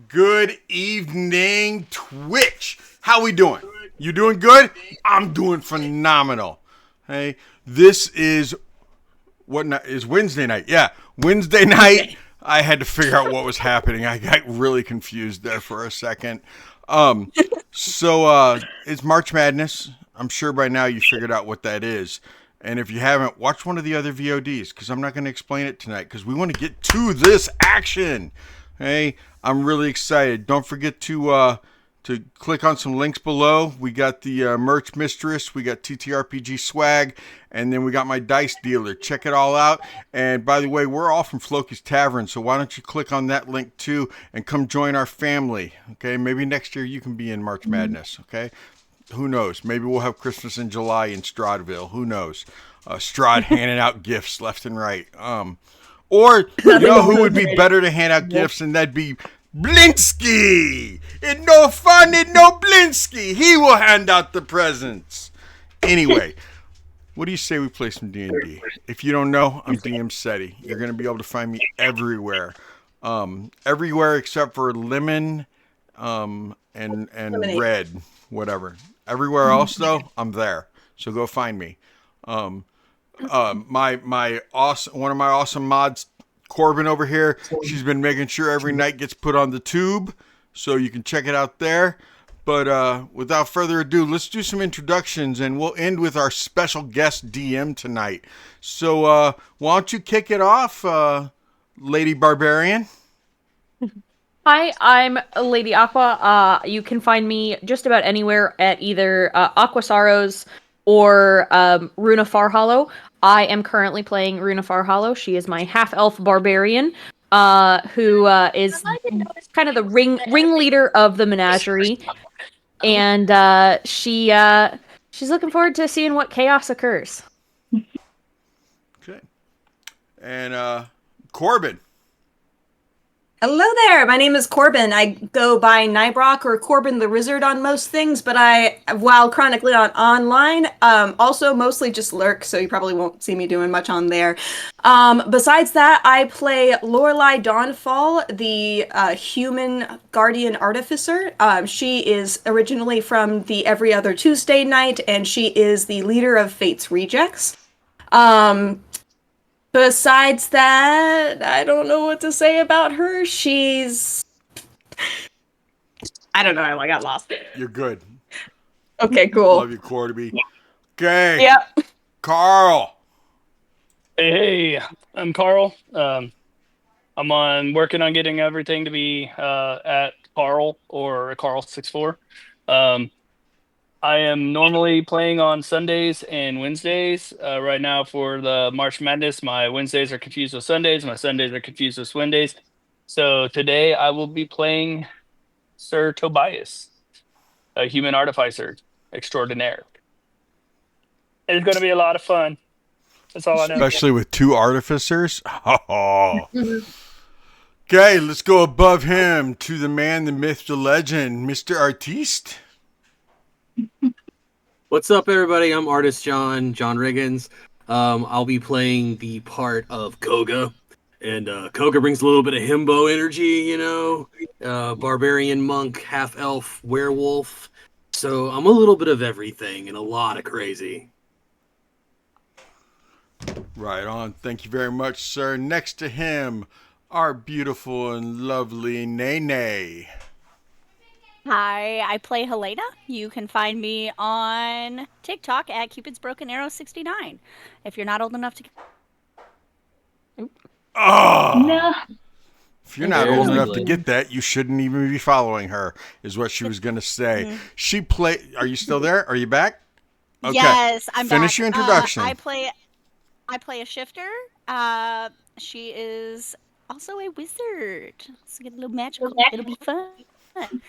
Good evening, Twitch. How we doing? You doing good? I'm doing phenomenal. Hey, this is what night is Wednesday night? Yeah, Wednesday night. I had to figure out what was happening. I got really confused there for a second. So it's March Madness. I'm sure by now you figured out what that is. And if you haven't, watch one of the other VODs because I'm not going to explain it tonight because we want to get to this action. Hey, I'm really excited. Don't forget to click on some links below. We got the merch mistress, we got TTRPG swag, and then we got my dice dealer. Check it all out. And by the way, we're all from Floki's Tavern, so why don't you click on that link too and come join our family? Okay, maybe next year you can be in March Madness. Okay, who knows? Maybe we'll have Christmas in July in Strahdville. Who knows? Strahd handing out gifts left and right. Or, you know who would be better to hand out gifts, and that'd be Blinsky. It's no fun, it's no Blinsky. He will hand out the presents. Anyway, what do you say we play some D&D? If you don't know, I'm DM Seti. You're going to be able to find me everywhere. Everywhere except for lemon and red, whatever. Everywhere else, though, I'm there. So go find me. My awesome, one of my awesome mods, Corbin over here, she's been making sure every night gets put on the tube, so you can check it out there. But without further ado, let's do some introductions, and we'll end with our special guest DM tonight. So why don't you kick it off, Lady Barbarian? Hi, I'm Lady Aqua. You can find me just about anywhere at either Aqua Sorrows or Runa Farhollow. I am currently playing Runa Farhollow. She is my half-elf barbarian, who is kind of the ringleader of the menagerie, and she's looking forward to seeing what chaos occurs. Okay, and Corbin. Hello there, my name is Corbin. I go by Nybrock or Corbin the Wizard on most things, but while chronically online, also mostly just lurk, so you probably won't see me doing much on there. Besides that, I play Lorelai Dawnfall, the human Guardian Artificer. She is originally from the Every Other Tuesday night, and she is the leader of Fate's Rejects. Besides that, I don't know what to say about her. I don't know, I got lost. You're good. Okay, cool. Love you, Corby. Okay. Yep. Carl. Hey, I'm Carl. I'm working on getting everything to be at Carl or Carl64. I am normally playing on Sundays and Wednesdays. Right now for the March Madness, my Wednesdays are confused with Sundays. My Sundays are confused with Wednesdays. So today I will be playing Sir Tobias, a human artificer extraordinaire. It's going to be a lot of fun. That's all I know. Especially with two artificers. Oh. Okay, let's go above him to the man, the myth, the legend, Mr. Artiste. What's up, everybody? I'm Artist John Riggins. I'll be playing the part of Koga. And Koga brings a little bit of himbo energy, you know. Barbarian monk, half-elf, werewolf. So I'm a little bit of everything and a lot of crazy. Right on. Thank you very much, sir. Next to him, our beautiful and lovely Nene. Hi, I play Helena. You can find me on TikTok at Cupid's Broken Arrow 69. If you're not old enough to... Oh! No. If you're not old enough to get that, you shouldn't even be following her, is what she was going to say. Mm-hmm. She play. Are you still there? Are you back? Okay. Yes, I'm back. Finish your introduction. I play a shifter. She is also a wizard. So get a little magical. It'll be fun.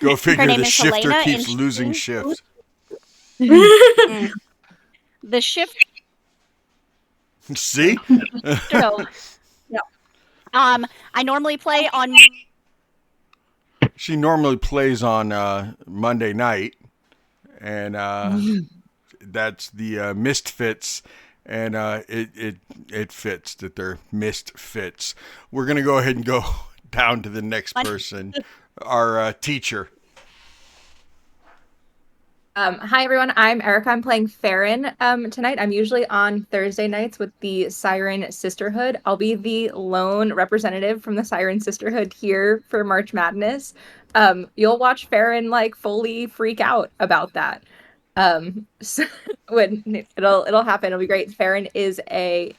Go figure, the shifter Helena, keeps losing shift. The shift. See? So, no. I normally play on... She normally plays on Monday night, and that's the Misfits, and it fits that they're Misfits. We're going to go ahead and go down to the next person. our teacher. Hi everyone, I'm Erica. I'm playing Farryn tonight. I'm usually on Thursday nights with the Siren Sisterhood. I'll be the lone representative from the Siren Sisterhood here for March Madness. You'll watch Farryn like fully freak out about that. So when it'll happen, it'll be great. Farryn is a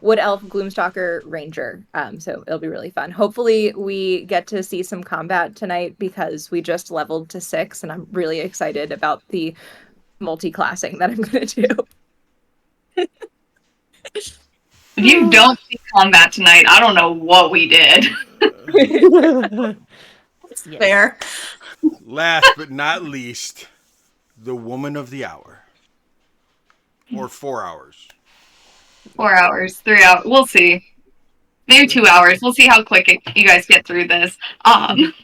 Wood Elf Gloomstalker Ranger, so it'll be really fun. Hopefully, we get to see some combat tonight because we just leveled to 6, and I'm really excited about the multi-classing that I'm gonna do. If you don't see combat tonight, I don't know what we did. Fair. Last but not least, the woman of the hour. Or 4 hours. 4 hours, 3 hours. We'll see. Maybe 2 hours. We'll see how quick you guys get through this. I'm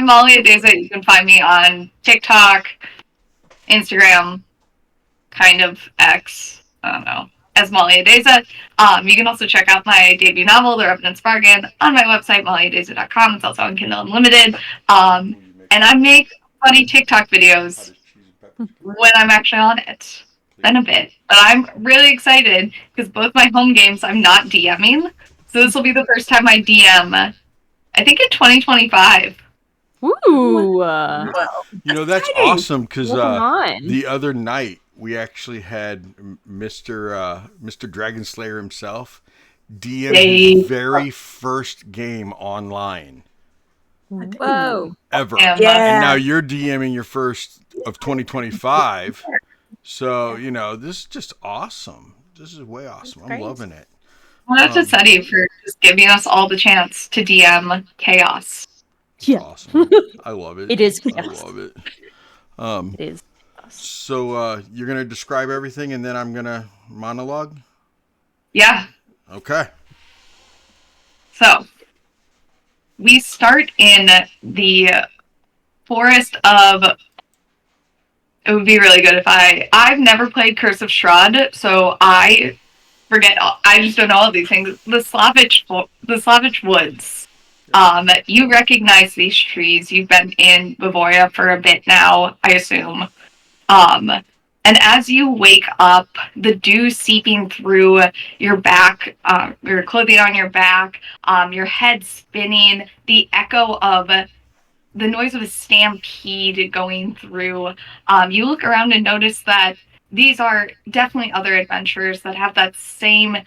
Molly Adaza. You can find me on TikTok, Instagram, kind of X. I don't know. As Molly Adaza. You can also check out my debut novel, The Revenant's Bargain, on my website, mollyadaza.com. It's also on Kindle Unlimited. And I make funny TikTok videos when I'm actually on it. Been a bit. But I'm really excited because both my home games I'm not DMing. So this will be the first time I DM, I think in 2025. Ooh. That's awesome because on. the other night we actually had Mr. Dragonslayer himself DM his very first game online. Whoa. Ever. Yeah. And now you're DMing your first of 2025. So, this is just awesome. This is way awesome. I'm loving it. Well, that's just Eddie for just giving us all the chance to DM chaos. Yeah. Awesome. I love it. It is chaos. I love it. It is. So you're going to describe everything and then I'm going to monologue? Yeah. Okay. So, we start in the forest of... It would be really good if I've never played Curse of Strahd, so I forget. I just don't know all these things. The Slavish woods. You recognize these trees. You've been in Bavaria for a bit now, I assume. And as you wake up, the dew seeping through your back, your clothing on your back, your head spinning, the echo of the noise of a stampede going through. You look around and notice that these are definitely other adventurers that have that same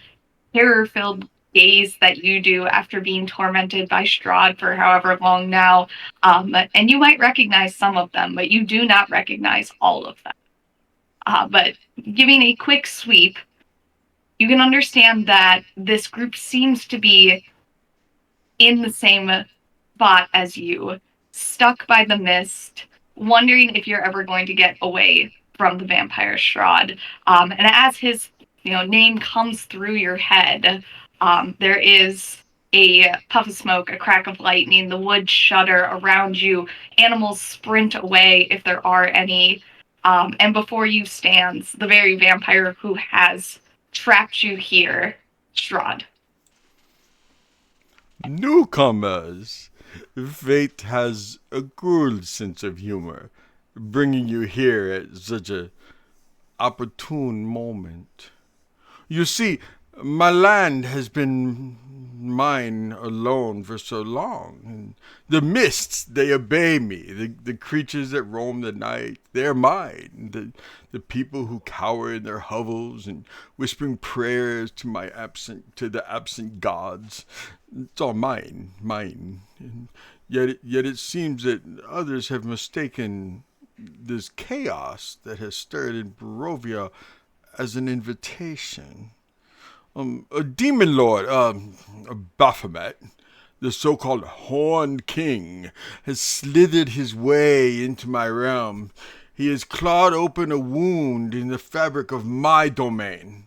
terror-filled gaze that you do after being tormented by Strahd for however long now. And you might recognize some of them, but you do not recognize all of them. But giving a quick sweep, you can understand that this group seems to be in the same spot as you, stuck by the mist, wondering if you're ever going to get away from the vampire Strahd. And as his name comes through your head, there is a puff of smoke, a crack of lightning, the woods shudder around you, animals sprint away if there are any, and before you stands the very vampire who has trapped you here, Strahd. Newcomers! Fate has a cruel sense of humor, bringing you here at such a opportune moment. You see, my land has been mine alone for so long, and the mists, they obey me. The creatures that roam the night, they're mine. The people who cower in their hovels and whispering prayers to the absent gods, it's all mine. And yet it seems that others have mistaken this chaos that has stirred in Barovia as an invitation. A demon lord, Baphomet, the so-called Horned King, has slithered his way into my realm. He has clawed open a wound in the fabric of my domain,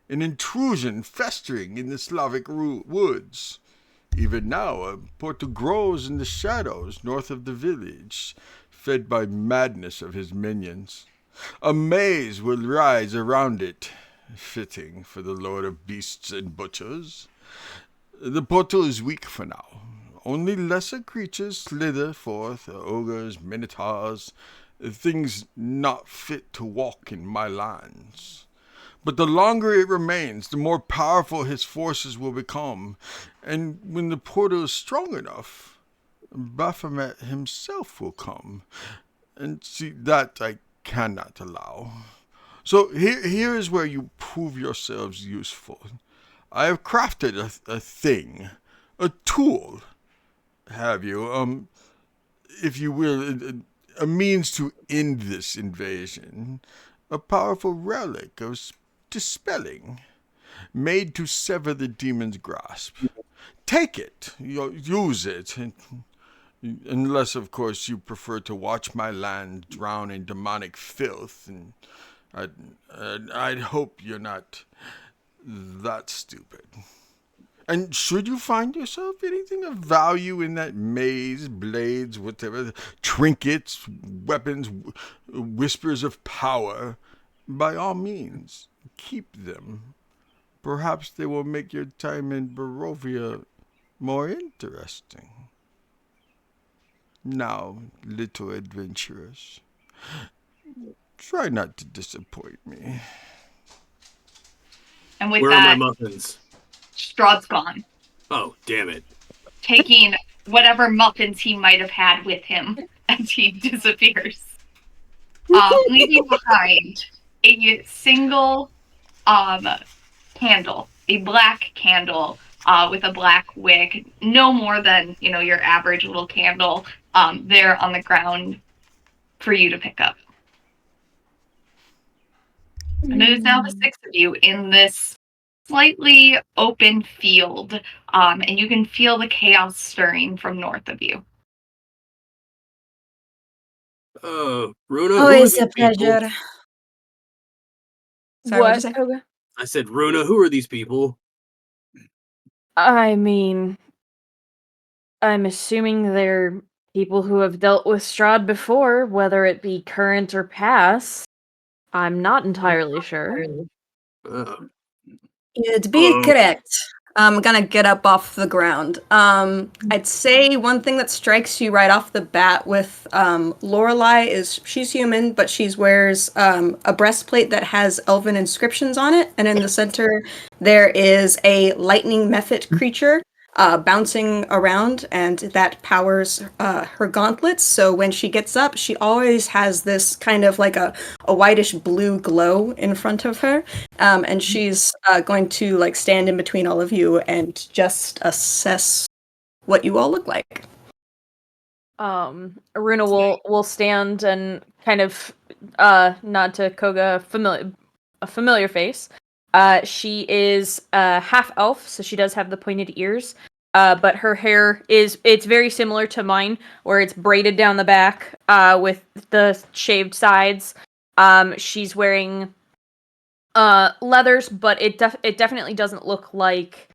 an intrusion festering in the Slavic woods. Even now, a portal grows in the shadows north of the village, fed by madness of his minions. A maze will rise around it, fitting for the Lord of Beasts and Butchers. The portal is weak for now, only lesser creatures slither forth, ogres, minotaurs, things not fit to walk in my lands. But the longer it remains, the more powerful his forces will become, and when the portal is strong enough, Baphomet himself will come. And see, that I cannot allow. So here is where you prove yourselves useful. I have crafted a thing, a tool, have you, if you will, a means to end this invasion, a powerful relic of dispelling, made to sever the demon's grasp. Take it, use it, unless, of course, you prefer to watch my land drown in demonic filth, and I'd hope you're not that stupid. And should you find yourself anything of value in that maze, blades, whatever, trinkets, weapons, whispers of power, by all means, keep them. Perhaps they will make your time in Barovia more interesting. Now, little adventurers, try not to disappoint me. And with Where are my that, muffins? Strahd's gone, Oh, damn it. taking whatever muffins he might have had with him as he disappears, leaving behind a single candle, a black candle with a black wick, no more than your average little candle, there on the ground for you to pick up. And it is now the six of you in this slightly open field, and you can feel the chaos stirring from north of you. Runa, who are Always these a people? pleasure. Sorry, what'd you say? Koga? I said, Runa, who are these people? I mean, I'm assuming they're people who have dealt with Strahd before, whether it be current or past. I'm not entirely sure. You'd be correct. I'm gonna get up off the ground. I'd say one thing that strikes you right off the bat with Lorelai is she's human, but she wears a breastplate that has elven inscriptions on it, and in the center there is a lightning mephit creature bouncing around, and that powers her gauntlets. So when she gets up, she always has this kind of like a whitish blue glow in front of her, and she's going to like stand in between all of you and just assess what you all look like. Runa will stand and kind of nod to Koga, a familiar face. She is half elf, so she does have the pointed ears. But her hair it's very similar to mine, where it's braided down the back with the shaved sides. She's wearing leathers, but it definitely doesn't look like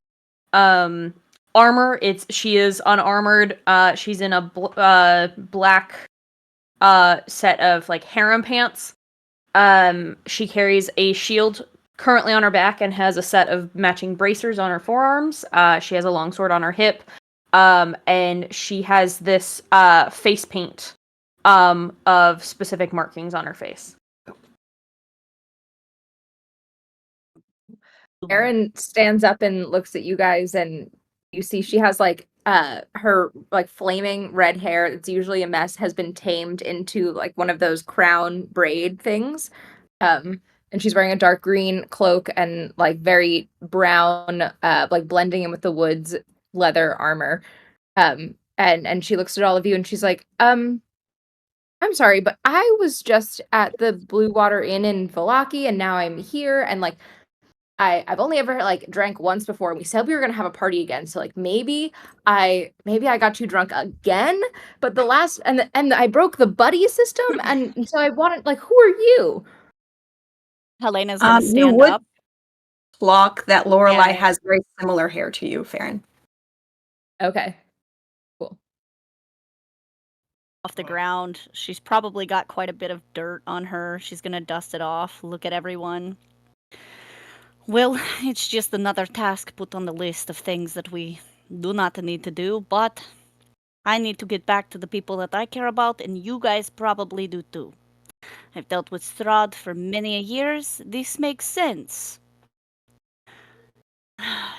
armor. She is unarmored. She's in a black set of like harem pants. She carries a shield currently on her back and has a set of matching bracers on her forearms. She has a longsword on her hip. And she has this face paint of specific markings on her face. Farryn stands up and looks at you guys, and you see she has like her like flaming red hair. It's usually a mess, has been tamed into like one of those crown braid things. And she's wearing a dark green cloak and like very brown, like blending in with the woods leather armor. And she looks at all of you and she's like, I'm sorry, but I was just at the Blue Water Inn in Vallaki, and now I'm here, and like I've only ever like drank once before, and we said we were gonna have a party again. So like maybe I got too drunk again, but the last and I broke the buddy system, and so I wanted like, who are you? Helena's gonna You stand would up. clock that Lorelai Yeah. has very similar hair to you, Farryn. Okay, cool. Off the ground. She's probably got quite a bit of dirt on her. She's gonna dust it off, look at everyone. Well, it's just another task put on the list of things that we do not need to do, but I need to get back to the people that I care about, and you guys probably do too. I've dealt with Strahd for many years. This makes sense.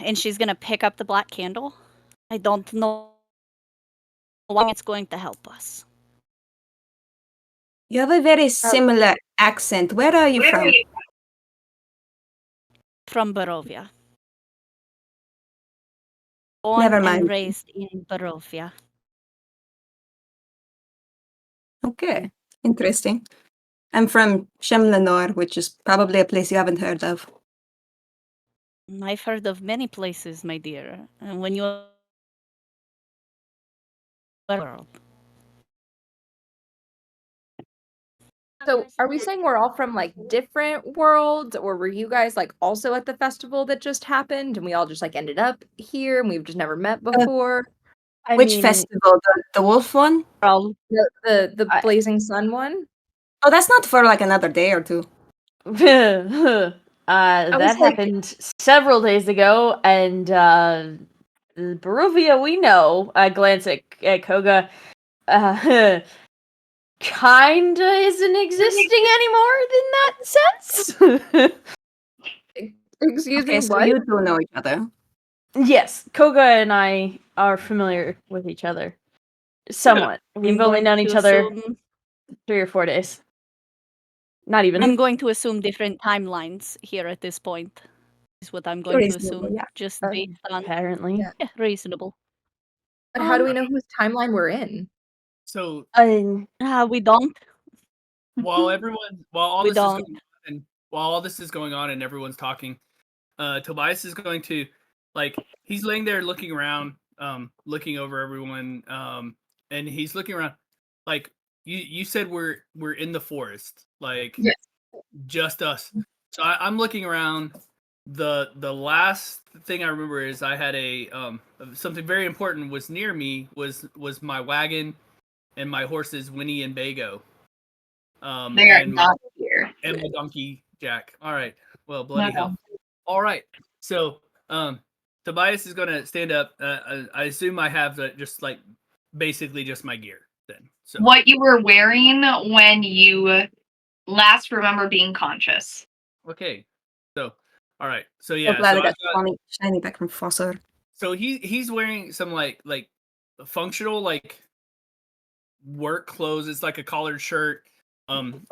And she's gonna pick up the black candle. I don't know why it's going to help us. You have a very similar accent. Where are you from? From Barovia. Born Never and mind. raised in Barovia. Okay, interesting. I'm from Shemlenor, which is probably a place you haven't heard of. I've heard of many places, my dear. And when you world. So are we saying we're all from like different worlds, or were you guys like also at the festival that just happened and we all just like ended up here and we've just never met before? Which festival? The wolf one? The I- Blazing Sun one? Oh, that's not for like another day or two. That like- happened several days ago, and the Barovia we know. I glance at Koga. Kinda isn't existing anymore in that sense. Excuse Okay, me, so what? you two know each other. Yes, Koga and I are familiar with each other. Somewhat. We've I'm only going known to each other assume- 3 or 4 days. Not even. I'm going to assume different timelines here at this point. Is what I'm going to Reasonable, assume. yeah. Just based on Apparently. yeah, reasonable. But how do we know whose timeline we're in? So We don't. while all We this don't. is going on, and while all this is going on and everyone's talking, Tobias is going to he's laying there looking around, looking over everyone, and he's looking around like you said we're in the forest, like Yes. just us. So I'm looking around. The last thing I remember is I had a something very important was near me was my wagon and my horses Winnie and Bago. They are and not here. and my donkey Jack. All right. Well, bloody No. hell. All right. So, Tobias is gonna stand up. I assume I have just basically just my gear then. So What you were wearing when you last remember being conscious. okay. So all right. So So yeah. glad So, I got I've got- shiny back from Fossor. so he's wearing some like functional work clothes. It's like a collared shirt.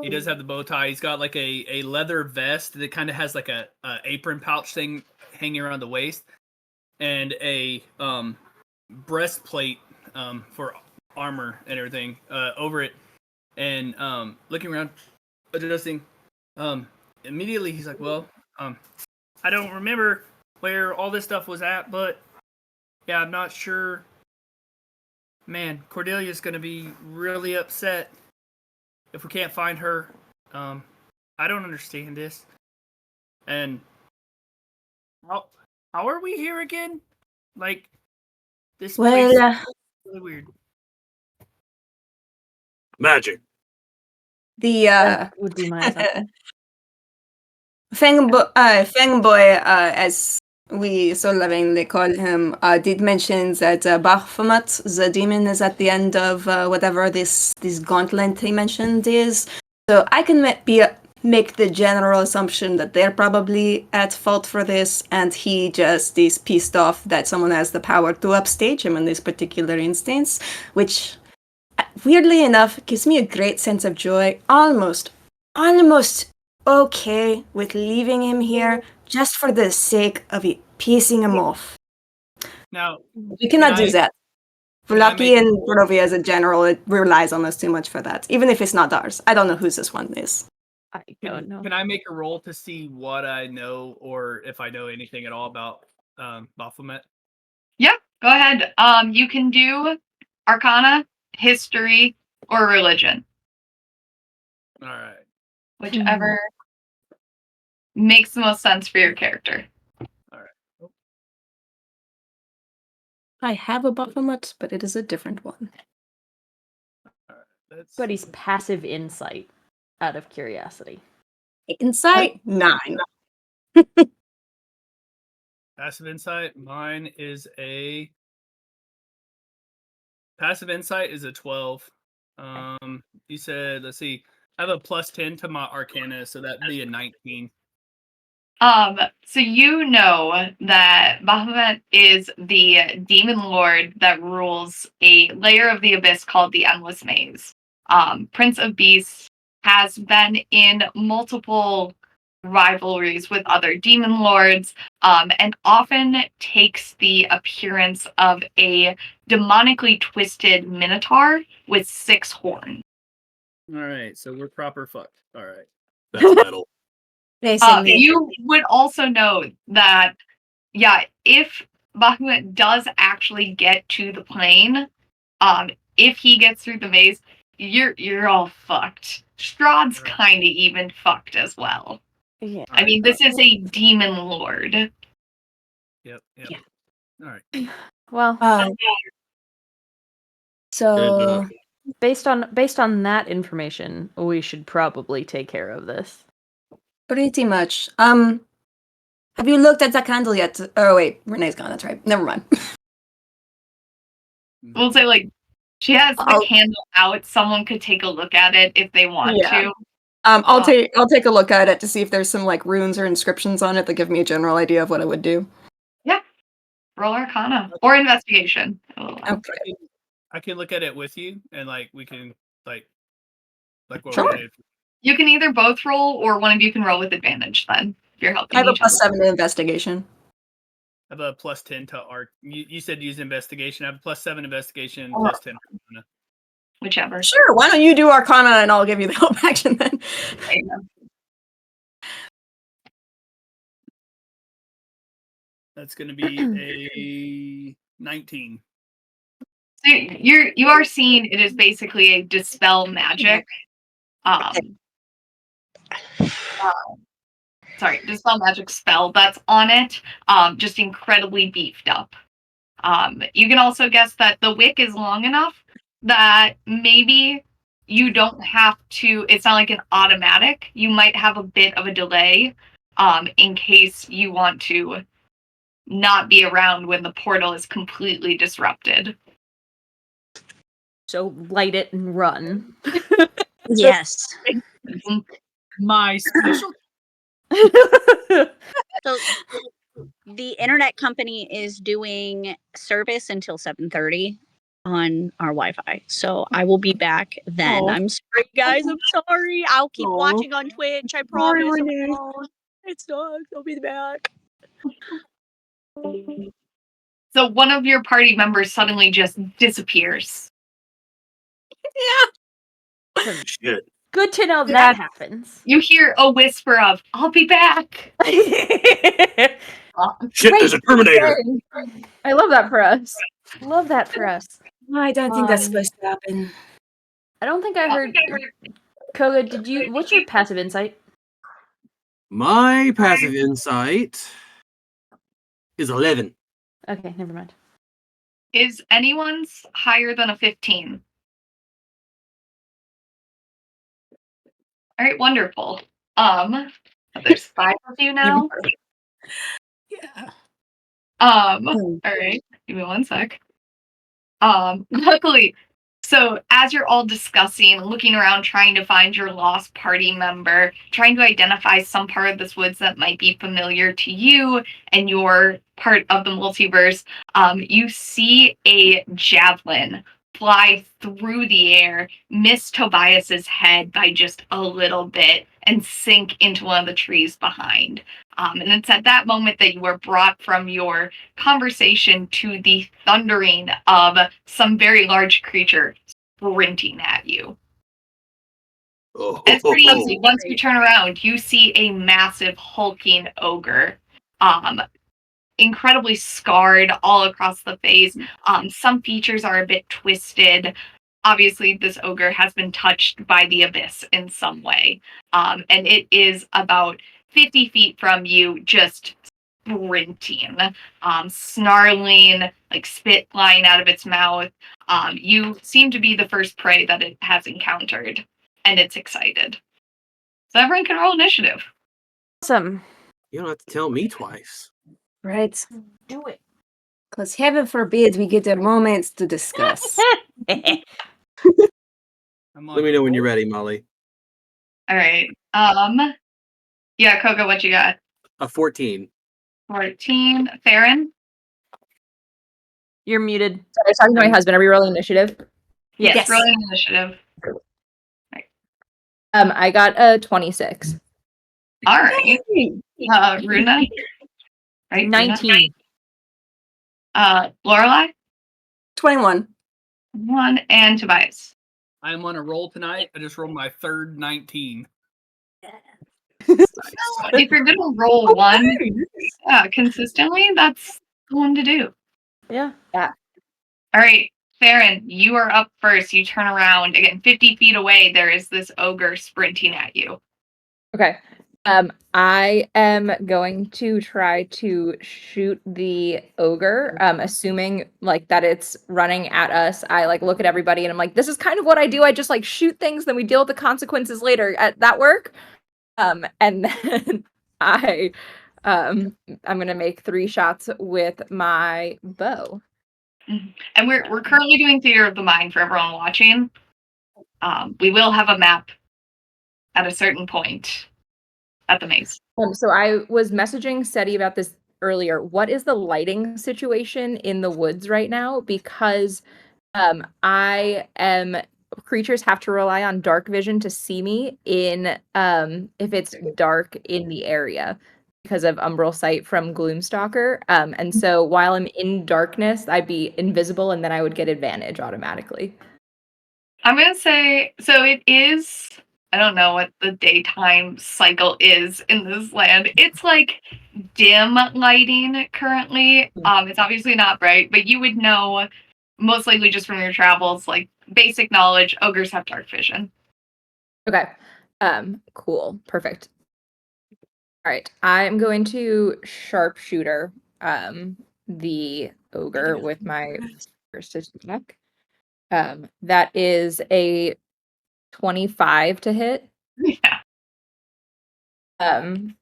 He does have the bow tie. He's got like a leather vest that kind of has like a apron pouch thing hanging around the waist, and a breastplate for armor and everything over it. And looking around, adjusting. Immediately he's like, "Well, I don't remember where all this stuff was at, but yeah, I'm not sure. Man, Cordelia's gonna be really upset if we can't find her. I don't understand this. And how are we here again? Like this place Well, is really weird. Magic. the That would be my assumption. Fangboy, as we so lovingly call him, did mention that Baphomet, the demon, is at the end of whatever this gauntlet he mentioned is. So I can make the general assumption that they're probably at fault for this, and he just is pissed off that someone has the power to upstage him in this particular instance, which, weirdly enough, gives me a great sense of joy. Almost okay with leaving him here just for the sake of it pissing him off. Now, We cannot Can do I- that. can I Lucky make a and roll? Barovia as a general, it relies on us too much for that. Even if it's not ours. I don't know whose this one is. I don't know. Can I make a roll to see what I know or if I know anything at all about Baphomet? Yep, go ahead. You can do Arcana, History, or Religion, All right. whichever makes the most sense for your character. I have a Baphomet, but it is a different one. That's But he's passive insight out of curiosity. Insight 9. passive insight. Mine is a Passive insight is a 12. You said, let's see, I have a +10 to my Arcana, so that'd be a 19. So you know that Bahamut is the demon lord that rules a layer of the abyss called the Endless Maze. Prince of Beasts has been in multiple rivalries with other demon lords, and often takes the appearance of a demonically twisted minotaur with 6 horns. All right, so we're proper fucked. All right. That's metal. Basically. You would also know that, yeah, if Bahamut does actually get to the plane, if he gets through the maze, you're all fucked. Strahd's kind of even fucked as well. Yeah. I mean, this is a demon lord. Yep. Yeah. All right. Well, So based on that information, we should probably take care of this. pretty much. Have you looked at that candle yet? Oh wait, Renee's gone. That's right. Never mind. We'll say, like, she has the I'll- candle out. Someone could take a look at it if they want Yeah. to. I'll take a look at it to see if there's some like runes or inscriptions on it that give me a general idea of what it would do. Yeah. Roll Arcana. Or Investigation. Okay. I can look at it with you, and like we can like what Sure. we did. You can either both roll, or one of you can roll with advantage then, if you're helping I have a each other. +7 to investigation. I have a +10 to art. You said use investigation. I have a +7 investigation, Oh. +10. Whichever. Sure. Why don't you do Arcana and I'll give you the help action then? There you go. That's going to be a 19. So you are seeing it is basically a dispel magic. Dispel magic spell that's on it. Just incredibly beefed up. You can also guess that the wick is long enough that maybe you don't have to. It's not like an automatic. You might have a bit of a delay, in case you want to not be around when the portal is completely disrupted. So light it and run. Yes. My special. So the internet company is doing service until 7:30 on our Wi-Fi. So I will be back then. Aw. I'm sorry, guys. I'm sorry. I'll keep Aw. watching on Twitch. I promise. Renee. It sucks. I'll be back. So one of your party members suddenly just disappears. Shit. Good to know that happens. You hear a whisper of, "I'll be back." Shit, there's a Terminator. I love that for us. Love that for us. I don't think that's Um, supposed to happen. I don't think I heard. Koga, what's your passive insight? My passive insight is 11. Okay, never mind. Is anyone's higher than a 15? All right, wonderful. There's 5 of you now. Yeah. All right, give me one sec. Luckily, so as you're all discussing, looking around, trying to find your lost party member, trying to identify some part of this woods that might be familiar to you and your part of the multiverse, you see a javelin fly through the air, miss Tobias's head by just a little bit, and sink into one of the trees behind. And it's at that moment that you are brought from your conversation to the thundering of some very large creature sprinting at you. Oh, And it's pretty easy. Once you turn around, you see a massive hulking ogre. Incredibly scarred all across the face. Some features are a bit twisted. Obviously, this ogre has been touched by the abyss in some way. And it is about 50 feet from you, just sprinting, snarling, like spit flying out of its mouth. You seem to be the first prey that it has encountered, and it's excited. So everyone can roll initiative. Awesome. You don't have to tell me twice. Right. Do it. Because heaven forbid we get the moments to discuss. I'm Let on me know when you're roll. ready, Molly. All right. Yeah, Koga, what you got? A 14. 14. Farryn? You're muted. Sorry, I was talking to my husband. Are we rolling initiative? Yes, Yes. rolling initiative. I got a 26. All right. Runa? Right? 19. Lorelai? 21. 1. And Tobias. I'm on a roll tonight. I just rolled my third 19. If you're gonna roll one consistently, that's the one to do. Yeah. All right, Farryn, you are up first. You turn around again, 50 feet away. There is this ogre sprinting at you. Okay. I am going to try to shoot the ogre, assuming like that it's running at us. I like look at everybody and I'm like, this is kind of what I do. I just like shoot things, then we deal with the consequences later. That work? And then I'm gonna make 3 shots with my bow. And we're currently doing Theater of the Mind for everyone watching. We will have a map at a certain point at the maze. So I was messaging Seti about this earlier. What is the lighting situation in the woods right now? Because creatures have to rely on dark vision to see me in if it's dark in the area because of umbral sight from Gloomstalker. And so while I'm in darkness, I'd be invisible and then I would get advantage automatically. I'm gonna say so. It is. I don't know what the daytime cycle is in this land. It's like dim lighting currently. It's obviously not bright, but you would know most likely just from your travels, like basic knowledge, ogres have dark vision. Okay. Cool. Perfect. All right. I'm going to sharpshooter the ogre with my first attack. That is a 25 to hit. Yeah. And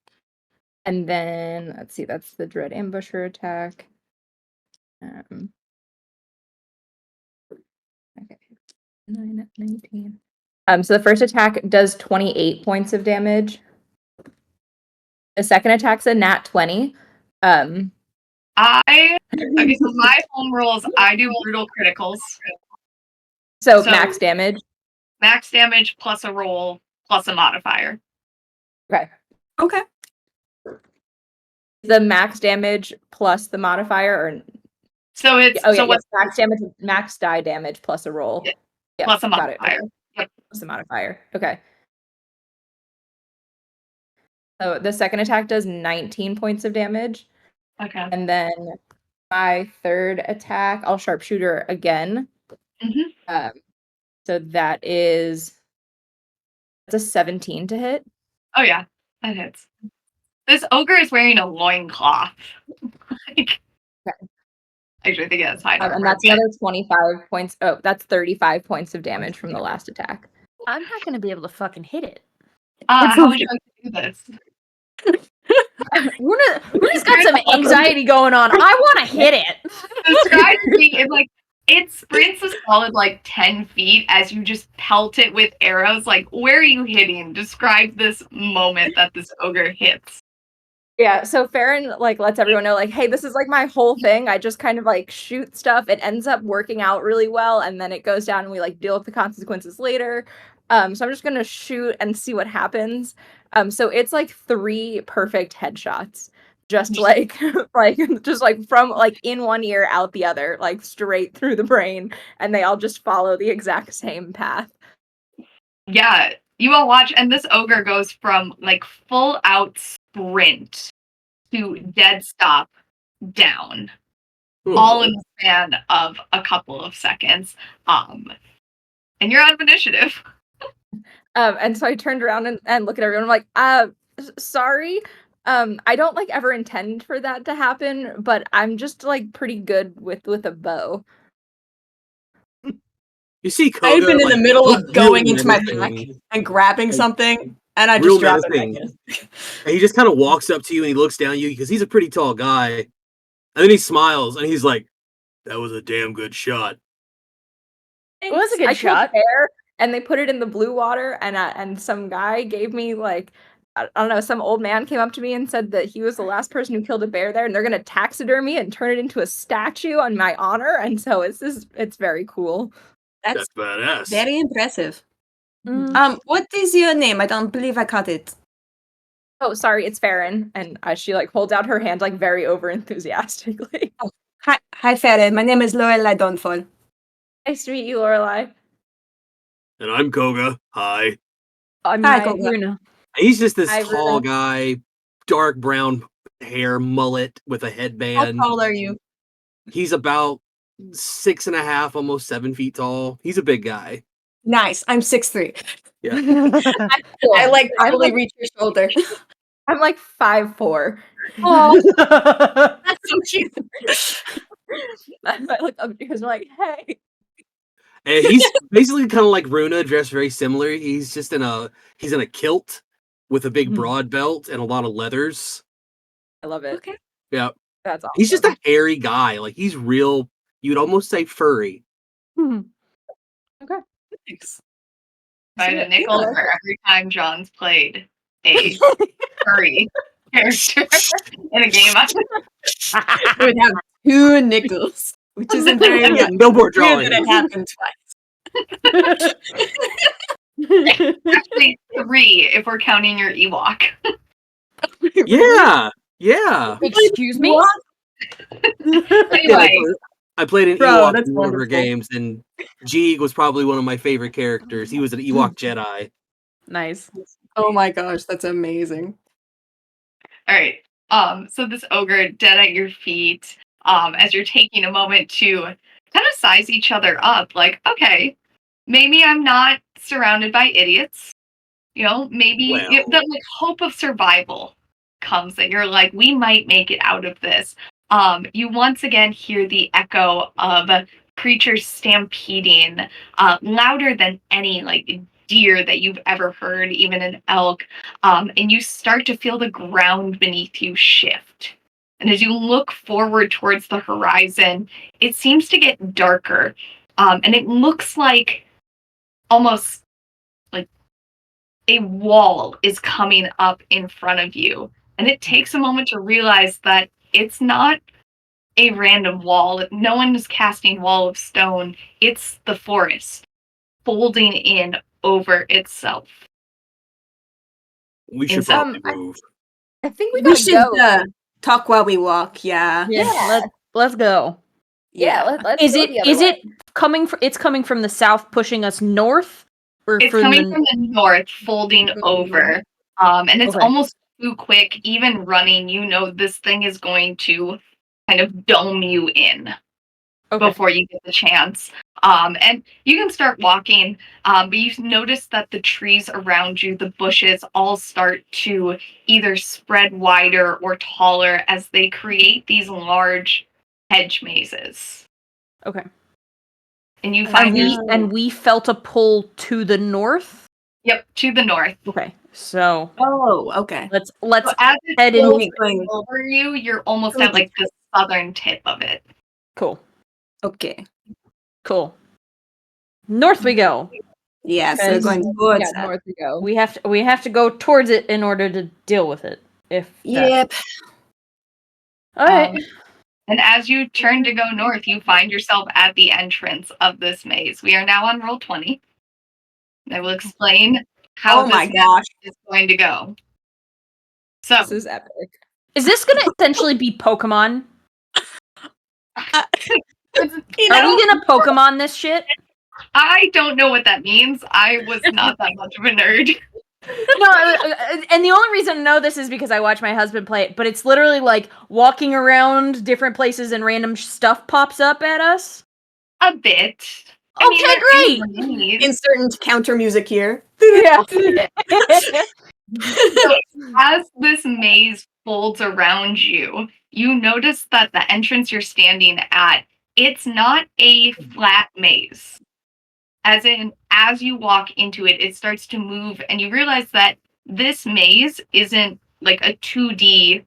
then let's see, that's the Dread Ambusher attack. Okay. 9, 19. So the first attack does 28 points of damage. The second attack's a nat 20. Okay, so my home rules, I do brutal criticals. So max damage. Max damage plus a roll plus a modifier. Okay. The max damage plus the modifier, or so it's yes, max damage, max die damage plus a roll. Yeah. Yep, Plus a got it. modifier. Okay. Yep. Plus a modifier. Okay. So the second attack does 19 points of damage. Okay. And then my third attack, I'll sharpshooter again. Mm-hmm. So that's a 17 to hit. Oh yeah, that hits. This ogre is wearing a loincloth. Like, actually, I think that's high. And that's another 25 points. Oh, that's 35 points of damage from the last attack. I'm not going to be able to fucking hit it. How would you like to do this? Runa's got some anxiety going on. I want to hit it. Describe to me, it sprints a solid like 10 feet as you just pelt it with arrows. Like, where are you hitting? Describe this moment that this ogre hits. Yeah, so Farryn like lets everyone know, like, hey, this is like my whole thing. I just kind of like shoot stuff. It ends up working out really well, and then it goes down and we like deal with the consequences later. So I'm just gonna shoot and see what happens. So it's like 3 perfect headshots. Just like just like from like in one ear out the other, like straight through the brain, and they all just follow the exact same path. Yeah, you all watch, and this ogre goes from like full out sprint to dead stop down, all in the span of a couple of seconds. And you're out of initiative. And so I turned around and look at everyone. I'm like, sorry. I don't like ever intend for that to happen, but I'm just like pretty good with a bow. You see, Koga, I've been in the middle of going real into my menacing. pack and grabbing something, and I Real just drop it back menacing. in. And he just kind of walks up to you and he looks down at you because he's a pretty tall guy. And then he smiles and he's like, "That was a damn good shot." It was a good I killed shot. a bear, and they put it in the blue water, and some guy gave me like I don't know, some old man came up to me and said that he was the last person who killed a bear there, and they're gonna taxidermy and turn it into a statue on my honor, and so it's very cool. That's That's badass. very impressive. Mm. What is your name? I don't believe I caught it. Oh, sorry, it's Farryn, and she like holds out her hand like very over enthusiastically. Hi, Farryn. My name is Lorelai Dawnfall. Nice to meet you, Lorelai. And I'm Koga. Hi. I'm Hi, my Koga. Runa. He's just this Hi, tall Runa. guy, dark brown hair, mullet with a How headband. tall are you? He's about 6.5, almost 7 feet tall. He's a big guy. Nice. I'm 6'3". Yeah. I like I'm probably like, reach your shoulder. I'm like 5'4". Oh, that's so cute. I look up because I'm like, hey. And he's basically kind of like Runa, dressed very similar. He's in a kilt with a big Mhm. broad belt and a lot of leathers. I love it. Okay. Yeah. That's awesome. He's just a hairy guy. Like he's real, you'd almost say furry. Thanks. I had a nickel for every time John's played a furry character in a game. We would have 2 nickels, which isn't very Yeah, good. no more Weird drawing. that it happened twice. Actually, 3 if we're counting your Ewok. Yeah. Yeah. Excuse me? What? Anyway, I played in Bro, Ewok that's in one of her wonderful. games, and Jeeg was probably one of my favorite characters. He was an Ewok Jedi. Nice. Oh my gosh, that's amazing. all right. So this ogre dead at your feet, as you're taking a moment to kind of size each other up, like, okay, maybe I'm not surrounded by idiots. You know, maybe Well. the like hope of survival comes that you're like, we might make it out of this. You once again hear the echo of creatures stampeding, louder than any like deer that you've ever heard, even an elk. And you start to feel the ground beneath you shift. And as you look forward towards the horizon, it seems to get darker. And it looks like almost like a wall is coming up in front of you. And it takes a moment to realize that it's not a random wall. No one is casting wall of stone. It's the forest folding in over itself. We should Inside. probably move. I think we We gotta should go. talk while we walk. Yeah. Yeah. Let's go. Let's Is go it the other is way. it coming from? It's coming from the south, pushing us north, or It's coming from the north, folding over. And it's Okay. almost too quick. Even running, you know this thing is going to kind of dome you in before you get the chance. And you can start walking, but you notice that the trees around you, the bushes, all start to either spread wider or taller as they create these large hedge mazes. Okay. And you And find we felt a pull to the north. Yep, to the north. Okay, so Oh, okay. let's So as it head rolls in. over you, you're almost at like the southern tip of it. Cool. Okay. Cool. North we go. Yes, we're going towards that. north we go. We have to go towards it in order to deal with it. If that- Yep. All right. And as you turn to go north, you find yourself at the entrance of this maze. We are now on roll 20. I will explain how Oh my this gosh. is going to go. So, This is epic. Is this going to essentially be Pokemon? You Are know, we going to Pokemon this shit? I don't know what that means. I was not that much of a nerd. No, and the only reason I know this is because I watch my husband play it, but it's literally like walking around different places and random stuff pops up at us. A bit. Okay, great. Great. insert counter music here. Yeah. So, as this maze folds around you, you notice that the entrance you're standing at, it's not a flat maze. As in, as you walk into it, it starts to move, and you realize that this maze isn't like a 2D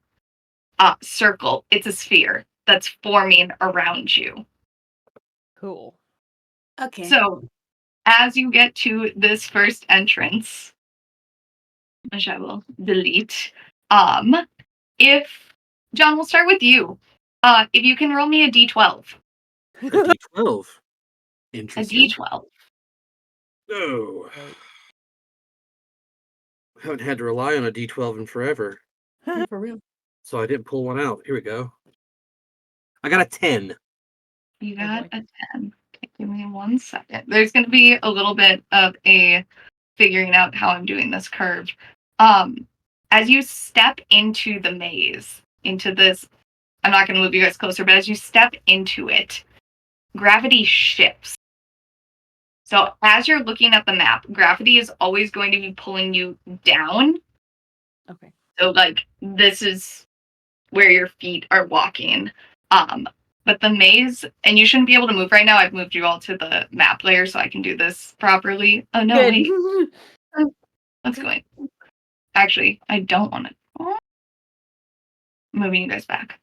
circle. It's a sphere. that's forming around you. Cool. Okay. So, as you get to this first entrance, which I will delete, if John, we'll start with you. If you can roll me a d12. A D12. A Interesting. d12. No. I haven't had to rely on a D12 in forever, For real. so I didn't pull one out. Here we go. I got a 10. You got a 10. Okay, give me 1 second. There's going to be a little bit of a figuring out how I'm doing this curve. As you step into the maze, into this, I'm not going to move you guys closer, but as you step into it, gravity shifts. So as you're looking at the map, gravity is always going to be pulling you down. Okay. So like this is where your feet are walking. But the maze, and you shouldn't be able to move right now. I've moved you all to the map layer so I can do this properly. Oh no, Good. wait. What's going? Actually, I don't want to. Moving you guys back.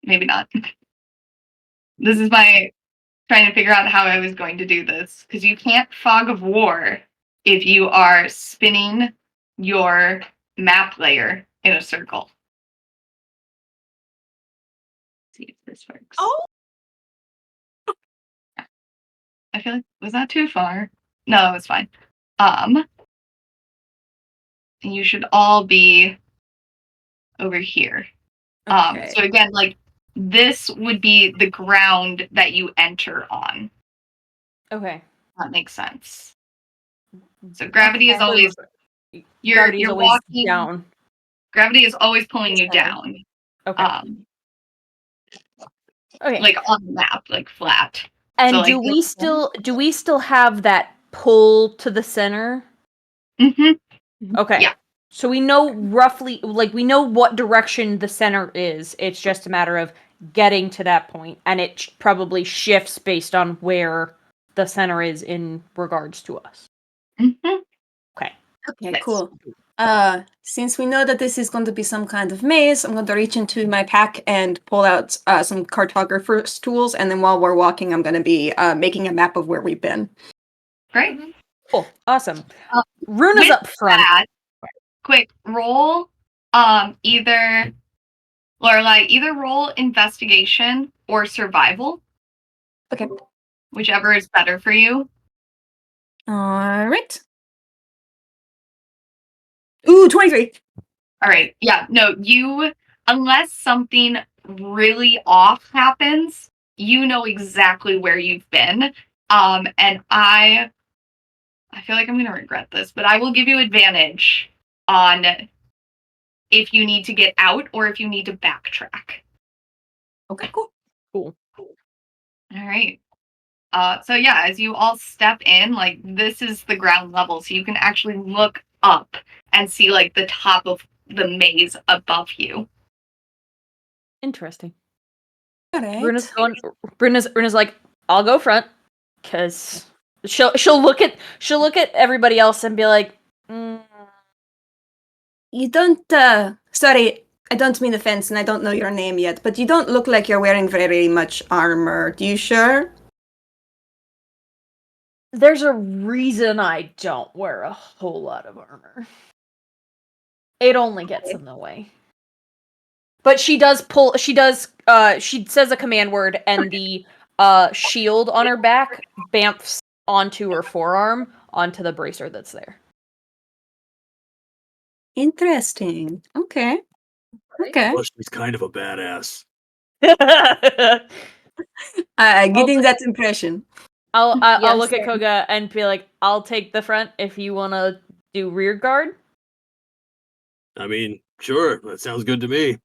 Maybe not. This is my trying to figure out how I was going to do this, because you can't fog of war if you are spinning your map layer in a circle. Let's see if this works. Oh. I feel like, was that too far? No, it was fine. And you should all be over here. Okay. So again, like this would be the ground that you enter on. Okay. That makes sense. So gravity is always Gravity is you're always walking down. Gravity is always pulling you Okay. down. Okay. Okay. Like on the map, like flat. And so, like, do we still have that pull to the center? Mm-hmm. Okay. Yeah. So we know roughly, like, we know what direction the center is. It's just a matter of getting to that point, and it probably shifts based on where the center is in regards to us. Mm-hmm. Okay. Okay, Yes. cool. Since we know that this is going to be some kind of maze, I'm going to reach into my pack and pull out some cartographer's tools, and then while we're walking, I'm going to be making a map of where we've been. Great. Cool. Awesome. Uh, Runa's with up front. That, quick roll. Either Lorelai, either roll investigation or survival, Okay. whichever is better for you. All right. Ooh, 23. All right. Yeah. No, you, unless something really off happens, you know exactly where you've been. And I feel like I'm going to regret this, but I will give you advantage on if you need to get out or if you need to backtrack. Okay, cool. Cool. All right. So yeah, as you all step in, like this is the ground level, so you can actually look up and see like the top of the maze above you. Interesting. All right. Runa's like, I'll go front, because she'll look at everybody else and be like, You don't, sorry, I don't mean offense, and I don't know your name yet, but you don't look like you're wearing very much armor. Do you sure? There's a reason I don't wear a whole lot of armor. It only gets in the way. But she says a command word, and the shield on her back bamfs onto her forearm, onto the bracer that's there. Interesting. Okay. Okay. Well, she's kind of a badass. Getting that impression. I'll Yes, look at sir. Koga and be like, I'll take the front if you want to do rear guard. I mean, sure, that sounds good to me.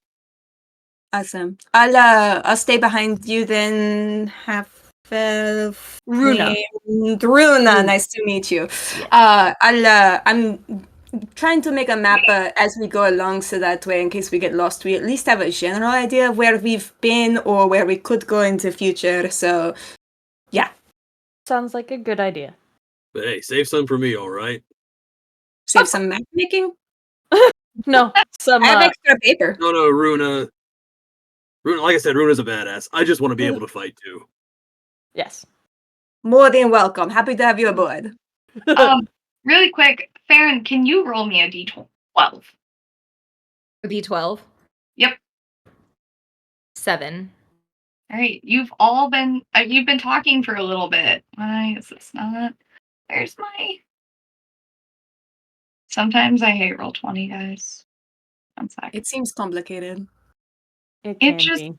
Awesome. I'll stay behind you then. Have Runa. Runa. Nice to meet you. I'm trying to make a map as we go along, so that way, in case we get lost, we at least have a general idea of where we've been or where we could go in the future. So, yeah. Sounds like a good idea. But hey, save some for me, all right? Save some map making. No, some I have extra paper. No, Runa. Runa, like I said, Runa's a badass. I just want to be able to fight too. Yes. More than welcome. Happy to have you aboard. Really quick, Farryn, can you roll me a d12? A D12. Yep. 7. All right, you've been talking for a little bit. Why is this not? Where's my? Sometimes I hate Roll20, guys. One sec. It seems complicated. It It can just be.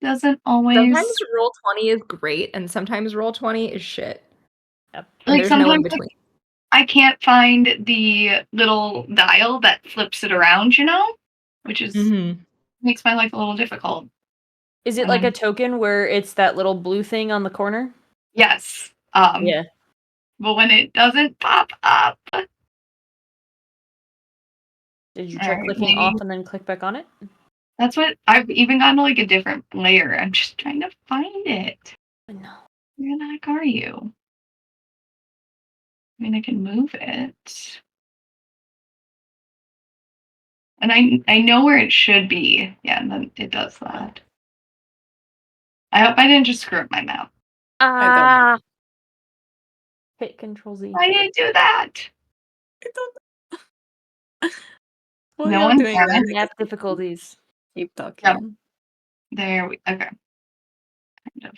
doesn't always. Sometimes roll 20 is great, and sometimes roll 20 is shit. Yep. And Like there's no in sometimes between. I can't find the little dial that flips it around, which is makes my life a little difficult. Is it And like a then- token where it's that little blue thing on the corner? Yes. Yeah. But when it doesn't pop up, Did you All try right, clicking maybe- off and then click back on it? that's what I've even gotten to like a different layer. I'm just trying to find it. No. Where the heck are you? I mean, I can move it. And I know where it should be. Yeah, and then it does that. I hope I didn't just screw up my map. Ah. Hit Control Z. Why did I do that? I don't know. While No you're one's doing having that, Map difficulties. keep talking. There we okay. Kind of.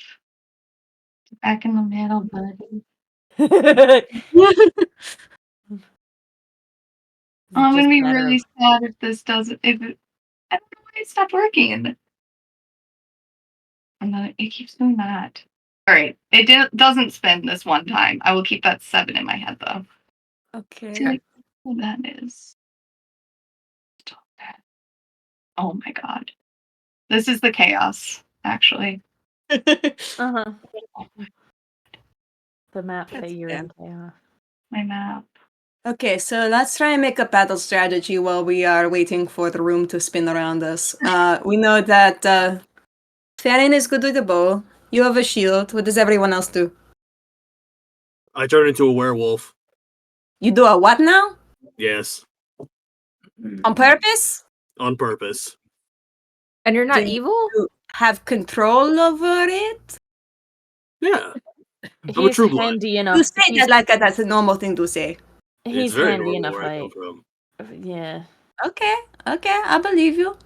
Back in the middle, buddy. I'm gonna be really sad if this doesn't. I don't know why it stopped working. And then it keeps doing that. All right, it doesn't spin this one time. I will keep that 7 in my head though. Okay. See, like, what that is. Stop that. Oh my god, this is the chaos. Actually, Uh-huh. The map That's that you're fair. in chaos. my map. Okay, so let's try and make a battle strategy while we are waiting for the room to spin around us. We know that Farryn is good with the bow. You have a shield. What does everyone else do? I turn into a werewolf. You do a what now? Yes, On purpose? on purpose. And you're not Do evil? you have control over it? Yeah, I'm a He's true blood. handy enough. You say that like that's a normal thing to say. He's It's very handy normal enough, where I come like, from. yeah. Okay, I believe you.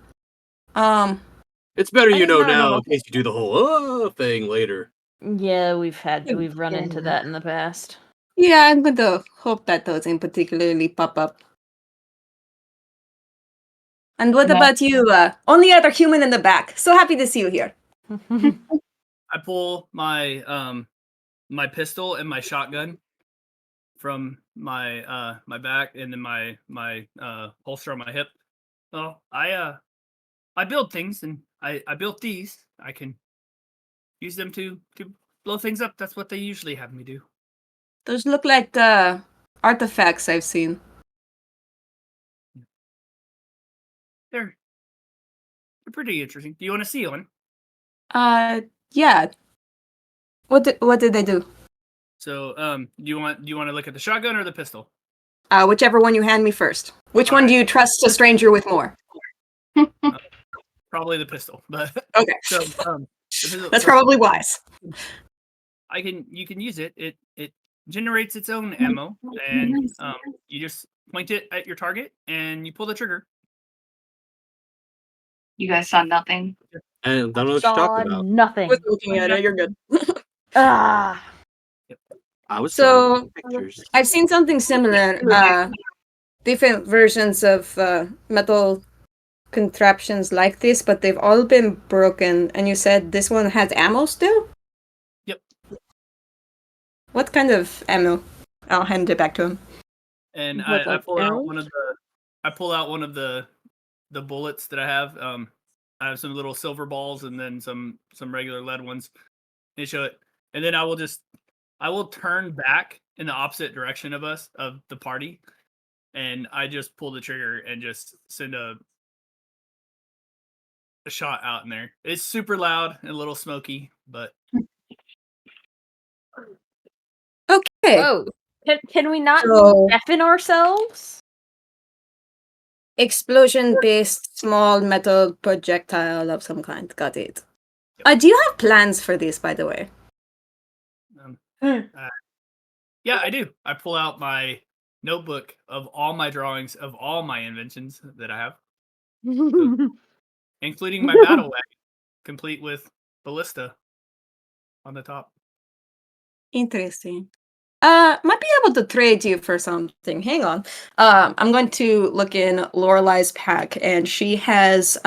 It's better you I know don't now know. in case you do the whole thing later. Yeah, we've run into that in the past. Yeah, I'm going to hope that doesn't particularly pop up. And what No. about you? Only other human in the back. So happy to see you here. I pull my my pistol and my shotgun from my my back and then my holster on my hip. Oh, I build things and I built these. I can use them to blow things up. That's what they usually have me do. Those look like artifacts I've seen. They're pretty interesting. Do you want to see one? Yeah. What did they do? So, do you want to look at the shotgun or the pistol? Whichever one you hand me first. Which one do you trust a stranger with more? Probably the pistol, but Okay. so the pistol, That's probably wise. you can use it. It generates its own ammo, and you just point it at your target and you pull the trigger. You guys saw nothing. And I don't know what you're Saw talking about. nothing. Was looking at it. You're good. Ah. I was So- showing pictures. I've seen something similar. Different versions of metal contraptions like this, but they've all been broken. And you said this one has ammo still? Yep. What kind of ammo? I'll hand it back to him. And What, I like pull out arrows? one of the bullets that I have. I have some little silver balls and then some regular lead ones. They show it, and then I will turn back in the opposite direction of the party, and I just pull the trigger and just send a shot out in there. It's super loud and a little smoky, but Okay. Whoa. Can we not So- deafen ourselves? Explosion-based small metal projectile of some kind. Got it. Do you have plans for this, by the way? Yeah, I do. I pull out my notebook of all my drawings of all my inventions that I have, including my battle wagon, complete with ballista on the top. Interesting. Might be able to trade you for something. Hang on. I'm going to look in Lorelai's pack, and she has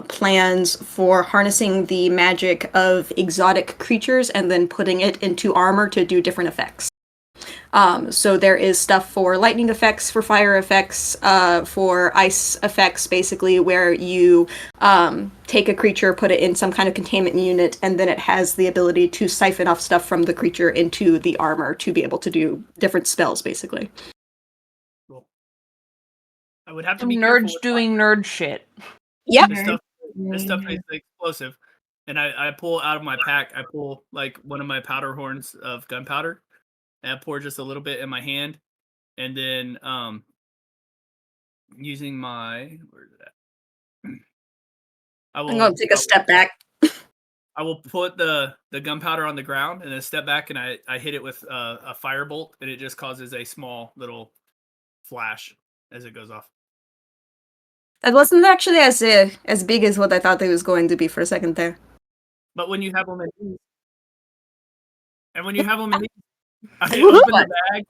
plans for harnessing the magic of exotic creatures and then putting it into armor to do different effects. So there is stuff for lightning effects, for fire effects, for ice effects, basically, where you take a creature, put it in some kind of containment unit, and then it has the ability to siphon off stuff from the creature into the armor to be able to do different spells, basically. Cool. I would have to Some be careful nerds with doing nerd shit. Yep. This stuff is explosive. And I pull out of my pack, I pull like one of my powder horns of gunpowder. And I pour just a little bit in my hand, and then using my where is it at? I'm going to take a step back. I will put the gunpowder on the ground and then step back, and I hit it with a firebolt, and it just causes a small little flash as it goes off. That wasn't actually as big as what I thought it was going to be for a second there. But when you have them in these, I open the bag,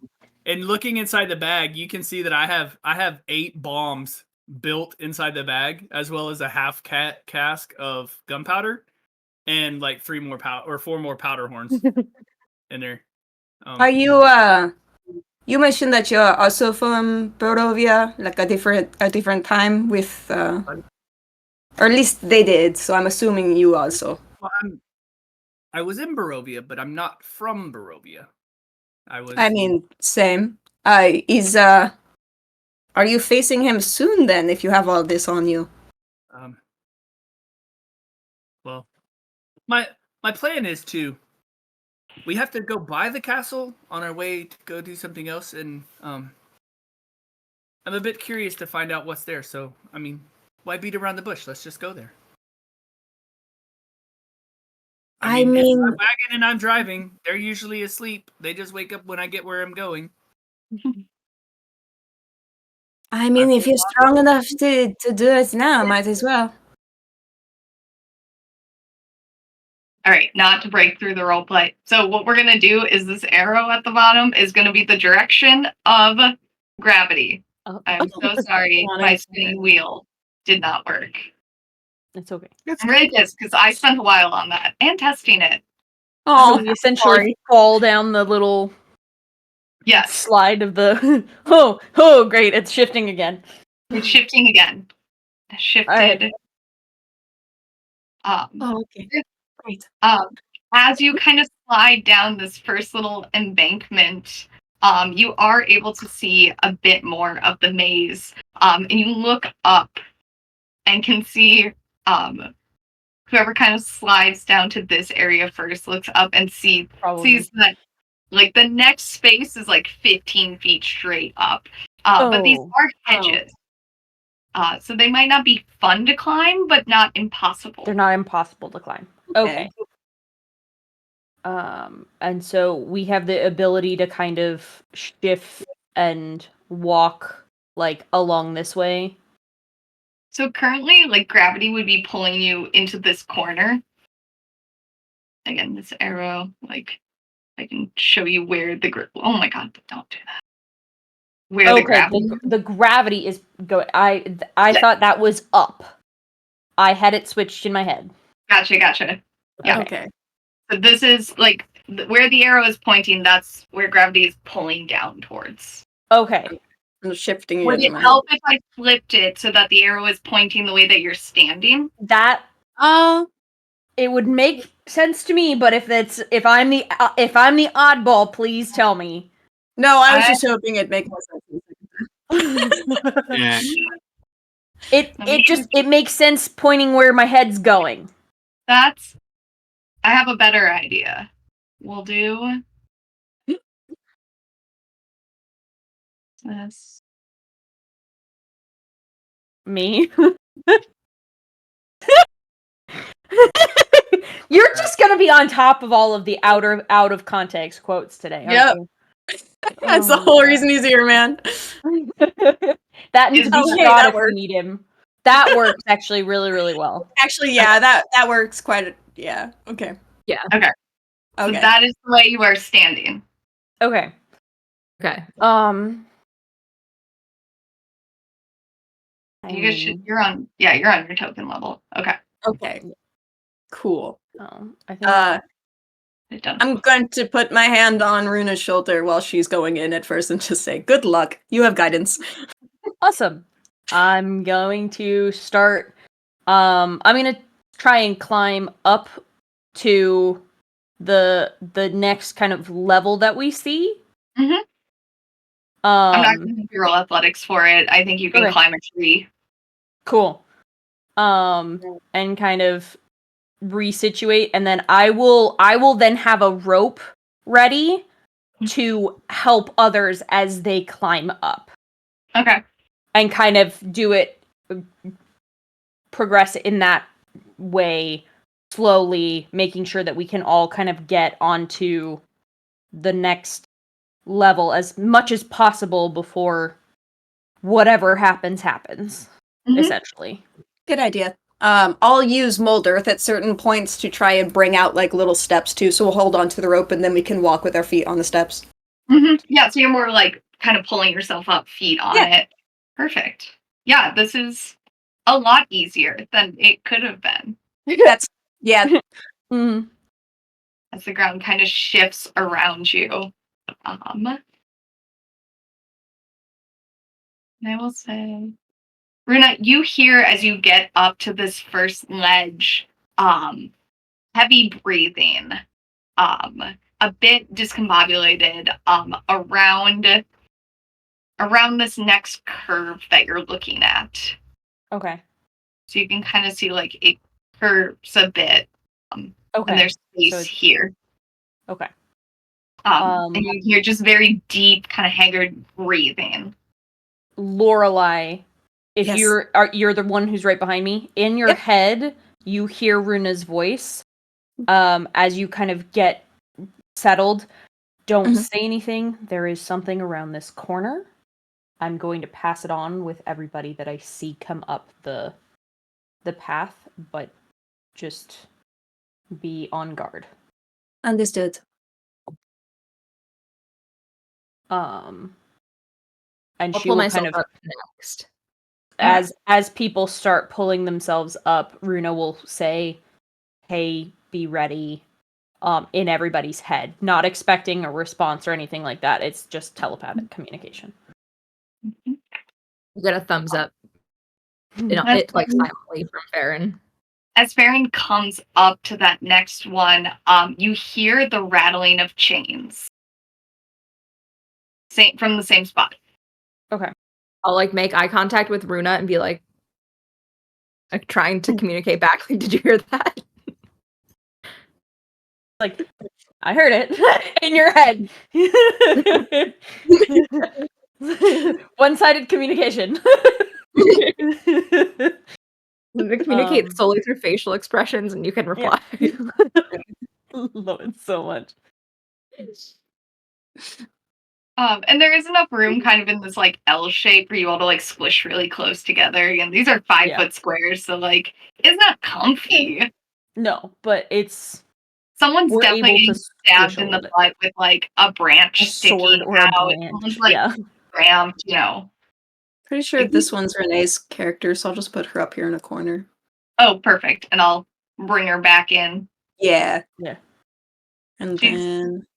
and looking inside the bag, you can see that I have 8 bombs built inside the bag, as well as a half cask of gunpowder, and like 4 more powder horns in there. Are you you mentioned that you're also from Barovia, like a different time with or at least they did, so I'm assuming you also. Well, I was in Barovia, but I'm not from Barovia. I mean, same. Are you facing him soon then, if you have all this on you? Well, my plan is we have to go by the castle on our way to go do something else, and I'm a bit curious to find out what's there. So, I mean, why beat around the bush? Let's just go there. I mean, it's my wagon and I'm driving. They're usually asleep. They just wake up when I get where I'm going. I mean, if you're strong enough to do it now, might as well. All right, not to break through the roleplay. So what we're going to do is this arrow at the bottom is going to be the direction of gravity. I'm so sorry. My spinning wheel did not work. It's okay. I'm really pissed because I spent a while on that and testing it. Oh, you essentially fall down the little slide of the... oh, great. It's shifting again. It's shifting again. Shifted. Okay. Great. As you kind of slide down this first little embankment, you are able to see a bit more of the maze. And you look up and can see whoever kind of slides down to this area first looks up and sees that like the next space is like 15 feet straight up. But these are hedges. So they might not be fun to climb, but not impossible. They're not impossible to climb. Okay. And so we have the ability to kind of shift and walk like along this way. So currently, like, gravity would be pulling you into this corner. Again, this arrow, like, I can show you where oh my god, don't do that. Where the gravity... The gravity is going... I thought that was up. I had it switched in my head. Gotcha. Yeah. Okay. So this is, like, where the arrow is pointing, that's where gravity is pulling down towards. Okay. I'm shifting. Would it help if I flipped it so that the arrow is pointing the way that you're standing? That it would make sense to me, but if I'm the oddball, please tell me. No, I was just hoping it'd make more sense. It makes sense pointing where my head's going. I have a better idea. We'll do this. Me. You're just gonna be on top of all of the out of context quotes today, aren't Yep. you? That's the whole reason he's here, man. That and Is- be okay, Strahd that if we works. need him. That works actually really, really well. Actually, yeah, that works quite. Yeah. Okay. So Okay. that is the way you are standing. Okay. Okay. You guys should, you're on your token level. Okay. Okay. Cool. I think It done. I'm going to put my hand on Runa's shoulder while she's going in at first and just say, "Good luck. You have guidance." awesome. I'm going to start. I'm gonna try and climb up to the next kind of level that we see. Mhm. I'm not going to roll athletics for it. I think you can Okay. climb a tree. Cool. And kind of resituate, and then I will then have a rope ready to help others as they climb up. Okay. And kind of do it, progress in that way, slowly, making sure that we can all kind of get onto the next level as much as possible before whatever happens, Mhm. essentially. Good idea. I'll use mold earth at certain points to try and bring out like little steps too. So we'll hold on to the rope and then we can walk with our feet on the steps. Yeah, so you're more like kind of pulling yourself up, feet on it. Perfect. Yeah, this is a lot easier than it could have been. That's Mhm. As the ground kind of shifts around you. And I will say, Runa, you hear as you get up to this first ledge, heavy breathing, a bit discombobulated, around this next curve that you're looking at. Okay. So you can kind of see like it curves a bit. Okay. And there's space So here. Okay. And you hear just very deep, kind of haggard breathing. Lorelai, if Yes. you're the one who's right behind me, in your Yep. head, you hear Runa's voice. As you kind of get settled, don't Mhm. say anything. There is something around this corner. I'm going to pass it on with everybody that I see come up the path, but just be on guard. Understood. And I'll she pull will myself kind of up next. as people start pulling themselves up, Runa will say, "Hey, be ready." In everybody's head, not expecting a response or anything like that. It's just telepathic communication. You get a thumbs up. That's It like fine. silently from Farryn. As Farryn comes up to that next one, you hear the rattling of chains. From the same spot. Okay. I'll like make eye contact with Runa and be like trying to communicate back. Like, did you hear that? Like, I heard it in your head. One-sided communication. They communicate solely through facial expressions, and you can reply. Love it so much. And there is enough room kind of in this like L shape for you all to like squish really close together. Again, these are 5-foot squares, so like it's not comfy. No, but it's Someone's we're definitely able getting to stabbed squish in a the little butt with like a branch a sword sticking or a out. branch. Someone's like Yeah. cramped, you know. Pretty sure this one's Renee's character, so I'll just put her up here in a corner. Oh, perfect. And I'll bring her back in. Yeah. Yeah. And Jeez. then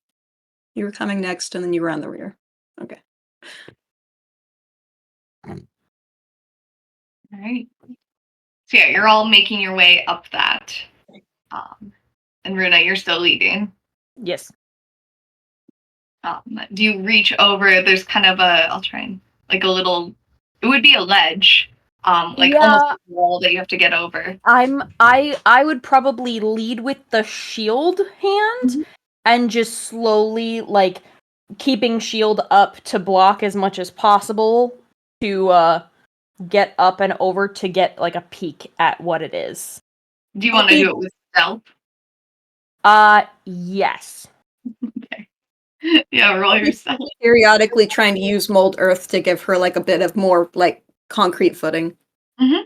you were coming next, and then you were on the rear. Okay. All right. So yeah, you're all making your way up that. And Runa, you're still leading. Yes. Do you reach over? There's kind of I'll try and like a little. It would be a ledge, like almost a wall that you have to get over. I would probably lead with the shield hand and just slowly like keeping shield up to block as much as possible to get up and over to get like a peek at what it is. Do you want to do it with stealth? Yes. Okay. Yeah, roll your stealth. Periodically trying to use mold earth to give her like a bit of more like concrete footing. Mm-hmm.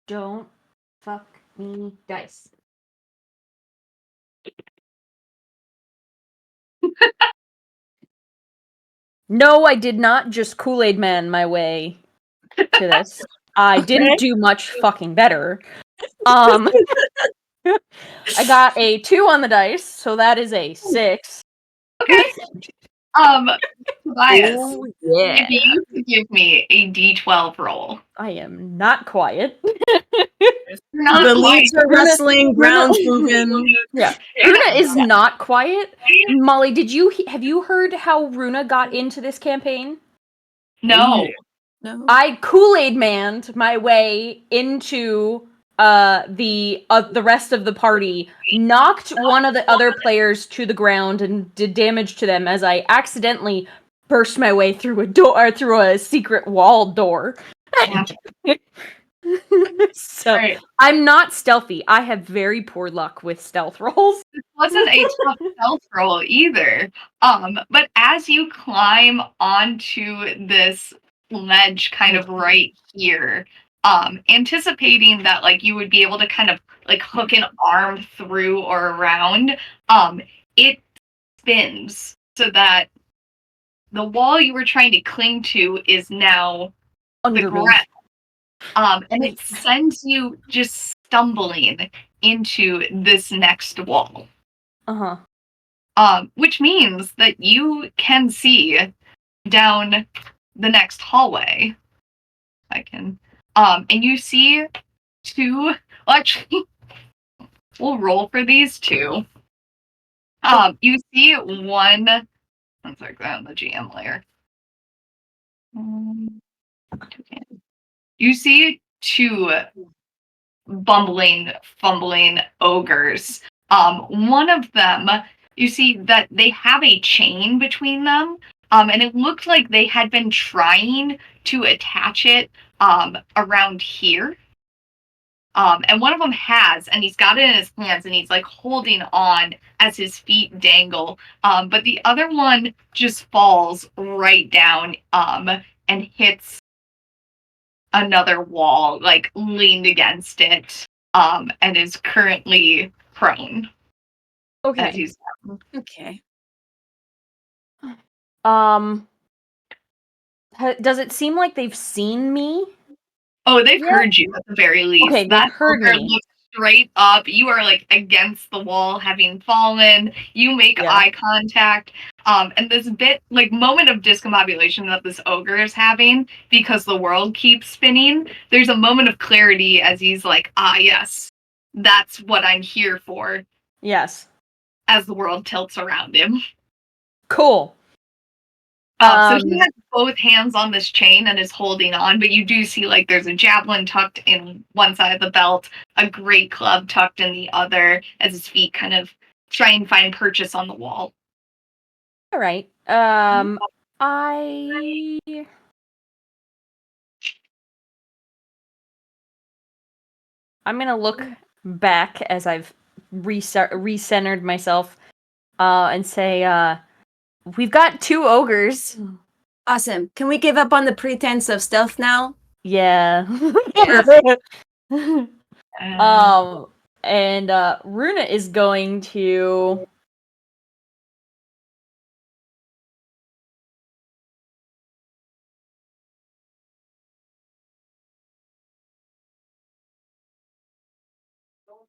Don't fuck me, dice. No, I did not just Kool-Aid Man my way to this. I didn't do much fucking better. I got a 2 on the dice, so that is a 6. Okay. Tobias, Oh, yeah. if you could give me a D12 roll. I am not quiet. You're not The quiet. leaves are rustling, ground's moving. Yeah. Runa is not quiet. Molly, have you heard how Runa got into this campaign? No. No. I Kool-Aid manned my way into the rest of the party, knocked one of the other players to the ground and did damage to them as I accidentally burst my way through a door or through a secret wall door. So Right. I'm not stealthy. I have very poor luck with stealth rolls. This wasn't a tough stealth roll either. But as you climb onto this ledge kind of right here, anticipating that like you would be able to kind of like hook an arm through or around, it spins so that the wall you were trying to cling to is now the Under me. ground. And it sends you just stumbling into this next wall. Which means that you can see down the next hallway. I can. And you see two. Well, actually, we'll roll for these two. You see one. Let's like that on the GM layer. You see two fumbling ogres. One of them, you see that they have a chain between them, and it looked like they had been trying to attach it around here. And one of them has, and he's got it in his hands, and he's like holding on as his feet dangle. But the other one just falls right down and hits another wall, like leaned against it, and is currently prone. Okay. Okay. Does it seem like they've seen me? Oh, they've heard you at the very least. Okay, that heard ogre me. looks straight up. You are like against the wall, having fallen. You make eye contact. And this bit, like, moment of discombobulation that this ogre is having because the world keeps spinning, there's a moment of clarity as he's like, yes, that's what I'm here for. Yes. As the world tilts around him. Cool. So he has both hands on this chain and is holding on, but you do see like there's a javelin tucked in one side of the belt, a great club tucked in the other, as his feet kind of try and find purchase on the wall. All right. I'm gonna look back as I've recentered myself, and say, we've got 2 ogres. Awesome. Can we give up on the pretense of stealth now? Yeah. And Runa is going to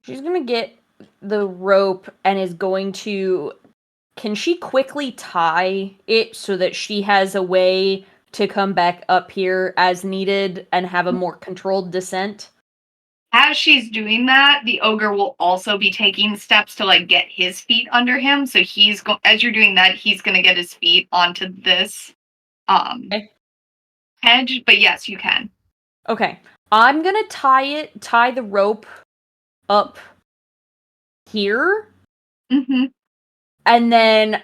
she's gonna get the rope and is going to. Can she quickly tie it so that she has a way to come back up here as needed and have a more controlled descent? As she's doing that, the ogre will also be taking steps to like get his feet under him. So he's as you're doing that, he's gonna get his feet onto this hedge. But yes, you can. Okay. I'm gonna tie the rope up here. Mm-hmm. And then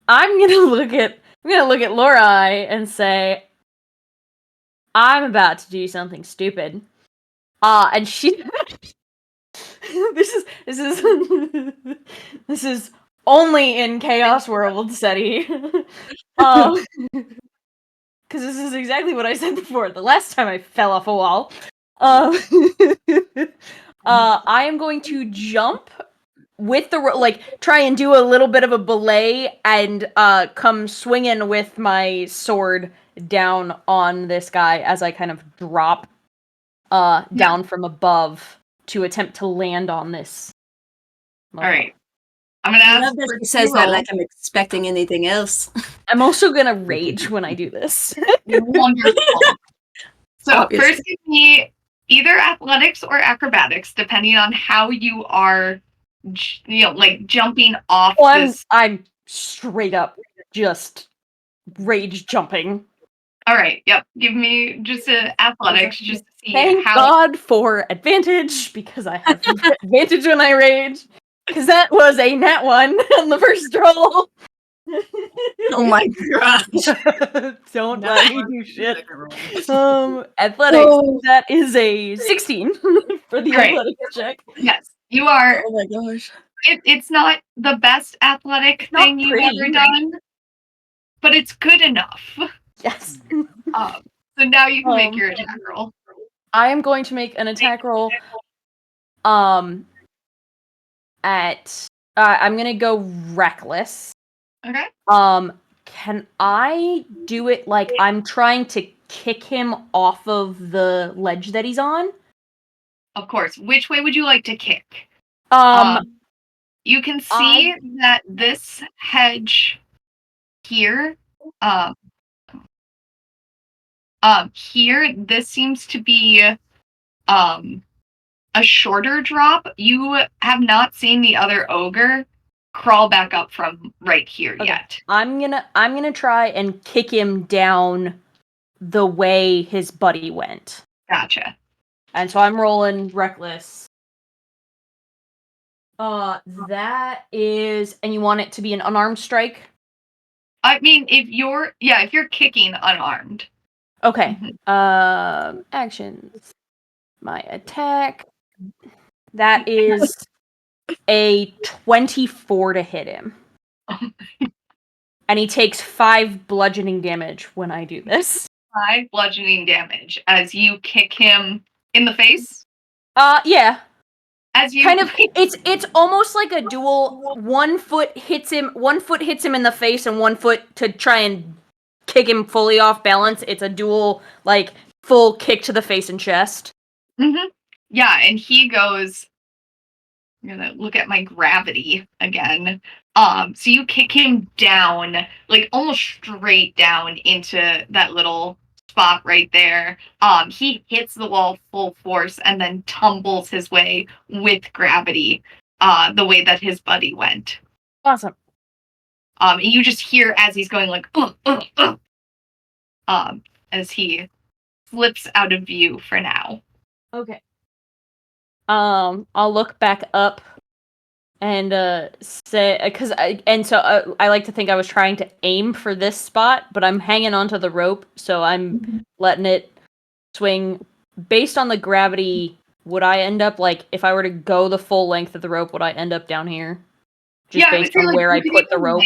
I'm gonna look at Lorelai and say, I'm about to do something stupid. And she this is this is only in Chaos World, SETI. Because this is exactly what I said before. The last time I fell off a wall. I am going to jump with the try and do a little bit of a belay and come swinging with my sword down on this guy as I kind of drop down from above to attempt to land on this. All right. I'm gonna I ask love that for she says two that rolls. like I'm expecting anything else. I'm also gonna rage when I do this. Wonderful. So Obviously. first, give me either athletics or acrobatics, depending on how you are, like jumping off this. I'm straight up just rage jumping. All right. Yep. Give me just an athletics, just to see Thank how. God for advantage, because I have advantage when I rage. Because that was a nat 1 on the first roll. Oh my gosh. Don't Nat let me one do for the shit. second roll. Athletics. Oh. That is a 16 for the Great. athletics check. Yes, you are. Oh my gosh. It's not the best athletic Not thing you've pretty. ever done, but it's good enough. Yes. So now you can make your attack roll. I am going to make an attack roll. I'm gonna go reckless. Okay. Can I do it like I'm trying to kick him off of the ledge that he's on? Of course. Which way would you like to kick? Um, You can see that this hedge here, here, this seems to be a shorter drop. You have not seen the other ogre crawl back up from right here yet. I'm gonna try and kick him down the way his buddy went. Gotcha. And so I'm rolling reckless. That is, and you want it to be an unarmed strike? I mean, if you're kicking unarmed. Okay. Actions. My attack. That is a 24 to hit him. And he takes 5 bludgeoning damage when I do this. 5 bludgeoning damage as you kick him in the face. Yeah. As you kind of, it's almost like a duel. One foot hits him in the face, and one foot to try and kick him fully off balance. It's a dual, like, full kick to the face and chest. Mm-hmm. Yeah, and he goes. I'm gonna look at my gravity again. So you kick him down, like almost straight down into that little spot right there. He hits the wall full force and then tumbles his way with gravity, the way that his buddy went. Awesome. And you just hear as he's going like, as he slips out of view for now. Okay. I'll look back up and say, I like to think I was trying to aim for this spot, but I'm hanging onto the rope, so I'm letting it swing. Based on the gravity, would I end up, like, if I were to go the full length of the rope, would I end up down here? Just based on where I put the rope?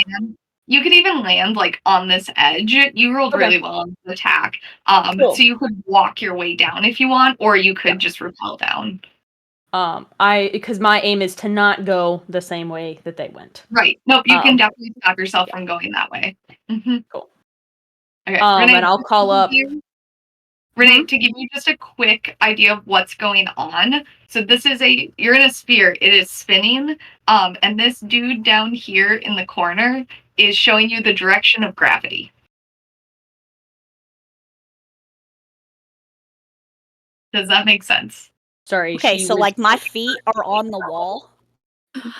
You could even land, like, on this edge. You rolled really well on the attack. Cool. So you could walk your way down if you want, or you could just rappel down. Because my aim is to not go the same way that they went. Right. Nope, you can definitely stop yourself from going that way. Mm-hmm. Cool. Okay, Renee, and I'll call up... Renee, to give you just a quick idea of what's going on. So this is you're in a sphere. It is spinning. And this dude down here in the corner is showing you the direction of gravity. Does that make sense? Sorry. Okay, so like my feet are on the wall?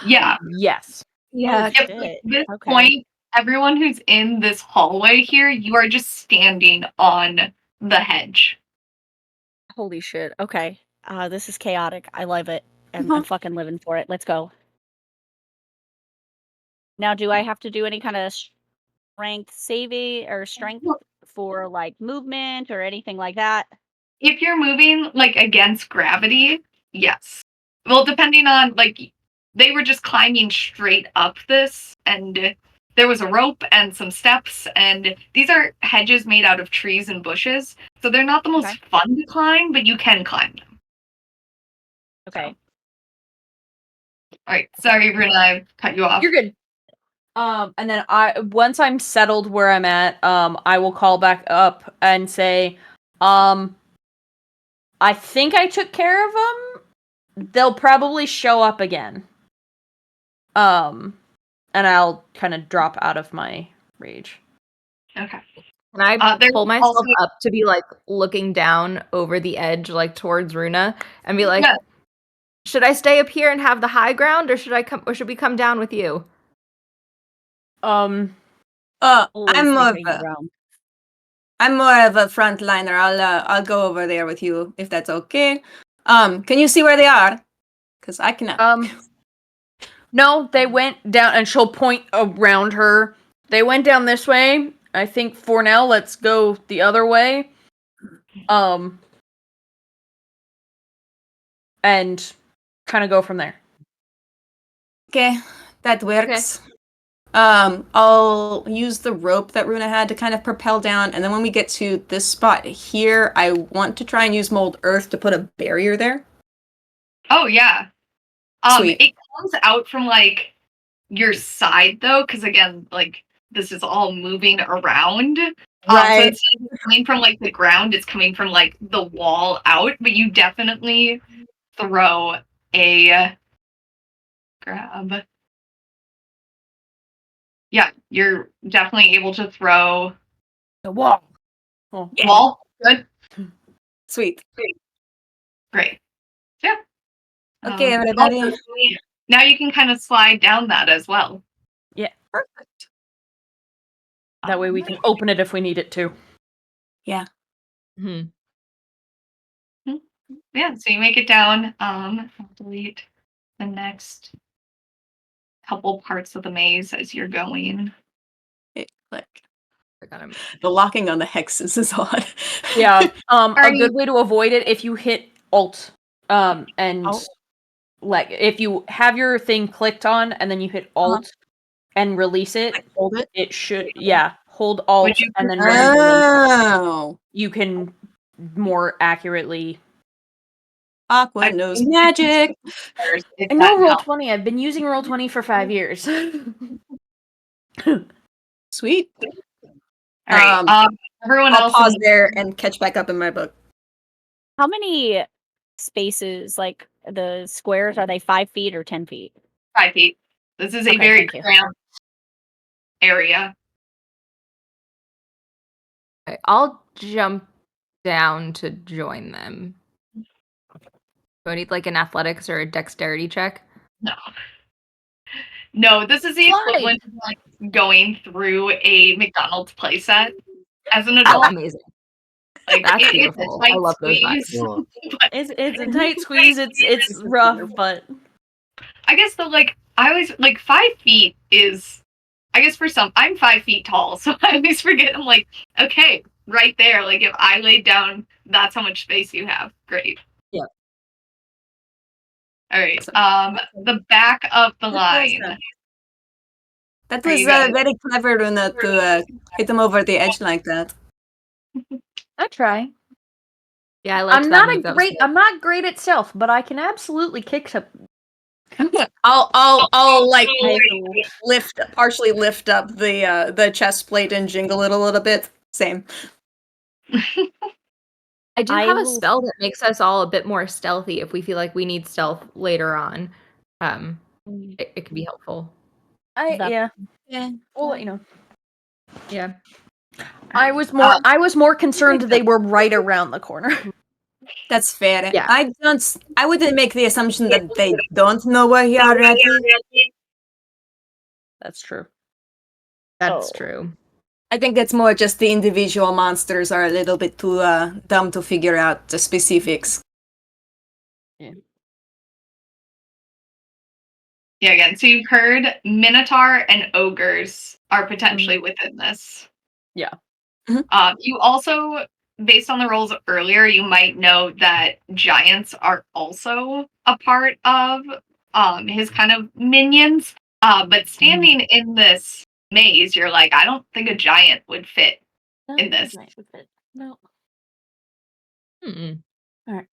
Yeah. Yes. Yeah. Yep, at this point, everyone who's in this hallway here, you are just standing on the hedge. Holy shit. Okay. This is chaotic. I love it. I'm fucking living for it. Let's go. Now, do I have to do any kind of strength saving or strength for like movement or anything like that? If you're moving like against gravity, yes. Well, depending on like they were just climbing straight up this, and there was a rope and some steps, and these are hedges made out of trees and bushes, so they're not the most fun to climb, but you can climb them. Okay. All right, sorry, Runa, I cut you off. You're good. And then once I'm settled where I'm at, I will call back up and say, I think I took care of them. They'll probably show up again. And I'll kind of drop out of my rage. Okay. Can I there's pull myself also- up to be like looking down over the edge, like towards Runa, and be like, Yeah. should I stay up here and have the high ground, or should we come down with you? Always I'm more of thinking a, around. I'm more of a frontliner. I'll go over there with you if that's okay. Can you see where they are? Because I cannot. No, they went down, and she'll point around her. They went down this way. I think for now, let's go the other way. And kind of go from there. Okay, that works. I'll use the rope that Runa had to kind of propel down, and then when we get to this spot here, I want to try and use mold earth to put a barrier there. Oh yeah. Sweet. It comes out from like your side though, because again, like this is all moving around. So Right. instead of coming from like the ground, it's coming from like the wall out. But you definitely throw a grab. Yeah, you're definitely able to throw The wall. Oh. wall. Good. Sweet. Great. Yeah. Okay, everybody. Also, now you can kind of slide down that as well. Perfect. That way we can open it if we need it to. Yeah. Hmm. Yeah, so you make it down. I'll delete the next couple parts of the maze as you're going. Like I got him. the locking on the hexes is odd. Yeah. A Are you- good way to avoid it if you hit Alt. And Alt? like if you have your thing clicked on and then you hit Alt and release it, Like, hold it. it should hold Alt Would you and then when you release Oh. you can more accurately. Aqua knows magic. If I know that helps. Roll20. I've been using Roll20 for 5 years. Sweet. All right. Everyone I'll else. pause there and catch back up in my book. How many spaces, like the squares, are they 5 feet or 10 feet? 5 feet. This is a Okay, very thank you. cramped area. Okay, I'll jump down to join them. Do I need like an athletics or a dexterity check? No, this is the Why? equivalent of like going through a McDonald's playset as an Oh, adult. amazing. Like That's it's a beautiful. tight I love those squeeze. vibes. It's a tight squeeze. It's rough, but I guess though, like I always like 5 feet is. I guess for some, I'm 5 feet tall, so I always forget. I'm like, okay, right there. Like if I laid down, that's how much space you have. Great. Yeah. All right. The back of the line. That Are was you guys- very clever, Runa, to hit them over the edge like that. I try. Yeah, I like I'm not great at stealth, but I can absolutely kick some. I'll like I- partially lift up the chest plate and jingle it a little bit. Same. I do I have a will- spell that makes us all a bit more stealthy if we feel like we need stealth later on. It can be helpful. Yeah. Yeah. We'll let you know. Yeah. I was more concerned they were right around the corner. That's fair. Yeah. I wouldn't make the assumption that they don't know we're here already. That's true. That's Oh. true. I think that's more just the individual monsters are a little bit too dumb to figure out the specifics. Yeah, again. So you've heard Minotaur and ogres are potentially within this. Yeah. You also, based on the rolls earlier, you might know that giants are also a part of his kind of minions. But standing in this maze, you're like, I don't think a giant would fit in this. No. Mm-mm. All right.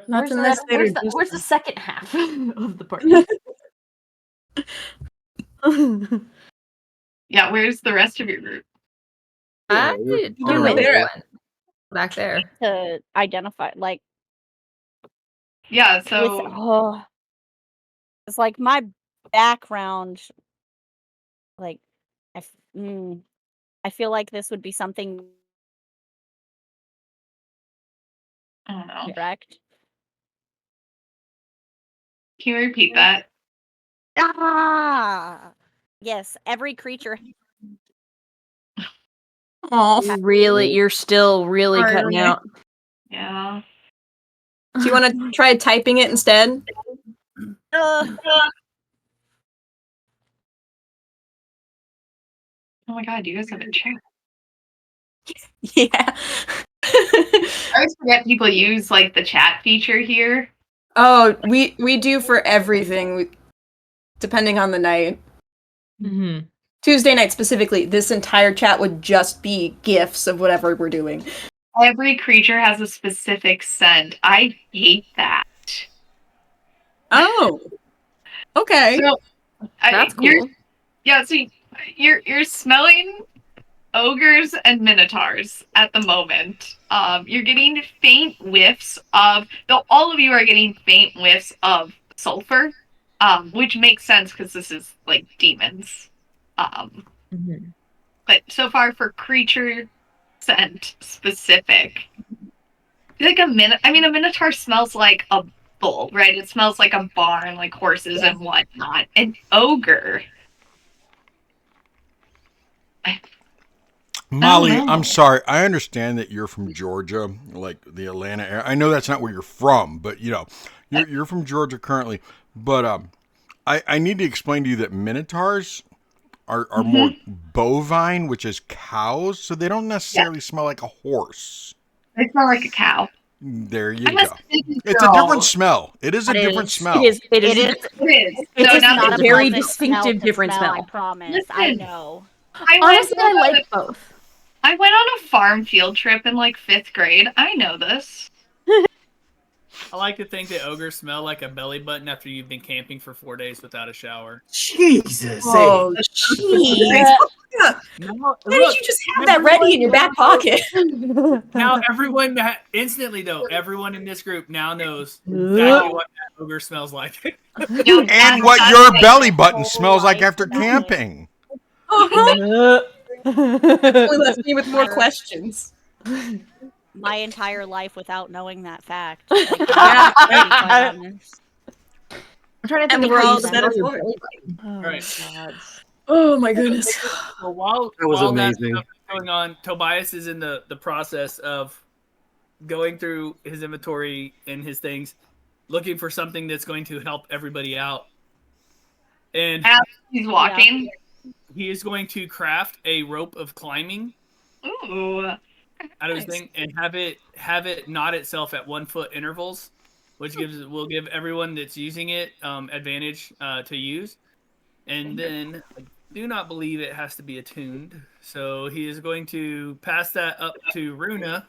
Not unless they're Where's the second half of the party? Yeah, where's the rest of your group? I we're do far it away. back there. To identify, like, Yeah, so it's like my background. Like, I feel like this would be something I don't know. correct. Can you repeat that? Yes, every creature. Oh, Really, you're still really Sorry, cutting Renee. out. Yeah. do you want to try typing it instead? Uh, Oh my god, you guys have a chat. Yeah. I always forget people use like the chat feature here. Oh, we do for everything, depending on the night. Mm-hmm. Tuesday night specifically, this entire chat would just be gifs of whatever we're doing. Every creature has a specific scent. I hate that. Oh. Okay. So That's you're, cool. yeah, so you're smelling ogres and minotaurs at the moment. You're getting faint whiffs of, though all of you are getting faint whiffs of sulfur, which makes sense because this is like demons. Mm-hmm. But so far for creature scent specific, I feel like a minotaur smells like a bull, right? It smells like a barn, like horses and whatnot. An ogre. Molly, no. I'm sorry. I understand that you're from Georgia, like the Atlanta area. I know that's not where you're from, but you know, you're from Georgia currently. But I need to explain to you that minotaurs are more bovine, which is cows, so they don't necessarily smell like a horse. They smell like a cow. There you I'm a go. city It's a girl. different smell. It is a It different is. smell. It is. It is. It No, is not not the a very pleasant distinctive smell to different I smell. promise. I Listen. know. Honestly, I like both. I went on a farm field trip in like 5th grade. I know this. I like to think that ogres smell like a belly button after you've been camping for 4 days without a shower. Jesus. Oh, jeez. No, Why did you just have that ready in your back pocket? Now everyone instantly though, everyone in this group now knows exactly what that ogre smells like. And what your belly button smells like after camping. Uh-huh. Only left me with more questions. My entire life without knowing that fact. Like, to be quite honest. I'm trying to And think we're of how all you the smell better your for it. belly button. Oh Right. God. Oh my goodness. So while That was that amazing. stuff is going on, Tobias is in the process of going through his inventory and his things, looking for something that's going to help everybody out. And As he's walking. he is going to craft a rope of climbing Ooh. out of his thing and have it knot itself at 1 foot intervals, which will give everyone that's using it advantage to use. And then I do not believe it has to be attuned, so he is going to pass that up to Runa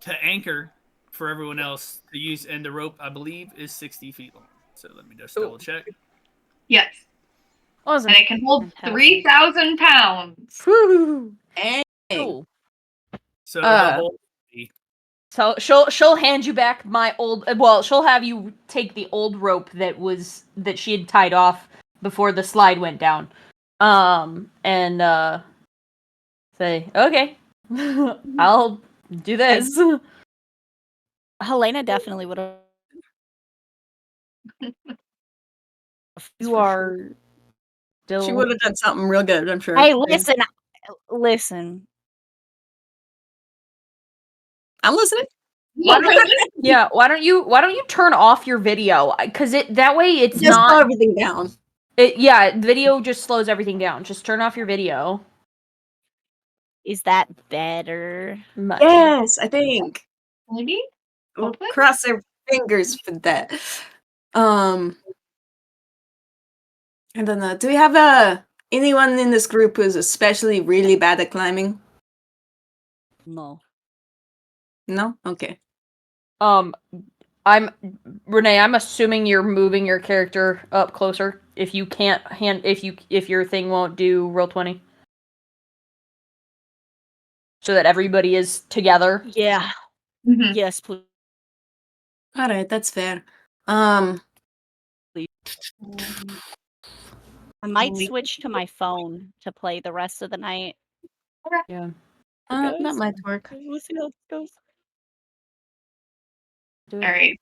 to anchor for everyone else to use. And the rope, I believe, is 60 feet long. So let me just double check. Yes. Awesome. And it can hold Fantastic. 3,000 pounds. Whew. Cool. So the whole So she'll hand you back my old. Well, she'll have you take the old rope that she had tied off before the slide went down, and say, okay, I'll do this. Helena definitely would have. You are still. She would have done something real good, I'm sure. Hey, listen. I'm listening. Why don't you turn off your video? Because that way it's Just slow not. everything down. Video just slows everything down. Just turn off your video. Is that better? Much. Yes, I think. Maybe? We'll Hopefully. cross our fingers for that. I don't know. Do we have anyone in this group who's especially really bad at climbing? No. No? Okay. Renee, I'm assuming you're moving your character up closer. If you can't if your thing won't do roll 20. So that everybody is together. Yeah. Mhm. Yes, please. Alright, that's fair. I might switch to my phone to play the rest of the night. Yeah. That might work. We'll see how it goes. Do All it. right.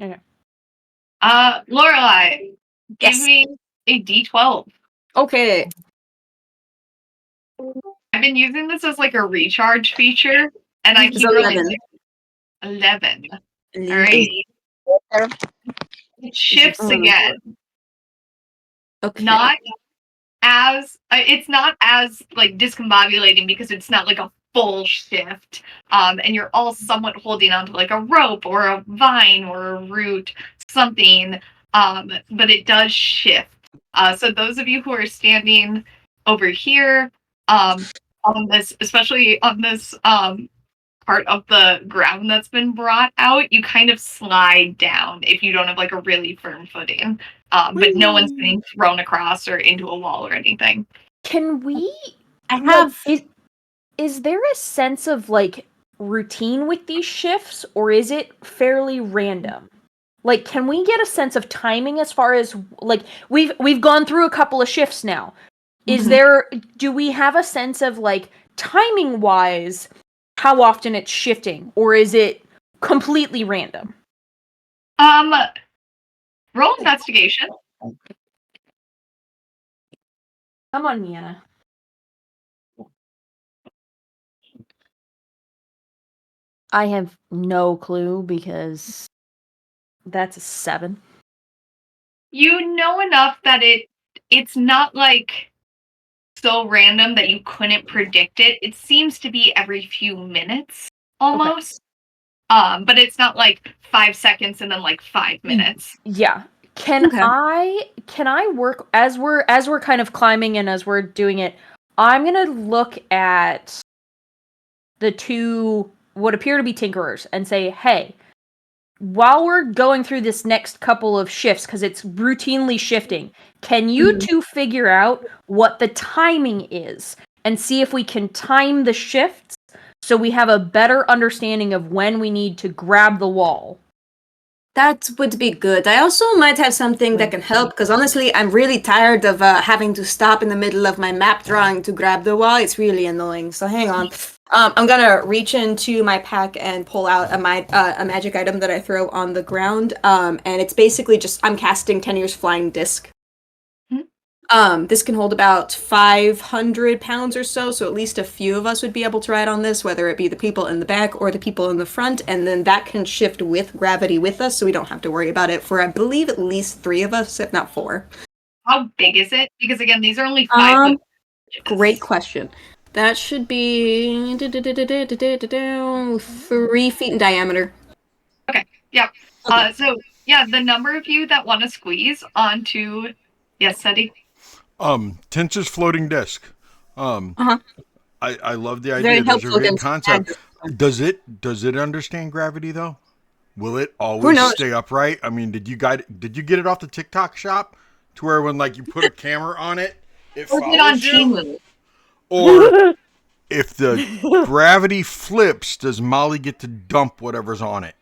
Okay. Lorelai, give Yes. me a D12. Okay. I've been using this as like a recharge feature, and I It's keep rolling 11. 11. All right. It shifts again. Okay. Not as it's not as like discombobulating because it's not like a full shift. And you're all somewhat holding onto like a rope or a vine or a root, something. But it does shift. So those of you who are standing over here, on this, especially on this part of the ground that's been brought out, you kind of slide down if you don't have like a really firm footing. But no one's being thrown across or into a wall or anything. Can we I have is there a sense of like routine with these shifts, or is it fairly random? Like, can we get a sense of timing as far as like we've gone through a couple of shifts now? Is do we have a sense of like timing wise how often it's shifting, or is it completely random? Roll investigation. Come on, Miana. I have no clue because that's a 7. You know enough that it's not like so random that you couldn't predict it. It seems to be every few minutes almost. But it's not like 5 seconds and then like 5 minutes. Yeah. Can Okay. I work as we're kind of climbing and as we're doing it? I'm gonna look at the two what appear to be tinkerers and say, hey, while we're going through this next couple of shifts, because it's routinely shifting, can you two figure out what the timing is and see if we can time the shifts so we have a better understanding of when we need to grab the wall? That would be good. I also might have something that can help, because honestly, I'm really tired of having to stop in the middle of my map drawing to grab the wall. It's really annoying. So hang on. I'm gonna reach into my pack and pull out a magic item that I throw on the ground. And it's basically just I'm casting Tenir's Flying Disc. This can hold about 500 pounds or so, so at least a few of us would be able to ride on this, whether it be the people in the back or the people in the front, and then that can shift with gravity with us, so we don't have to worry about it for, I believe, at least 3 of us, if not 4. How big is it? Because again, these are only 5 foot. Great question. That should be 3 feet in diameter. Okay, yeah. So yeah, the number of you that want to squeeze onto yes, Seti. Tensor's floating disc. Uh-huh. I love the Very idea. Those are helpful great against concept. magic. Does it understand gravity though? Will it Who always knows? stay upright? I mean, did you get it off the TikTok shop to where when like you put a camera on it, it Or get on follows you? Timu. Or if the gravity flips, does Molly get to dump whatever's on it?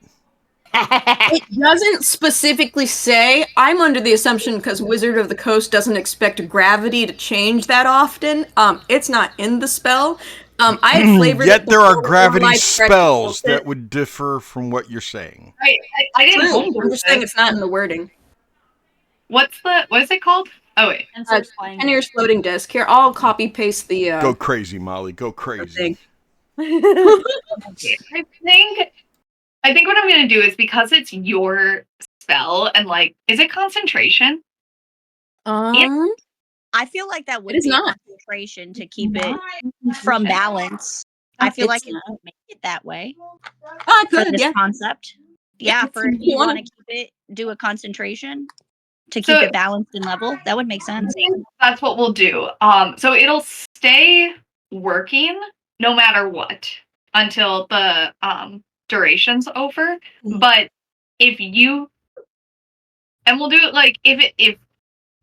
It doesn't specifically say. I'm under the assumption because Wizard of the Coast doesn't expect gravity to change that often. It's not in the spell. I had flavored Yet it there are before gravity my spread spells built it. that would differ from what you're saying. Right, I didn't True. homebrew I'm just saying this. it's not in the wording. What is it called? Oh wait. Tenir's floating disc. Here, I'll copy paste the Go crazy, Molly. Go crazy. thing. I think what I'm gonna do is because it's your spell and like, is it concentration? I feel like that would is be a not. concentration to keep it from balance. I feel like it would make it that way I for could, this yeah. concept. Yeah, it's for if if you you want wanna- to keep it, do a concentration to So- keep it balanced and level. That would make sense. That's what we'll do. So it'll stay working no matter what until the duration's over. But if you and we'll do it like if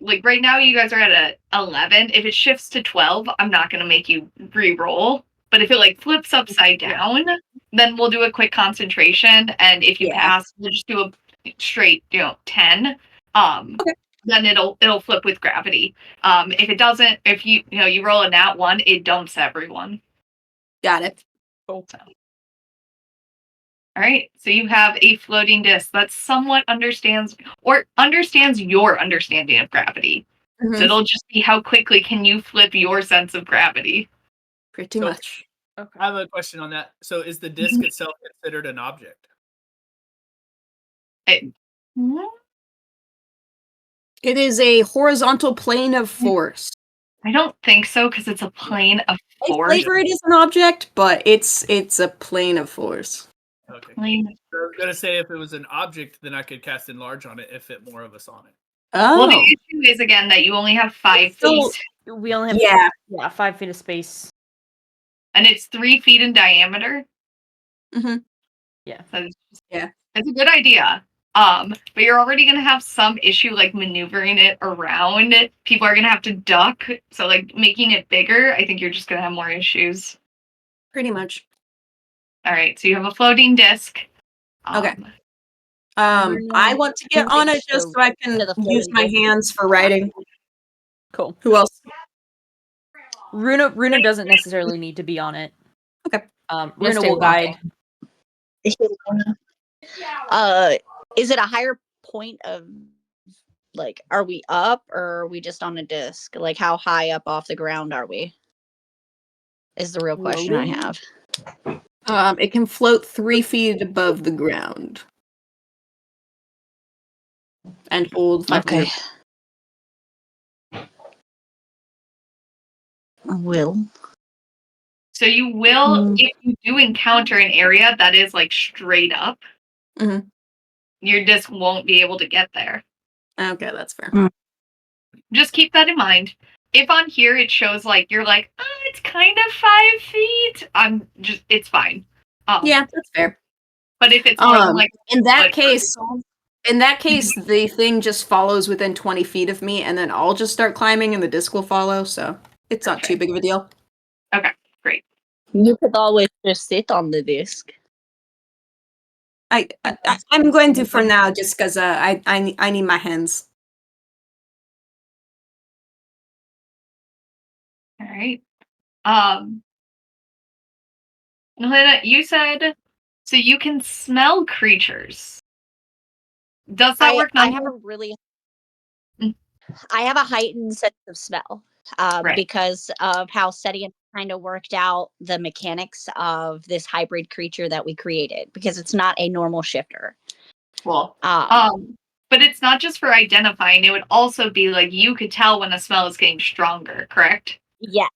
like right now you guys are at a 11. If it shifts to 12, I'm not gonna make you re-roll. But if it like flips upside down, then we'll do a quick concentration. And if you pass, we'll just do a straight, 10. Then it'll flip with gravity. If it doesn't, if you you roll a nat 1, it dumps everyone. Got it. Cool. All right, so you have a floating disc that somewhat understands your understanding of gravity. Mhm. So it'll just be how quickly can you flip your sense of gravity. Pretty much. I have a question on that. So is the disc itself considered an object? It is a horizontal plane of force. I don't think so because it's a plane of I force. flavor it is an object, but it's a plane of force. Okay. Plane. So I was gonna say if it was an object, then I could cast enlarge on it and fit more of us on it. Well, the Oh, issue is again that you only have 5 So feet, we only have yeah. 5 feet of space. and it's 3 feet in diameter. Mhm. Yeah. So Yeah. it's a good idea. But you're already gonna have some issue like maneuvering it around. People are gonna have to duck. So like making it bigger, I think you're just gonna have more issues. Pretty much. All right, so you have a floating disc. Okay. I want to get on it just so I can To the use floating my disc. hands for writing. Cool. Who else? Runa doesn't necessarily need to be on it. Okay. Runa Just will stay guide. Is it a higher point of like, are we up or are we just on a disc? Like, how high up off the ground are we? Is the real question I Floating? have. It can float 3 feet above the ground. And hold 500. Okay. I will. So you will, if you do encounter an area that is like straight up, Mhm. your disc won't be able to get there. Okay, that's fair. Just keep that in mind. If on here it shows like you're like, oh, it's kind of 5 feet, it's fine. Yeah, that's fair. But if it's more than like In that like, case, the thing just follows within 20 feet of me, and then I'll just start climbing, and the disc will follow. So it's not too big of a deal. okay, great. You could always just sit on the disc. I'm going to for now, just because I need my hands. All right. Helena, you said so you can smell creatures. Does that work? I have a really, I have a heightened sense of smell Right. because of how SETI kind of worked out the mechanics of this hybrid creature that we created, because it's not a normal shifter. Cool. But it's not just for identifying. It would also be like you could tell when a smell is getting stronger, correct? Yeah.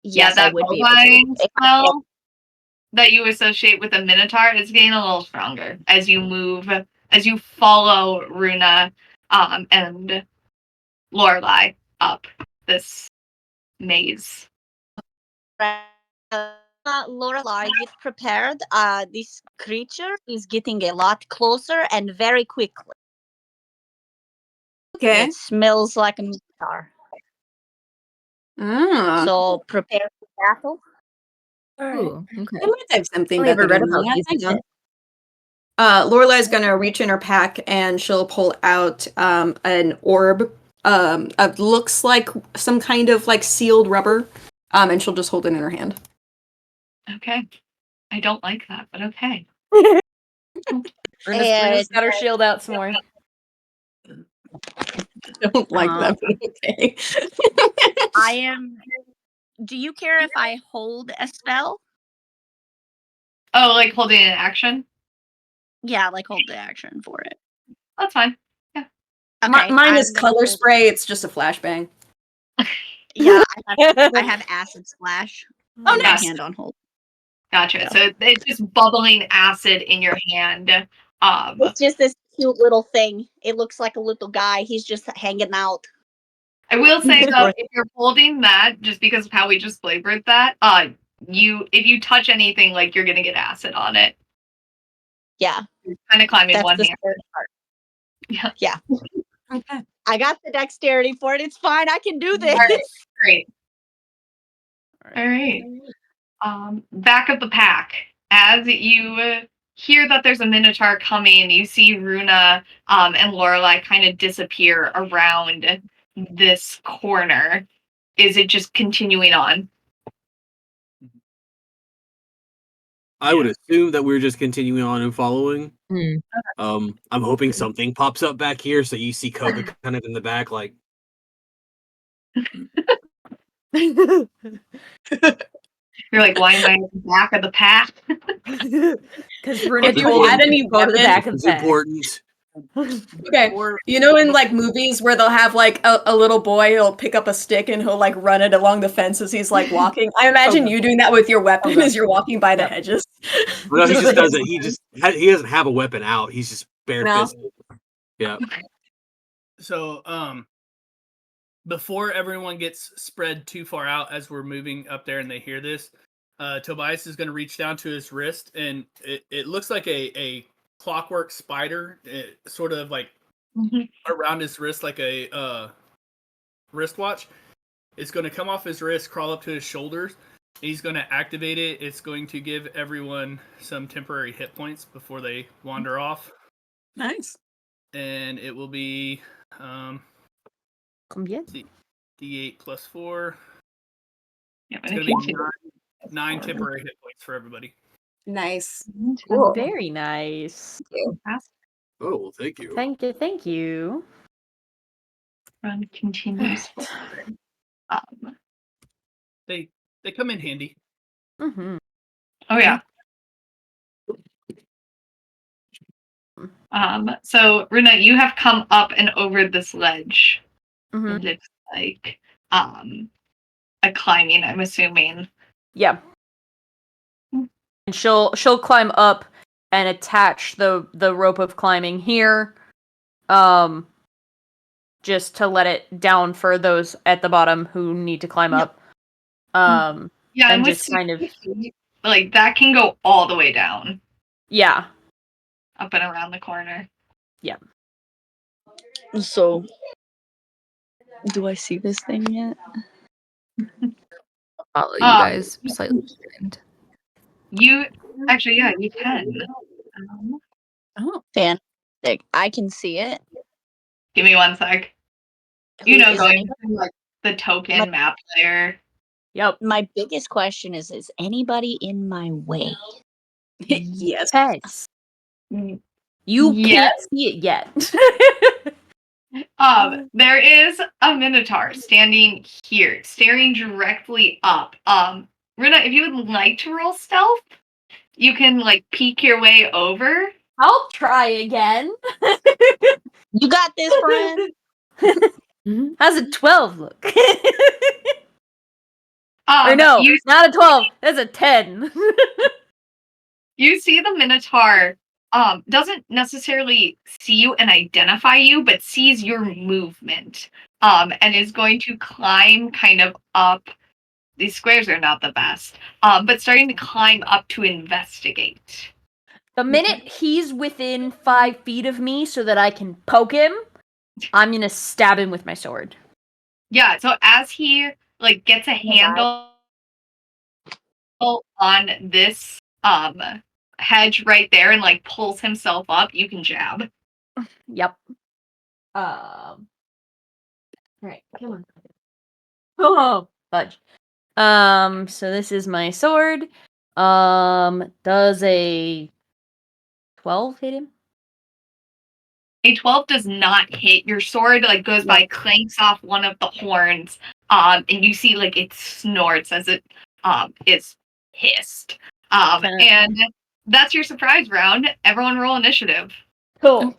Yeah, Yes, I that would be bovine able to. smell that you associate with a minotaur is getting a little stronger as you move, as you follow Runa and Lorelai up this maze. Lorelai, get prepared. This creature is getting a lot closer and very quickly. Okay. It smells like a minotaur. So prepare for battle. Ooh, okay. I might have something Only ever better read than about that. using Hang on. Lorelai's gonna reach in her pack and she'll pull out an orb. It looks like some kind of like sealed rubber. And she'll just hold it in her hand. Okay. I don't like that, but okay. Runa's got her shield out some more. Don't like that, but okay. I am. Do you care if I hold a spell? Oh, like holding an action? Yeah, like hold the action for it. That's fine. Okay, Mine is I'm gonna color hold- spray. It's just a flashbang. Yeah, I have acid splash. Oh, in my nice. hand on hold. Gotcha. Yeah. So it's just bubbling acid in your hand. It's just this cute little thing. It looks like a little guy. He's just hanging out. I will say though, if you're holding that, just because of how we just flavored that, if you touch anything, like you're gonna get acid on it. Yeah. You're kind of climbing That's one the hand. scary part. Yeah. Yeah. Okay. I got the dexterity for it. It's fine. I can do this. All right. Great. All right. Back of the pack. As you hear that there's a Minotaur coming, you see Runa and Lorelai kind of disappear around this corner. Is it just continuing on? I would assume that we're just continuing on and following. Hmm. I'm hoping something pops up back here, so you see Koga kind of in the back, like. You're like, why am I at the back of the pack? Because Runa If you told had him any to go to the weapons- back of It's the pack. important. Okay. You know in like movies where they'll have like a little boy, he'll pick up a stick and he'll like run it along the fence as he's like walking. I imagine you doing that with your weapon as you're walking by the hedges. No, he just does it. He doesn't have a weapon out. He's just bare No. fisted. Yeah. So, before everyone gets spread too far out as we're moving up there and they hear this, Tobias is going to reach down to his wrist, and it looks like a clockwork spider, sort of like around his wrist, like a wristwatch. It's going to come off his wrist, crawl up to his shoulders. He's going to activate it. It's going to give everyone some temporary hit points before they wander off. Nice. And it will be Combien? D8 plus 4. Yeah, It's going to be nine temporary hit points for everybody. Nice. Cool. Very nice. Oh, well, thank you. Thank you. Thank you. Run continues forward. They come in handy. Mm-hmm. Oh yeah. So Runa, you have come up and over this ledge. Mm-hmm. It looks like a climbing, I'm assuming. Yeah. And she'll climb up and attach the rope of climbing here. Just to let it down for those at the bottom who need to climb up. Yeah, and and just kind of like that can go all the way down. Yeah. Up and around the corner. Yeah. So, do I see this thing yet? Follow you guys slightly behind. You actually, yeah, you can. Oh, fantastic! I can see it. Give me one sec. You know, Is going anybody- to like the token map layer. Yep. My biggest question is anybody in my way? Yes. Pets. You Yes. can't see it yet. There is a Minotaur standing here, staring directly up. Runa, if you would like to roll stealth, you can like peek your way over. I'll try again. You got this, friend. How's a 12 look? Or or no, not a 12. That's a 10. You see the Minotaur doesn't necessarily see you and identify you, but sees your movement and is going to climb kind of up. These squares are not the best, but starting to climb up to investigate. The minute he's within 5 feet of me so that I can poke him, I'm going to stab him with my sword. Yeah, so as he like gets a handle on this hedge right there and like pulls himself up, you can jab. Yep. Alright, come on. Oh, fudge. So this is my sword. Does a 12 hit him? A 12 does not hit. Your sword like goes by, clanks off one of the horns, and you see like it snorts as it is hissed. And that's your surprise round. Everyone roll initiative. Cool.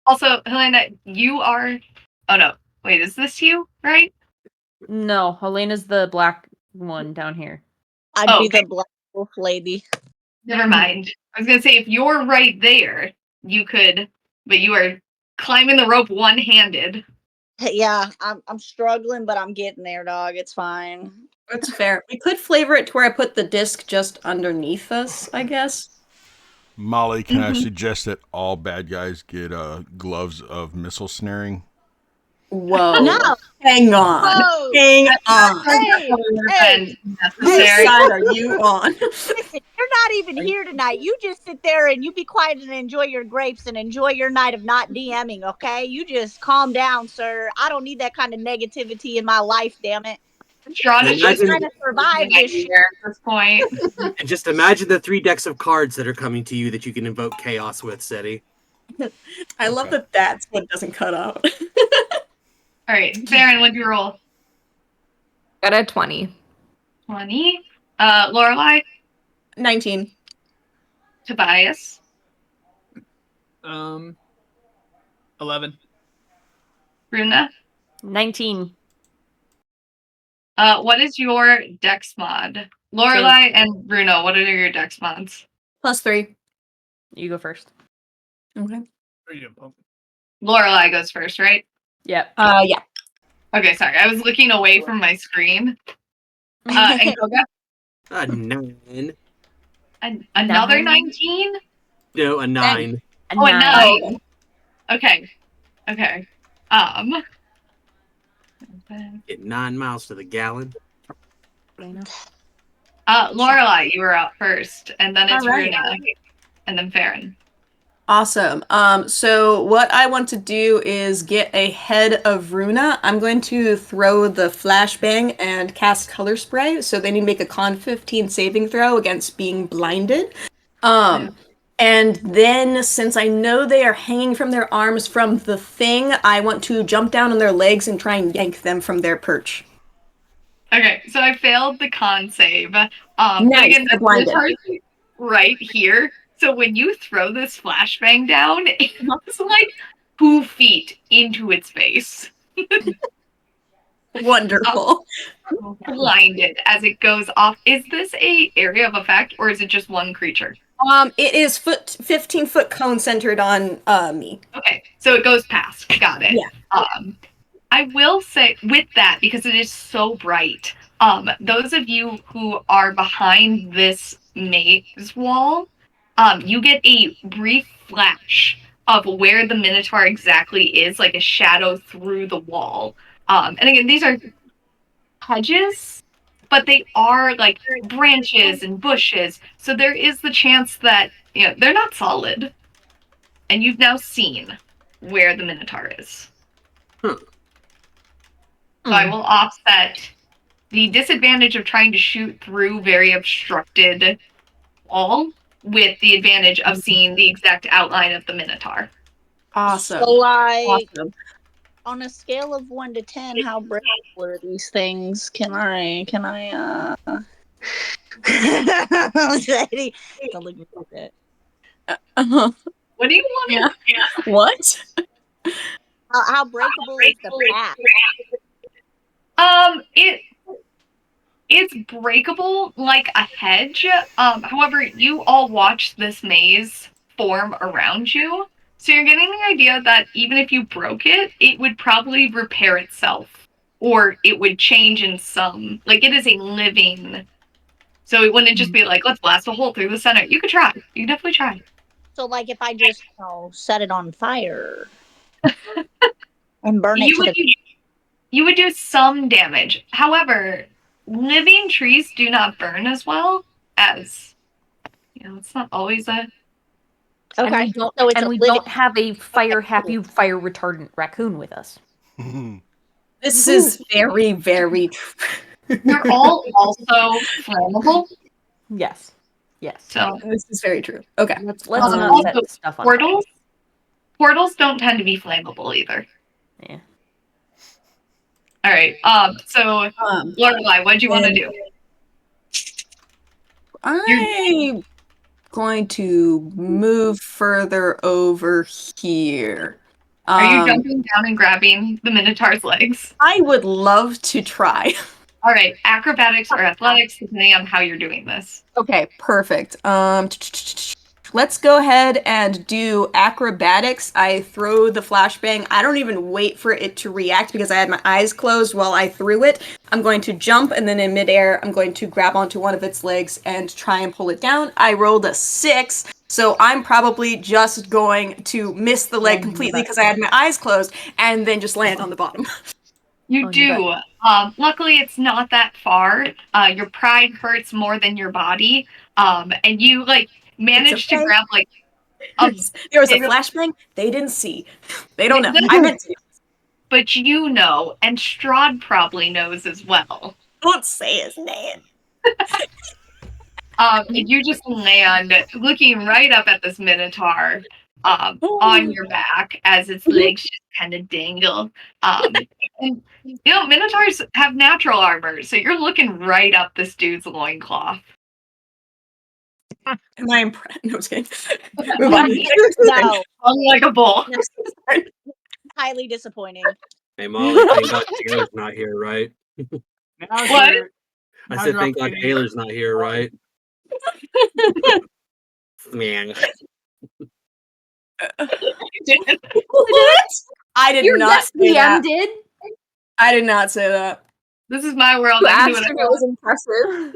Also, Helena, you are. Oh no, wait, is this you? Right? No, Helena's the black one down here. I'd Oh, be okay. the black wolf lady. Never mind. I was gonna say if you're right there, you could, but you are climbing the rope one-handed. Yeah, I'm struggling, but I'm getting there, dog. It's fine. That's fair. We could flavor it to where I put the disc just underneath us, I guess. Molly, can I Mhm. suggest that all bad guys get gloves of missile snaring? Whoa. No. Hang on. Whoa. Hang on. Hey, Hey, Whose necessary. side are you on? Listen, you're not even here tonight. You just sit there and you be quiet and enjoy your grapes and enjoy your night of not DMing, okay? You just calm down, sir. I don't need that kind of negativity in my life, damn it. Strahd is just Trying to survive this shit. at this point. And just imagine the 3 decks of cards that are coming to you that you can invoke chaos with, Seti. I love that that's what doesn't cut out. All right, Farryn, what'd you roll? Got a 20. 20. Lorelai, 19. Tobias, 11. Runa. 19. What is your dex mod? Lorelai and Runa, what are your dex mods? +3. You go first. Okay. Are you punk? Lorelai goes first, right? Yep. Yeah. Okay, sorry. I was looking away from my screen. And Koga, A 9. another Nine. 19? No, a 9. A Oh, a 9. 9. Okay. Okay. Get 9 miles to the gallon. Lorelai, you were up first, and then it's All right. Runa, and then Farryn. Awesome. So what I want to do is get ahead of Runa. I'm going to throw the flashbang and cast color spray. So they need to make a con 15 saving throw against being blinded. And then since I know they are hanging from their arms from the thing, I want to jump down on their legs and try and yank them from their perch. Okay, so I failed the con save. But Nice, again, they're blinded. this right here. So when you throw this flashbang down, it's like 2 feet into its face. Wonderful. Blinded as it goes off. Is this a area of effect, or is it just one creature? It is 15-foot cone centered on me. Okay, so it goes past. Got it. Yeah. I will say with that, because it is so bright, those of you who are behind this maze wall, you get a brief flash of where the Minotaur exactly is, like a shadow through the wall. And again, these are hedges, but they are like branches and bushes, so there is the chance that they're not solid. And you've now seen where the Minotaur is. So I will offset the disadvantage of trying to shoot through very obstructed wall with the advantage of seeing the exact outline of the Minotaur. Awesome. So, like, Awesome. on a scale of 1 to 10, how breakable are these things? Can I Sadie, don't look at me like that. What do you want? Yeah. What? How breakable is the path? It's breakable like a hedge. However, you all watch this maze form around you. So you're getting the idea that even if you broke it, it would probably repair itself. Or it would change in some. Like, it is a living. So it wouldn't just be like, let's blast a hole through the center. You could try. You can definitely try. So, like, if I just set it on fire and burn it you would do some damage. However, living trees do not burn as well as, it's not always a... Okay. And we don't have a fire-happy, fire-retardant raccoon with us. This is very, very true. They're all also flammable. Yes. Yes. So this is very true. Okay. Let's not set stuff on portals. Portals don't tend to be flammable either. Yeah. All right. So Lorelai, what do you want to do? I'm going to move further over here. Are you jumping down and grabbing the Minotaur's legs? I would love to try. All right, acrobatics or athletics, depending on how you're doing this. Okay, perfect. Let's go ahead and do acrobatics. I throw the flashbang. I don't even wait for it to react because I had my eyes closed while I threw it. I'm going to jump, and then in midair, I'm going to grab onto one of its legs and try and pull it down. I rolled a 6, so I'm probably just going to miss the leg completely because I had my eyes closed and then just land on the bottom. You do. Luckily, it's not that far. Your pride hurts more than your body. And you managed to grab there was a flashbang they didn't see. They don't know. I meant to. But you know, and Strahd probably knows as well. Don't say his name. You just land looking right up at this Minotaur on your back as its legs just kind of dangle. And Minotaurs have natural armor, so you're looking right up this dude's loincloth. Am I impressed? No, I was kidding. No. Hung like a bull. Highly disappointing. Hey, Molly, thank God Taylor's not here, right? What? I said, thank God Taylor's not here, right? Man. What? I did Your not say that. did. I did not say that. This is my world. You I can do asked what if I it want. was impressive.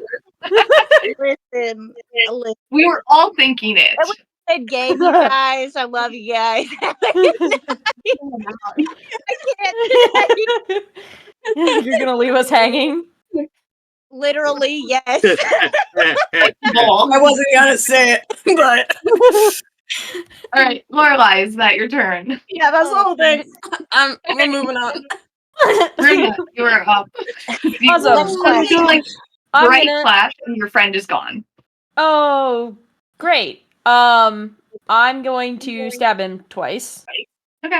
Listen, We were all thinking it. I said game, you guys. I love you guys. I can't. You're gonna leave us hanging? Literally, yes. I wasn't gonna say it, but All right, Lorelai, is that your turn? yeah, that's the whole thing. We're moving on. Runa, you are up. You Awesome. something like I'm bright gonna- flash, and your friend is gone. Oh, great. I'm going to stab him twice. Okay.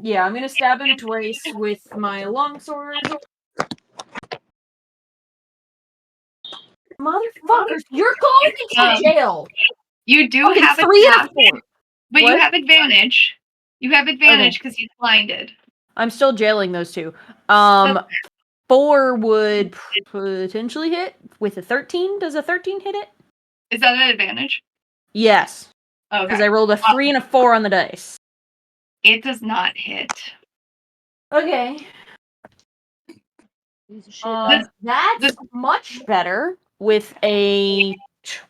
Yeah, I'm gonna stab him twice with my longsword. Motherfuckers, you're going to jail. You do Fucking have 3 attack, and a 4. but you What? have advantage. You have advantage because he's blinded. I'm still jailing those two. 4 would potentially hit with a 13. Does a 13 hit it? Is that an advantage? Yes, because Okay. I rolled a 3 and a 4 on the dice. It does not hit. Okay. That's much better with a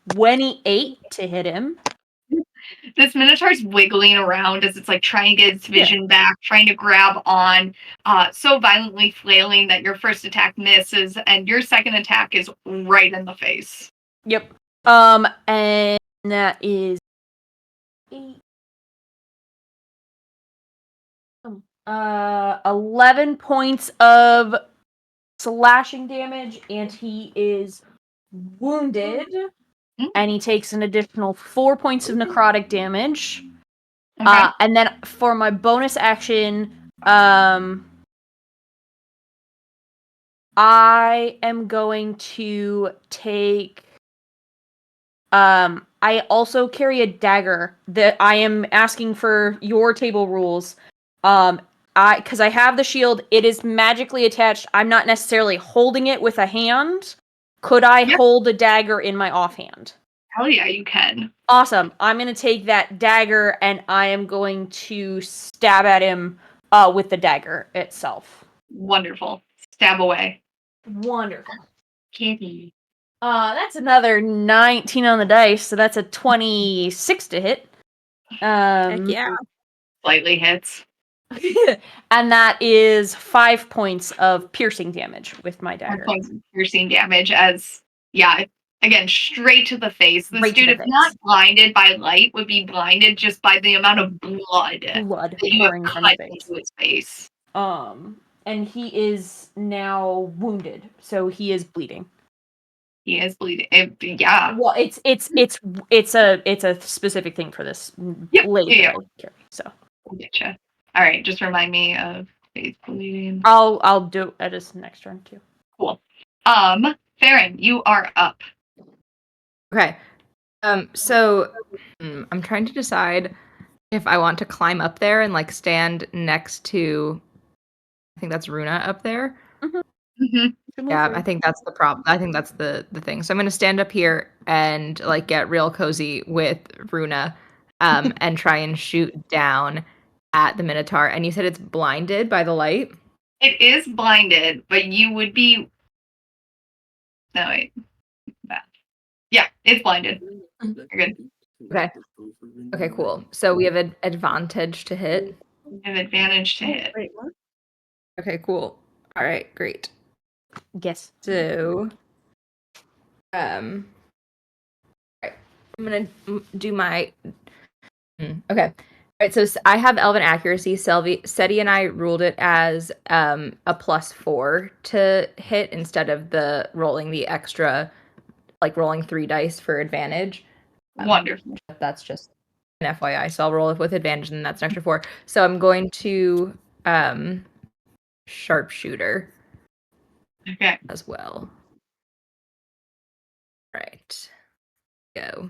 28 to hit him. This Minotaur's wiggling around as it's trying to get its vision back, trying to grab on, so violently flailing that your first attack misses, and your second attack is right in the face. Yep. And that is 8. 11 points of slashing damage, and he is wounded. And he takes an additional 4 points of necrotic damage. Okay. And then for my bonus action, I am going to take. I also carry a dagger that I am asking for your table rules. Because I have the shield, it is magically attached. I'm not necessarily holding it with a hand. Could I hold a dagger in my offhand? Hell yeah, you can. Awesome. I'm going to take that dagger and I am going to stab at him with the dagger itself. Wonderful. Stab away. Wonderful. Kitty. That's another 19 on the dice, so that's a 26 to hit. Heck yeah. Slightly hits. And that is 5 points of piercing damage with my 5 dagger. points of piercing damage as, again, straight to the face. This Right to dude, the if face. not blinded by light, would be blinded just by the amount of blood Blood that you have pouring from cut his face. into his face. And he is now wounded, so he is bleeding. He is bleeding. Yeah. Well, it's a specific thing for this blade that I carry. So I'll get you. All right, just remind me of face bleeding. I'll do it at his next turn too. Cool. Farryn, you are up. Okay. So I'm trying to decide if I want to climb up there and like stand next to. I think that's Runa up there. Yeah, I think that's the problem. I think that's the thing. So I'm gonna stand up here and like get real cozy with Runa, and try and shoot down at the Minotaur. And you said it's blinded by the light. It is blinded, but you would be. No, wait. Yeah, it's blinded. You're good. Okay. Okay, cool. So we have an advantage to hit. You have advantage to hit. Wait, what? Okay, cool. All right, great. Yes. So, all right, I'm gonna do my. Okay. All right. So I have Elven accuracy. Seti and I ruled it as a +4 to hit instead of the rolling the extra, like rolling 3 dice for advantage. Wonderful. That's just an FYI. So I'll roll it with advantage, and that's an extra 4. So I'm going to sharpshooter. Okay. As well. Right. Go.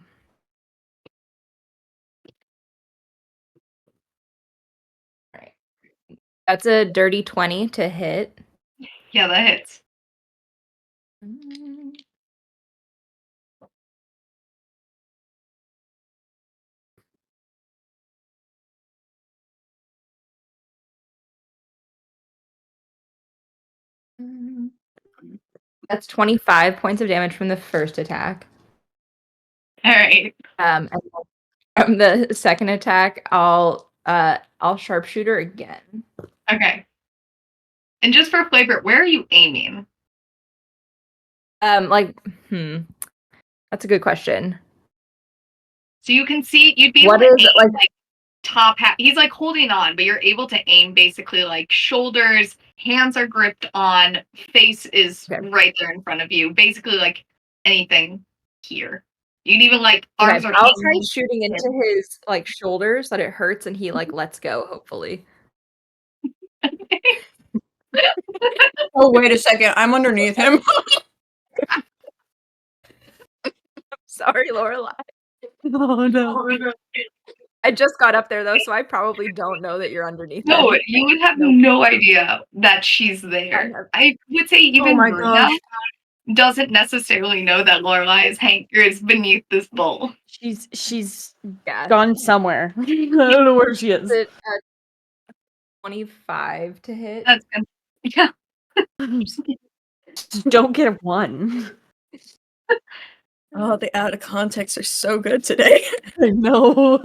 Right. That's a dirty 20 to hit. Yeah, that hits. That's 25 points of damage from the first attack. All right. And from the second attack, I'll sharpshooter again. Okay. And just for flavor, where are you aiming? That's a good question. So you can see you'd be What able to is aim, like top half. He's like holding on, but you're able to aim basically like shoulders, hands are gripped on, face is right there in front of you. Basically like anything here. You can even like arms okay, are I'll try shooting into his like shoulders that it hurts and he like lets go, hopefully. Oh, wait a second. I'm underneath him. Sorry, Lorelai. Oh no. I just got up there though, so I probably don't know that you're underneath. No, it. you would have no idea that she's there. I would say even my Runa gosh. doesn't necessarily know that Lorelai is beneath this bowl. She's Yeah. gone somewhere. I don't know where she is. Is it 25 to hit? That's good. Yeah. Just don't get a 1. Oh, the out of context are so good today. I know.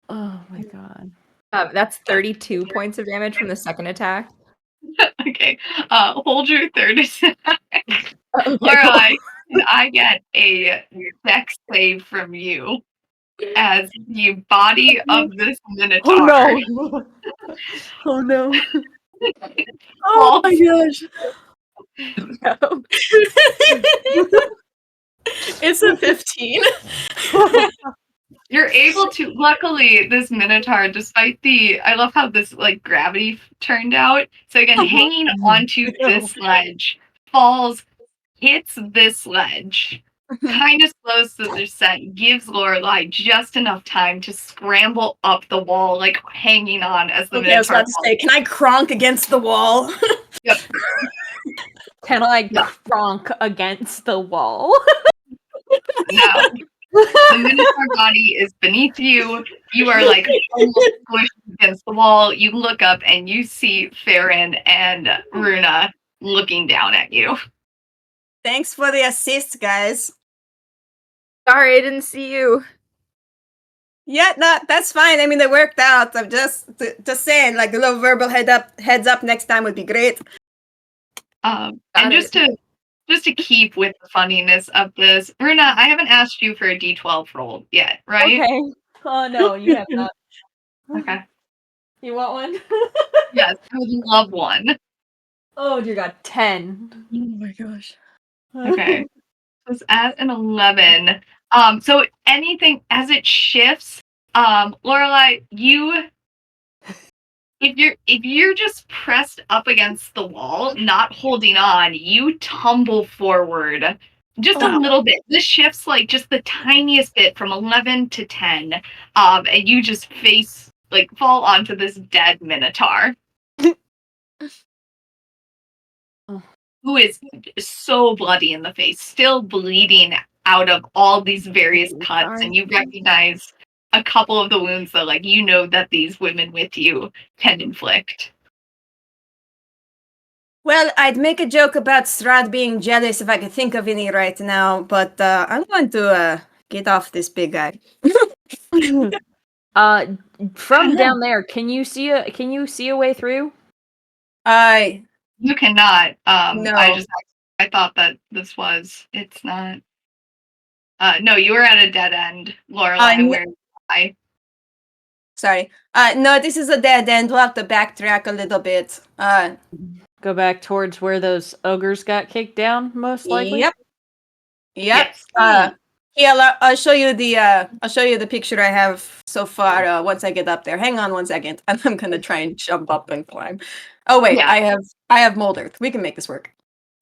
Oh my god. That's 32 points of damage from the second attack. Okay. Hold your third attack. Okay, Lorelai, can I get a dex save from you as the body of this minotaur? Oh no. Oh no. Oh my gosh. No. It's a 15. You're able to. Luckily, this minotaur, despite I love how this like gravity turned out. So again, hanging onto this ledge, falls, hits this ledge, kind of slows the descent, gives Lorelai just enough time to scramble up the wall, like hanging on as the Okay, I was minotaur. about to say, can I cronk against the wall? Yep. Can I cronk against the wall? Now, the minotaur body is beneath you. You are like almost squished against the wall. You look up and you see Farryn and Runa looking down at you. Thanks for the assist, guys. Sorry, I didn't see you. Yeah, no, that's fine. I mean, it worked out. I'm just saying, like a little verbal heads up next time would be great. And just to keep with the funniness of this, Runa, I haven't asked you for a D12 roll yet, right? Okay. Oh no, you have not. Okay. You want one? Yes, I would love one. Oh dear God, 10. Oh my gosh. Okay. It's at an 11. So anything as it shifts, Lorelai, you if you're just pressed up against the wall, not holding on, you tumble forward just a little bit. This shifts like just the tiniest bit from 11 to 10, and you just fall onto this dead minotaur. Who is so bloody in the face, still bleeding out of all these various cuts, and you recognize a couple of the wounds that, that these women with you can inflict. Well, I'd make a joke about Strahd being jealous if I could think of any right now, but I'm going to get off this big guy. From down there, can you see a way through? You cannot. No. I thought that it's not. No, you were at a dead end, Lorelai. Where I. Sorry. No, this is a dead end. We'll have to backtrack a little bit. Go back towards where those ogres got kicked down, most likely. Yep. Yes. Yeah, I'll show you the picture I have so far. Once I get up there, hang on 1 second, and I'm gonna try and jump up and climb. Oh wait, Yeah. I have Mold Earth. We can make this work.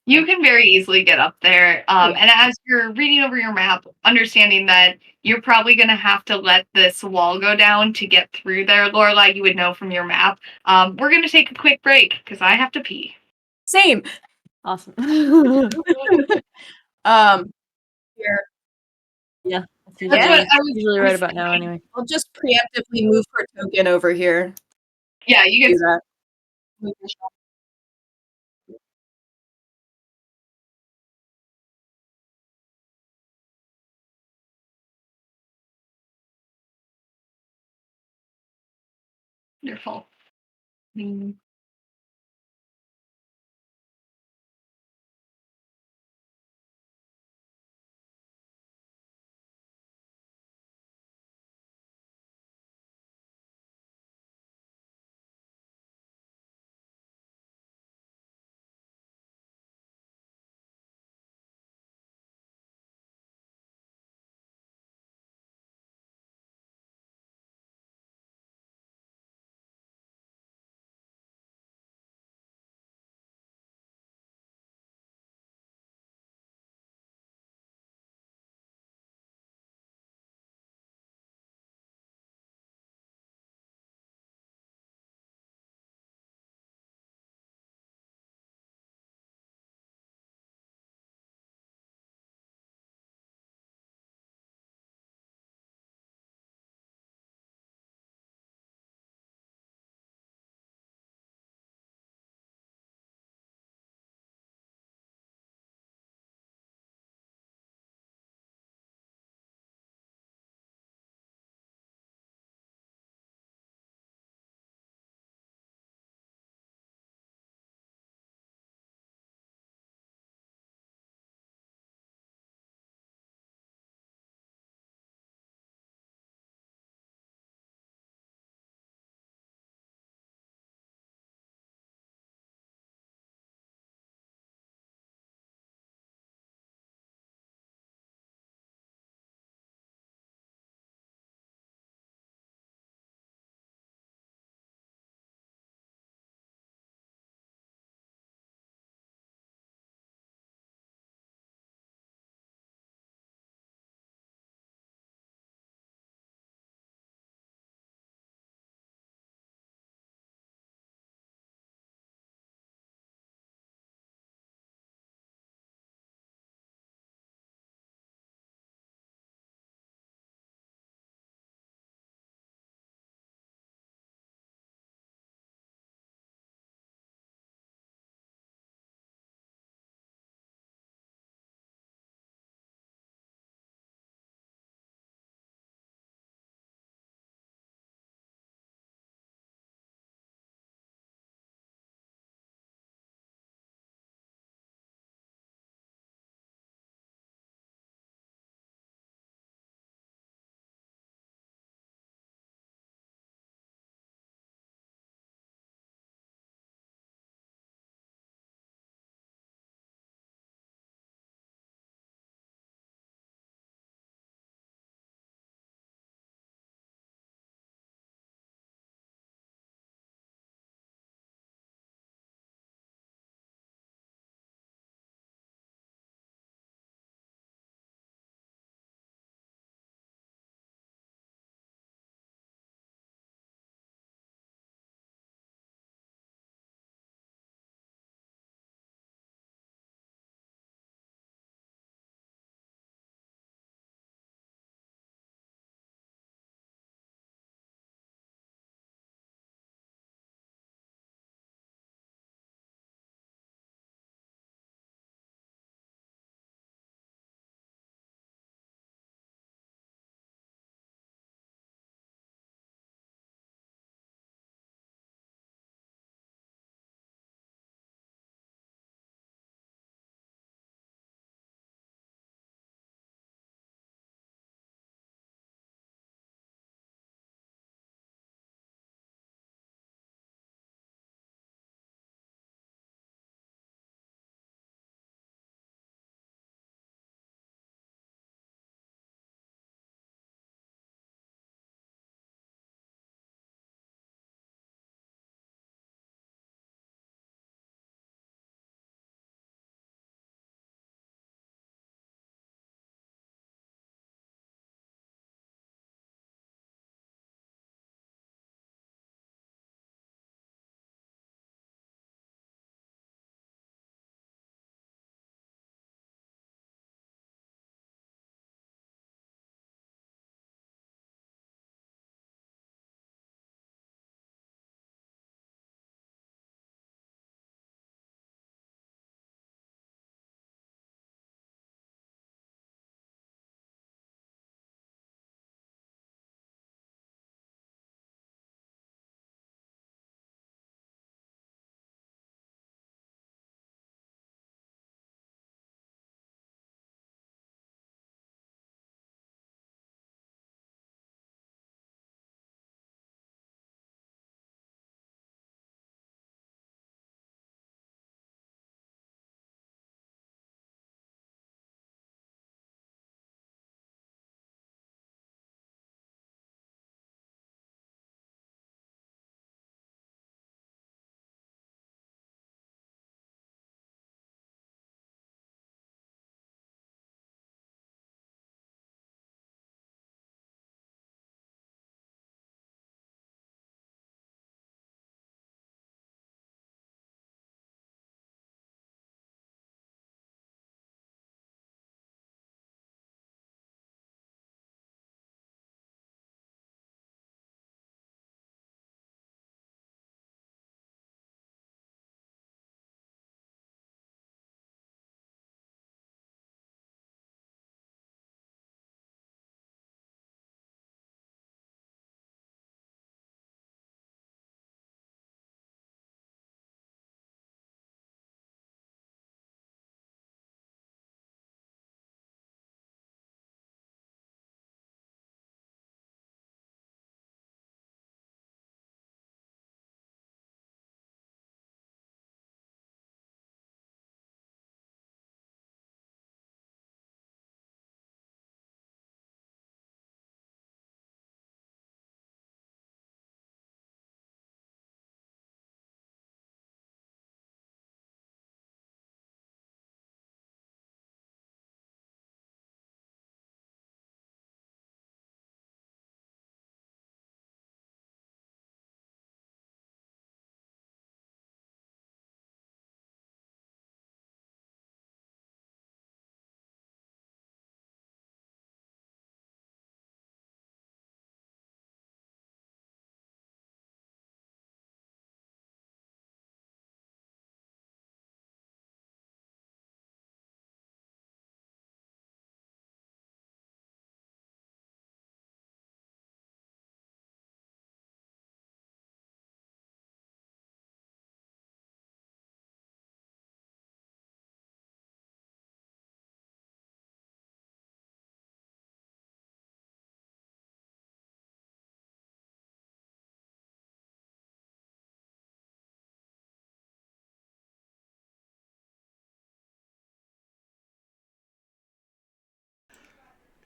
You can very easily get up there. And as you're reading over your map, understanding that you're probably going to have to let this wall go down to get through there, Lorelai, you would know from your map. We're going to take a quick break because I have to pee. Same. Awesome. Here. Yeah. That's what I was usually right about now, anyway. I'll just preemptively move her token over here. Yeah, you Do can that. Wonderful.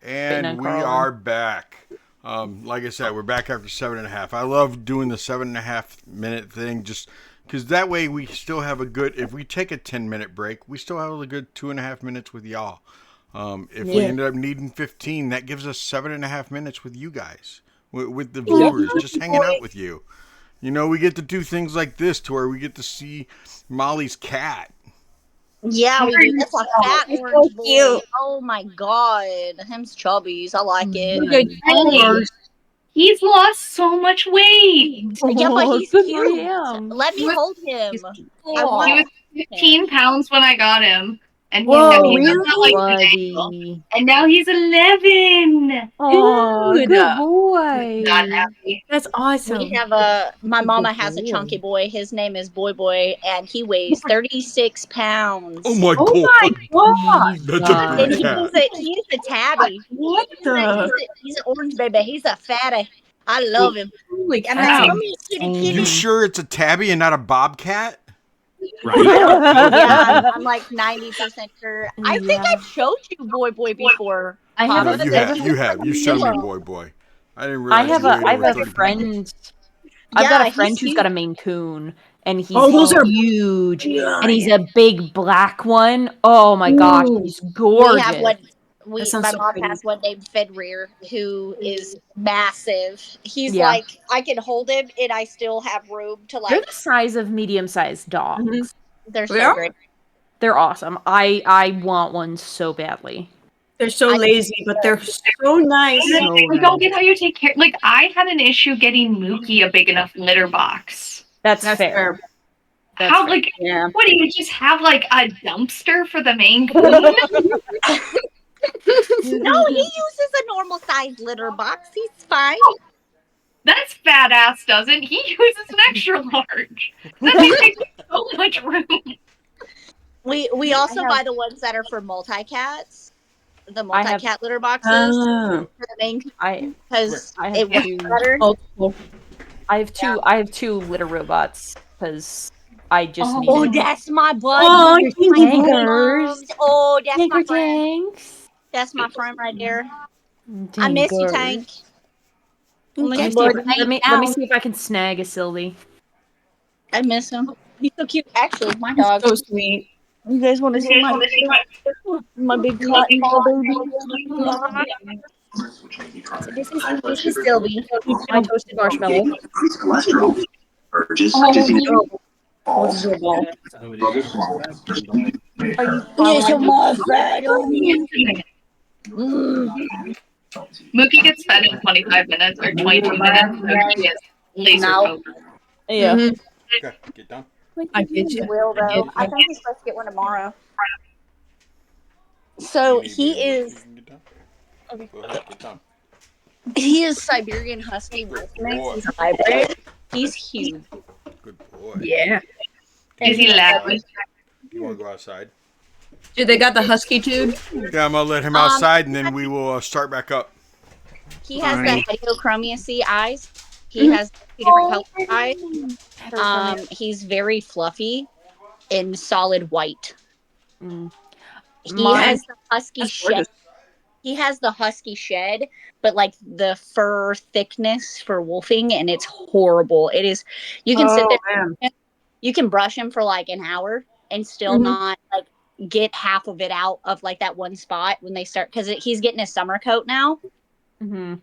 And we are back. Like I said, we're back after 7.5. I love doing the 7.5 minute thing just because that way we still have a good, if we take a 10-minute break, we still have a good 2.5 minutes with y'all. If we end up needing 15, that gives us 7.5 minutes with you guys, with the viewers, just hanging out with you. You know, we get to do things like this to where we get to see Molly's cat. Yeah, we do. That's a fat orange boy. Oh my god, him's chubbies. I like it. Hey, he's lost so much weight. Yeah, but he's good cute. for him. Let me hold him. He was 15 pounds when I got him. And he's Whoa, Buddy. and now he's 11. Oh, Dude. good boy. Not happy. That's awesome. We have my mama has a chunky boy. His name is Boy Boy, and he weighs 36 pounds. Oh my god! That's a And good cat. he's a tabby. He's an orange baby. He's a fatty. I love him. Holy I'm cow. like, come here, kitty, kitty. You sure it's a tabby and not a bobcat? Right. Yeah, I'm like 90% sure. I think I've showed you Boy Boy before. I have No, a you have. You showed me Boy. I didn't realize. I have a friend. I've got a friend who's got a Maine Coon, and he's those are huge, and he's a big black one. Oh my gosh, he's gorgeous. We have what sounds my so mom pretty. has one named Fenrir, who is massive. He's Yeah. like, I can hold him, and I still have room to They're like. the size of medium-sized dogs. They're so Yeah. great. They're awesome. I want one so badly. They're so lazy, but they're so nice. I don't get how you take care. Like, I had an issue getting Mookie a big enough litter box. That's That's fair. fair. That's How, fair. like, Yeah. what do you just have, like, a dumpster for the Maine Coon? No, he uses a normal sized litter box. He's fine. That's fat ass doesn't. He uses an extra large. That takes so much room. We also buy the ones that are for multi-cats. The I have- multi-cat litter boxes Oh. for the main I because I it have works two. better. Multiple. I have two litter robots because I just need. Oh, it. that's my buddy. Oh, my Tankers. moms. Oh, that's my Tanker friend. tanks. That's my friend right there. I miss you, Tank. Let me see if I can snag a Sylvie. I miss him. He's so cute. Actually, my dog. So sweet. You guys want to see my big cotton ball baby? So this is Sylvie, my toasted marshmallow. Yes, my Mookie gets fed in 25 minutes or 22 minutes, so he is laser focused. Yeah. Okay, get down. I get you. will though. I think he's supposed to get one tomorrow. So he is Go ahead, get down. he is Siberian Husky Wolf mix. boy. He's a hybrid. He's huge. Good boy. Yeah. Is he lagging? You want to go outside? Dude, they got the husky dude. Yeah, I'm gonna let him outside, and then we will start back up. He has the Heliochromia eyes. He has 2 different color eyes. He's very fluffy and solid white. Mm. He has the husky shed. He has the husky shed, but like the fur thickness for wolfing, and it's horrible. It is. You can sit there. You can brush him for like an hour and still not like get half of it out of like that one spot when they start, because he's getting his summer coat now. Mm-hmm.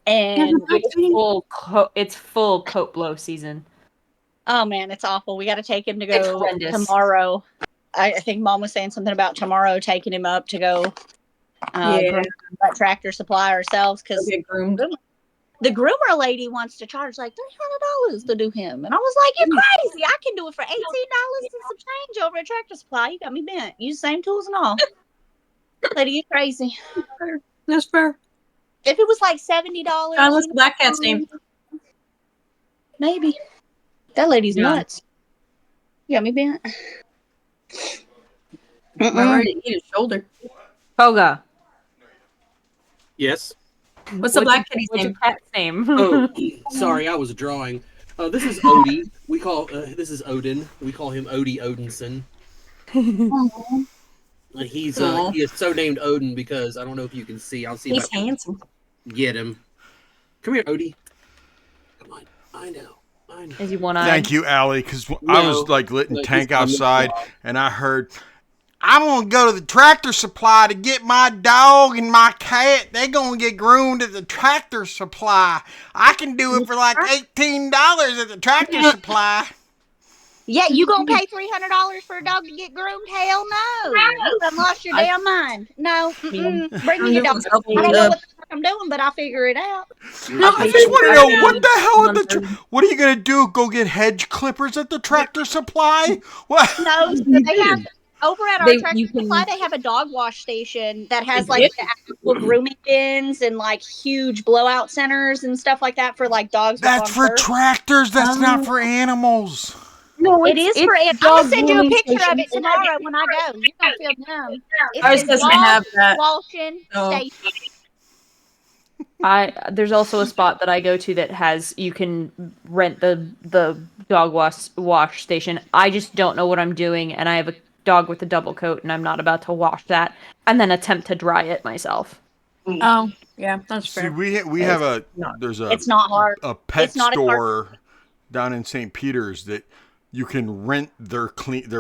And it's full coat blow season. oh man, it's awful. We got to take him to It's go horrendous. tomorrow. I think Mom was saying something about tomorrow taking him up to go groom at Tractor Supply ourselves, because the groomer lady wants to charge like $300 to do him, and I was like, "You're crazy! I can do it for $18 and some change over at Tractor Supply. You got me bent. Use the same tools and all." Lady, you crazy? That's fair. If it was like $70, What's the black cat's name? maybe. That lady's nuts. You got me bent. I'm ready to eat his shoulder. Koga. Yes. What's the black kitty's What's your name? cat's name? Oh, sorry, I was drawing. This is Odie. We call this is Odin. We call him Odie Odinson. He Aw. is so named Odin because I don't know if you can see. I'll see if He's I can handsome. get him. Come here, Odie. Come on. I know. Is he one-eyed? Thank you, Allie, because I was like letting Tank outside, and I heard, I'm going to go to the Tractor Supply to get my dog and my cat. They're going to get groomed at the Tractor Supply. I can do it for like $18 at the Tractor Supply. Yeah, you gonna pay $300 for a dog to get groomed? Hell no! You done lost your damn mind. No, bring me your dog. I don't know what the fuck I'm doing, but I'll figure it out. I just want to know what the hell at the. What are you gonna do? Go get hedge clippers at the Tractor Supply? What? No, so they have over at our Tractor Supply. They have a dog wash station that has like the actual grooming bins and like huge blowout centers and stuff like that for like dogs. That's for tractors. That's not for animals. No, it is for it. I'm gonna send you a picture of it tomorrow when I go. You don't feel dumb. Ours doesn't have that. Washing station. There's also a spot that I go to that has you can rent the dog wash station. I just don't know what I'm doing, and I have a dog with a double coat, and I'm not about to wash that and then attempt to dry it myself. Oh, yeah, that's See, fair. we have It's not hard. a pet It's not store down in St. Peter's that you can rent their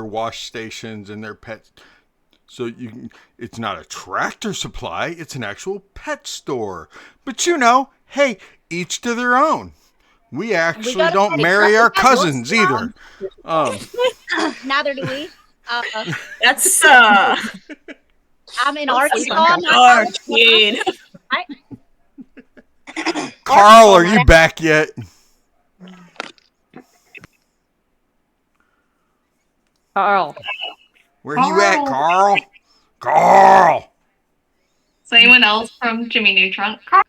wash stations and their pets. So you can, it's not a Tractor Supply, it's an actual pet store. But hey, each to their own. We actually don't marry our cousins either. Neither do we. That's I'm in Arkansas. kid. Carl, are you back yet? Carl. Where you at, Carl? Carl! Is anyone else from Jimmy Neutron? Carl?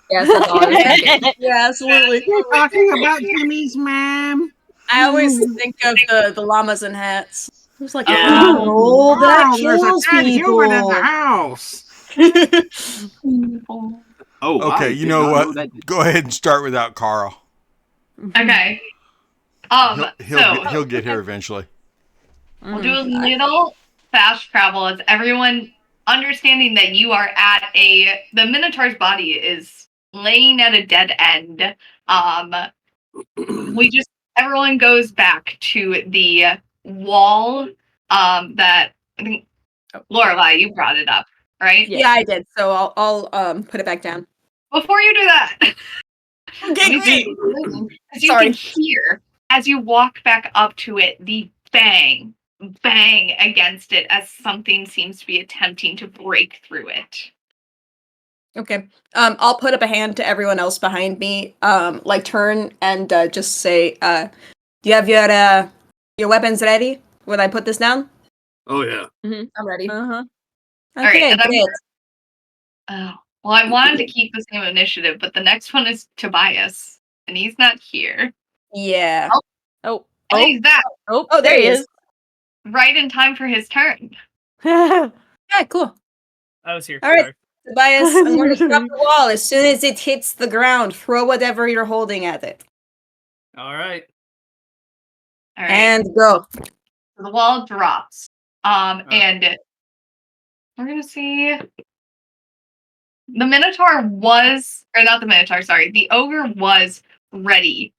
Yes, that's all I was thinking. Yeah, absolutely. You're talking about Jimmy's mom. I always think of the llamas and hats. It was like, Yeah. oh, that There's a kills dead human in the people. house. Oh, Okay, you know what? Go ahead and start without Carl. Okay. He'll get here eventually. We'll do a little fast travel as everyone understanding that you are at the Minotaur's body is laying at a dead end. Everyone goes back to the wall that I think Lorelai, you brought it up, right? Yeah, I did. So I'll put it back down. Before you do that, Okay, as you can hear as you walk back up to it, the bang against it as something seems to be attempting to break through it. Okay. I'll put up a hand to everyone else behind me. Like turn and just say, do you have your weapons ready? Would I put this down? Oh yeah. I'm ready. Uh-huh. Okay, All right, great. Well, I wanted to keep the same initiative, but the next one is Tobias, and he's not here. Yeah. Oh. And he's back Oh, there he is. right in time for his turn. Yeah, cool. I was here. All right. Sorry. Tobias, I'm going to drop the wall. As soon as it hits the ground, throw whatever you're holding at it. All right. All right. And go. So the wall drops. And we're gonna see the Minotaur not the Minotaur, sorry, the ogre was ready.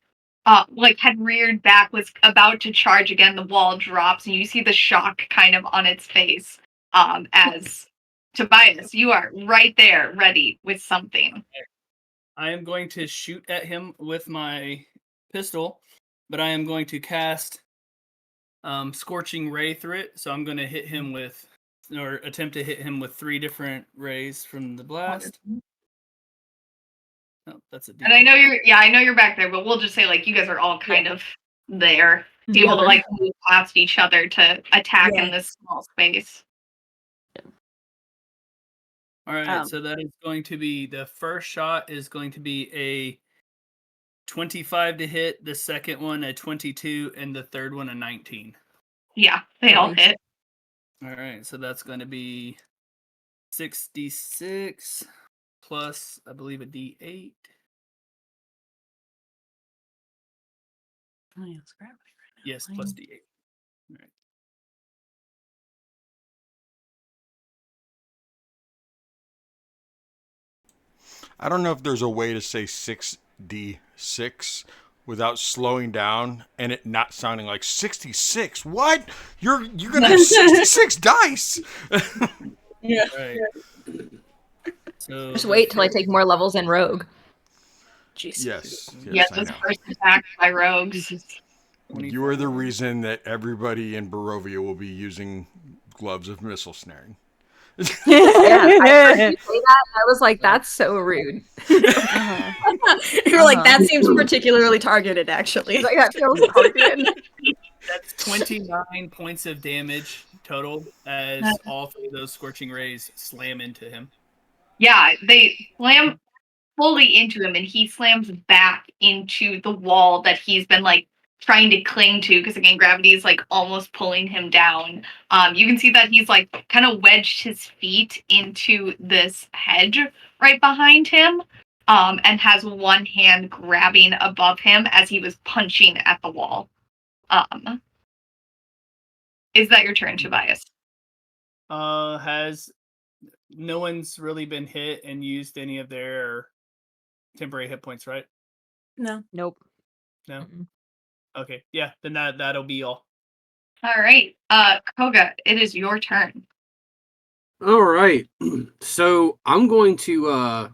Had reared back, was about to charge again. The wall drops, and you see the shock kind of on its face. As Tobias, you are right there, ready with something. I am going to shoot at him with my pistol, but I am going to cast Scorching Ray through it. So I'm going to hit him attempt to hit him with 3 different rays from the blast. Oh, that's a D. And I know you're back there, but we'll just say you guys are all kind of there, able to move past each other to attack in this small space. All right, so that is going to be the first shot is going to be a 25 to hit, the second one a 22, and the third one a 19. Yeah, they all hit. All right, so that's going to be 66 plus, I believe, a D8. Oh, yeah, it's gravity right now. Yes, plus D8. All right. I don't know if there's a way to say 6d6 without slowing down and it not sounding like 66. What? You're gonna have 66 dice. Yeah. Right. So Just wait till I take more levels in Rogue. Jeez. Yes, Yeah, I those know. first attacks by rogues. You are the reason that everybody in Barovia will be using gloves of missile snaring. Yeah, I heard you say that. I was like, that's so rude. You're like, that seems particularly targeted, actually. Like, that feels targeted. That's 29 points of damage total as all three of those scorching rays slam into him. Yeah, they slam fully into him, and he slams back into the wall that he's been like trying to cling to, because again, gravity is like almost pulling him down. You can see that he's like kind of wedged his feet into this hedge right behind him, and has one hand grabbing above him as he was punching at the wall. Is that your turn, Tobias? Has no one's really been hit and used any of their temporary hit points, right? No. Nope. No. Mm-mm. Okay, yeah, then that'll be all. All right, Koga, it is your turn. All right. So I'm going to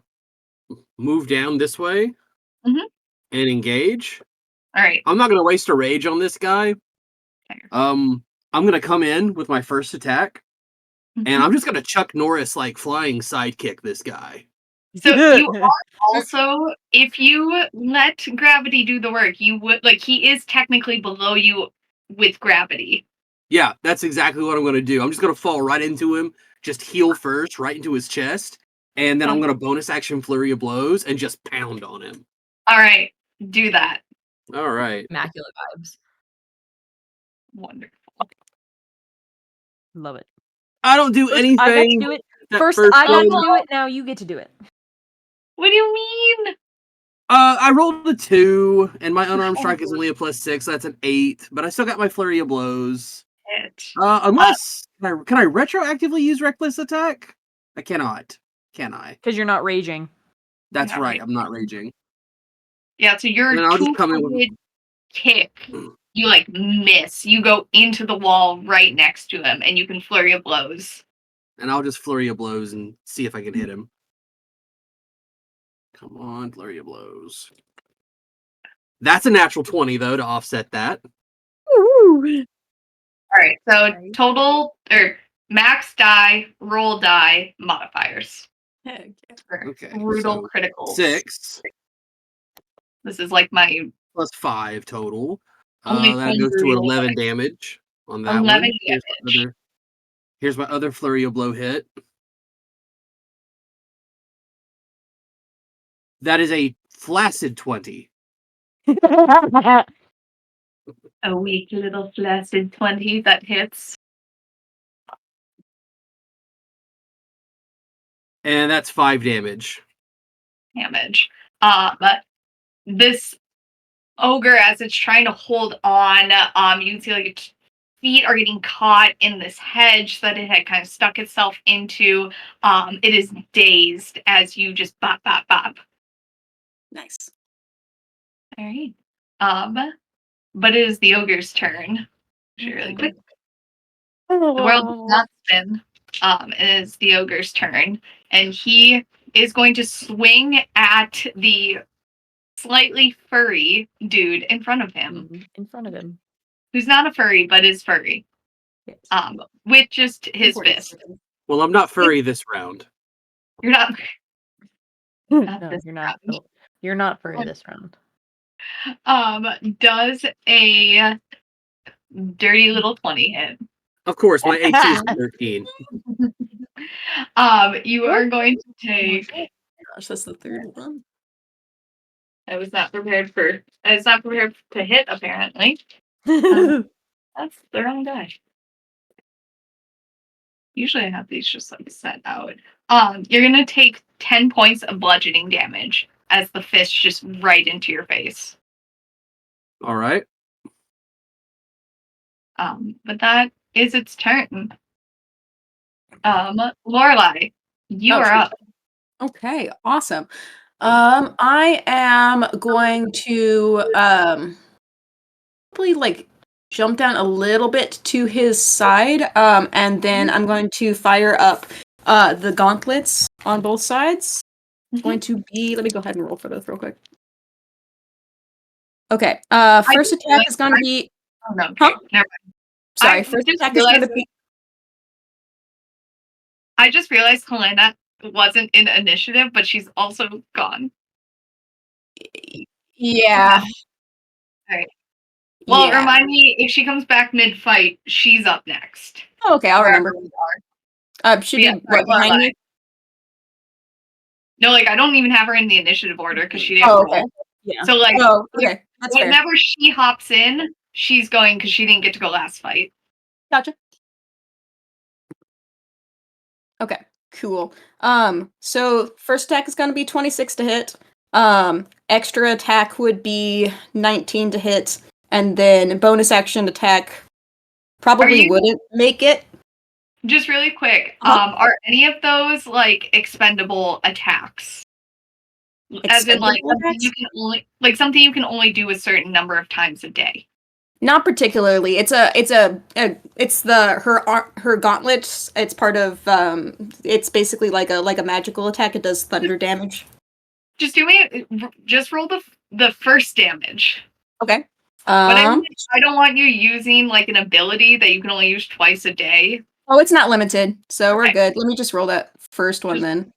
move down this way Mhm. and engage. All right. I'm not going to waste a rage on this guy. Fair. I'm going to come in with my first attack, and I'm just going to Chuck Norris like flying sidekick this guy. So you are also, if you let gravity do the work, you would like he is technically below you with gravity. Yeah, that's exactly what I'm going to do. I'm just going to fall right into him, just heal first, right into his chest, and then I'm going to bonus action flurry of blows and just pound on him. All right, do that. All right. Immaculate vibes. Wonderful. Love it. I don't do First, anything. I get to do it. that First, I got one. to do it. Now you get to do it. What do you mean? I rolled a 2, and my unarmed strike is only a +6, so that's an 8. But I still got my flurry of blows. It. Unless can I retroactively use reckless attack? I cannot. Can I? Because you're not raging. That's Not right. raging. I'm not raging. Yeah, so your And then I'll just come in with- two-handed kick, you like miss. You go into the wall right next to him, and you can flurry of blows. And I'll just flurry of blows and see if I can hit him. Come on, flurry of blows. That's a natural 20 though to offset that. All right, so total or max die, roll die, modifiers. For Okay. brutal so criticals. 6 This is like my plus 5 total. Only That goes to brutal 11 damage on that 11 one. Here's my other flurry of blow hit. That is a flaccid 20. a weak little flaccid 20 that hits. And that's 5 damage. But this ogre, as it's trying to hold on, you can see like its feet are getting caught in this hedge that it had kind of stuck itself into. It is dazed as you just bop, bop, bop. Nice. All right. But it is the ogre's turn. Actually, really quick. The world does not spin. It is the ogre's turn, and he is going to swing at the slightly furry dude in front of him. In front of him. Who's not a furry, but is furry. Yes. With just his fist. Well, I'm not furry this round. You're not. No, you're not. You're not furry this round. Does a dirty little 20 hit? Of course, my AC is 13. You are going to take. Gosh, that's the third one. I was not prepared for. I was not prepared to hit. Apparently, that's the wrong die. Usually, I have these just like set out. You're gonna take 10 points of bludgeoning damage as the fist just right into your face. All right. But that is its turn. Lorelai, you are up. Okay, awesome. I am going to probably like jump down a little bit to his side, and then I'm going to fire up the gauntlets on both sides. It's going to be. Let me go ahead and roll for those real quick. Okay. First attack is going to be. Oh no, okay. Huh? Never mind. Sorry. First attack is going to be. I just realized Helena wasn't in initiative, but she's also gone. Yeah. Alright. Well, Yeah. remind me if she comes back mid-fight, she's up next. Oh, okay, I'll remember. Wherever we are. Should Yeah, be right behind Lorelai. me. No, like I don't even have her in the initiative order because she didn't Oh, roll. okay. Yeah. So like, Oh, okay. That's fair. whenever she hops in, she's going because she didn't get to go last fight. Gotcha. Okay, cool. So first attack is gonna be 26 to hit. Extra attack would be 19 to hit, and then bonus action attack probably wouldn't make it. Just really quick, Uh-huh. are any of those like expendable attacks? As in like Expendable something attacks? you can only something you can only do a certain number of times a day. Not particularly. It's her gauntlets. It's part of it's basically like a magical attack. It does thunder damage. Just just roll the first damage. Okay. But I don't want you using like an ability that you can only use twice a day. Oh, it's not limited, so we're Okay. good. Let me just roll that first one then.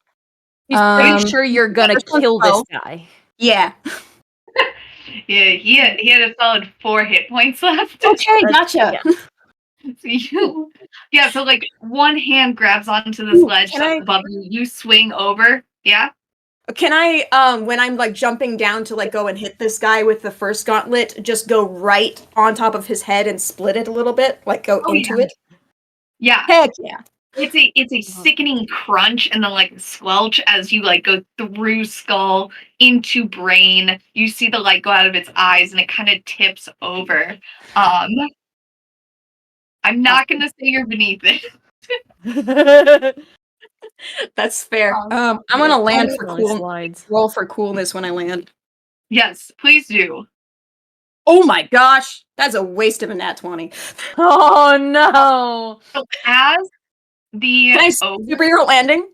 He's pretty sure you're gonna first one's kill this 12. guy. Yeah. Yeah, he had a solid 4 hit points left. Okay, gotcha. Yeah. So like one hand grabs onto this ledge Can that's I- above you. You swing over. Yeah. Can I, when I'm like jumping down to like go and hit this guy with the first gauntlet, just go right on top of his head and split it a little bit, like go into it? Yeah. Heck yeah! It's a sickening crunch and then like a squelch as you like go through skull into brain. You see the light go out of its eyes and it kind of tips over. I'm not gonna say you're beneath it. That's fair. I'm gonna land for Really cool. slides. Roll for coolness when I land. Yes, please do. Oh my gosh, that's a waste of a nat 20. Oh no! So as the Can I superhero landing?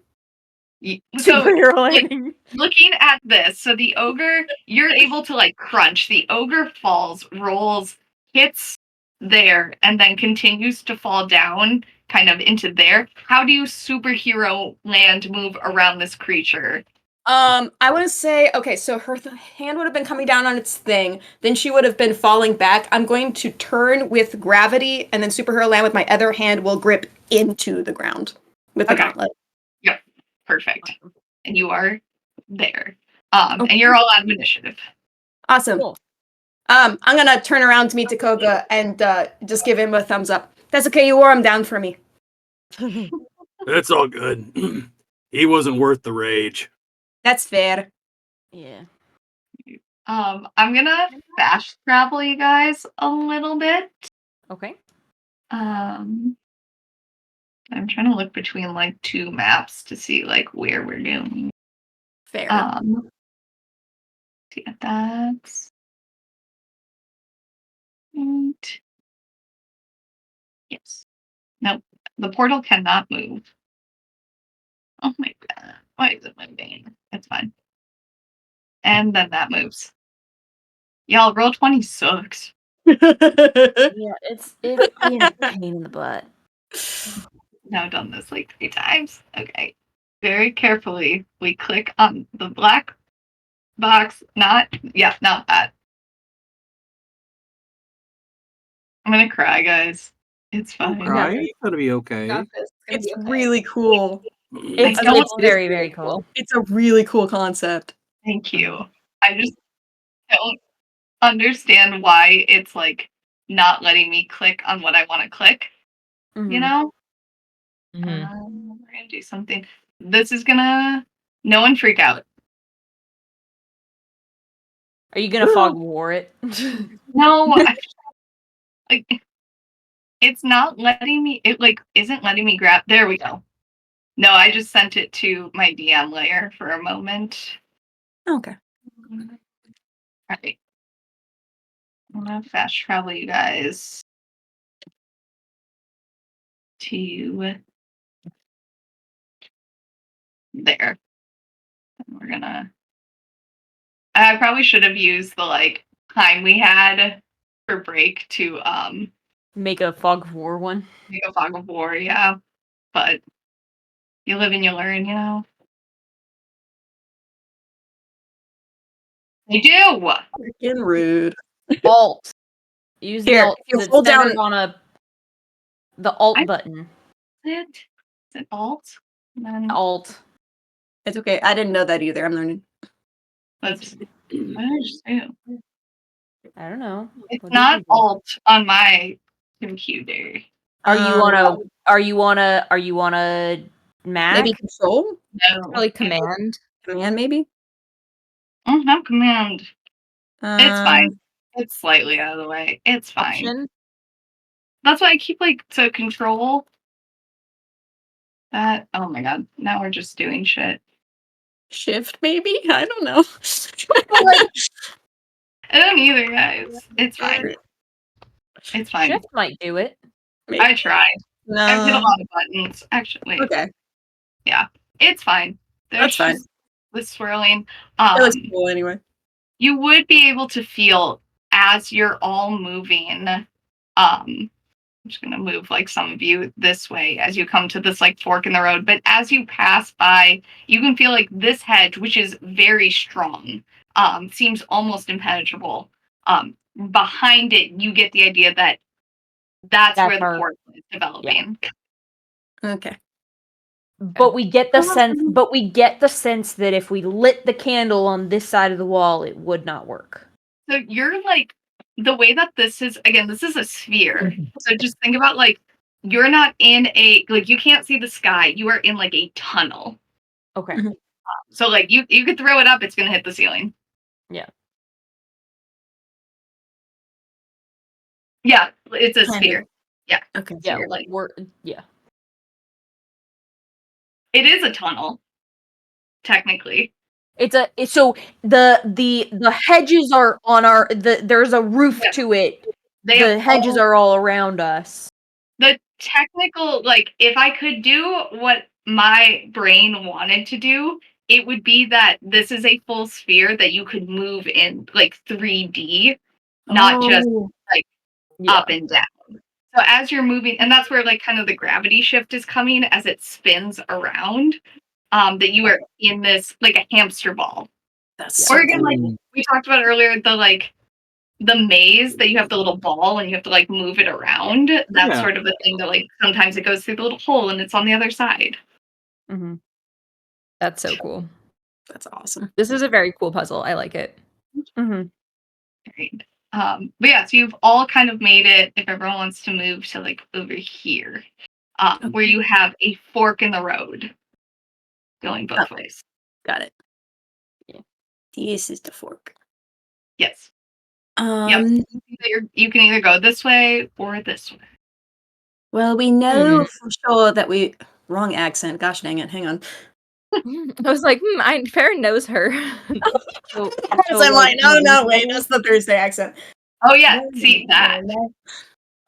so Superhero like, landing. looking at this, so the ogre, you're able to like crunch. The ogre falls, rolls, hits there, and then continues to fall down kind of into there. How do you superhero land move around this creature? I want to say, okay, so her hand would have been coming down on its thing, then she would have been falling back. I'm going to turn with gravity, and then superhero land with my other hand will grip into the ground with the Okay. gauntlet. Yep, perfect. And you are there. And you're all out of initiative. Awesome. Cool. I'm gonna turn around to meet Koga and just give him a thumbs up. That's okay, you wore him down for me. That's all good. He wasn't worth the rage. That's fair. Yeah. I'm gonna fast travel you guys a little bit. Okay. I'm trying to look between like two maps to see like where we're going. Fair. See if that's right. Yes. Nope. The portal cannot move. Oh my god. Why is it moving? It's fine. And then that moves. Y'all, roll 20 sucks. Yeah, it's being a pain in the butt. Now I've done this like 3 times. Okay. Very carefully, we click on the black box. Not that. I'm gonna cry, guys. It's fine. Cry? It's gonna be okay. It's really cool. It's very, very cool. It's a really cool concept. Thank you. I just don't understand why it's like not letting me click on what I want to click. Mhm. You know? Mhm. We're gonna do something. This is gonna. No one freak out. Are you gonna fog war it? No, like it's not letting me. It like isn't letting me grab. There we go. No, I just sent it to my DM layer for a moment. Okay. Alright. I'm gonna fast travel you guys to there. And we're gonna. I probably should have used the time we had for break to Make a fog of war one. make a fog of war, yeah. But you live and you learn, you know. They do. Freaking rude. Alt. Use the Here, alt. if you It's hold down- centered on the alt I- button. Is it alt? And then Alt. It's okay. I didn't know that either. I'm learning. let's. What did I just do? I don't know. It's What did not you do? alt on my computer. Are you on Um, a? Are you on a Mac? maybe control? No. Probably command. Command, maybe? Not command. It's Um, fine. It's slightly out of the way. It's fine. Option. That's why I keep so control. That. Oh my god. Now we're just doing shit. Shift, maybe? I don't know. I don't either, guys. It's fine. It's fine. Shift might do it. Maybe. I tried. No. I've hit a lot of buttons. Actually, wait. Okay. It's fine. There's That's fine. just the swirling. It looks cool anyway. You would be able to feel as you're all moving. I'm just gonna move some of you this way as you come to this fork in the road. But as you pass by, you can feel this hedge, which is very strong, seems almost impenetrable. Behind it, you get the idea that that's where the fork is developing. Okay. But we get the sense. But we get the sense that if we lit the candle on this side of the wall, it would not work. So you're the way that this is, again, this is a sphere. So just think about you're not in a you can't see the sky. You are in a tunnel. Okay. Mhm. So you could throw it up, it's gonna hit the ceiling. Yeah. Yeah, it's a Kind of. sphere. Yeah. Okay. Yeah. you're Yeah. It is a tunnel, technically. So the hedges are on there's a roof to it. The hedges are all around us. The technical, if I could do what my brain wanted to do, it would be that this is a full sphere that you could move in 3D, not just Yeah. up and down. So as you're moving, and that's where kind of the gravity shift is coming as it spins around, that you are in this a hamster ball. That's Or so again, cool. we talked about earlier, the maze that you have the little ball and you have to move it around. That's Yeah. sort of the thing that sometimes it goes through the little hole and it's on the other side. Mm-hmm. That's so cool. That's awesome. This is a very cool puzzle. I like it. Mm-hmm. Right. But yeah, so you've all kind of made it, if everyone wants to move to over here, where you have a fork in the road going both ways. Got it. Yeah. This is the fork. Yes. Um. You can either go this way or this way. Well, we know for sure that we. Wrong accent. Gosh dang it. Hang on. I was like, Farryn knows her. So I'm like, no, wait. That's the Thursday accent. Oh yeah, see that.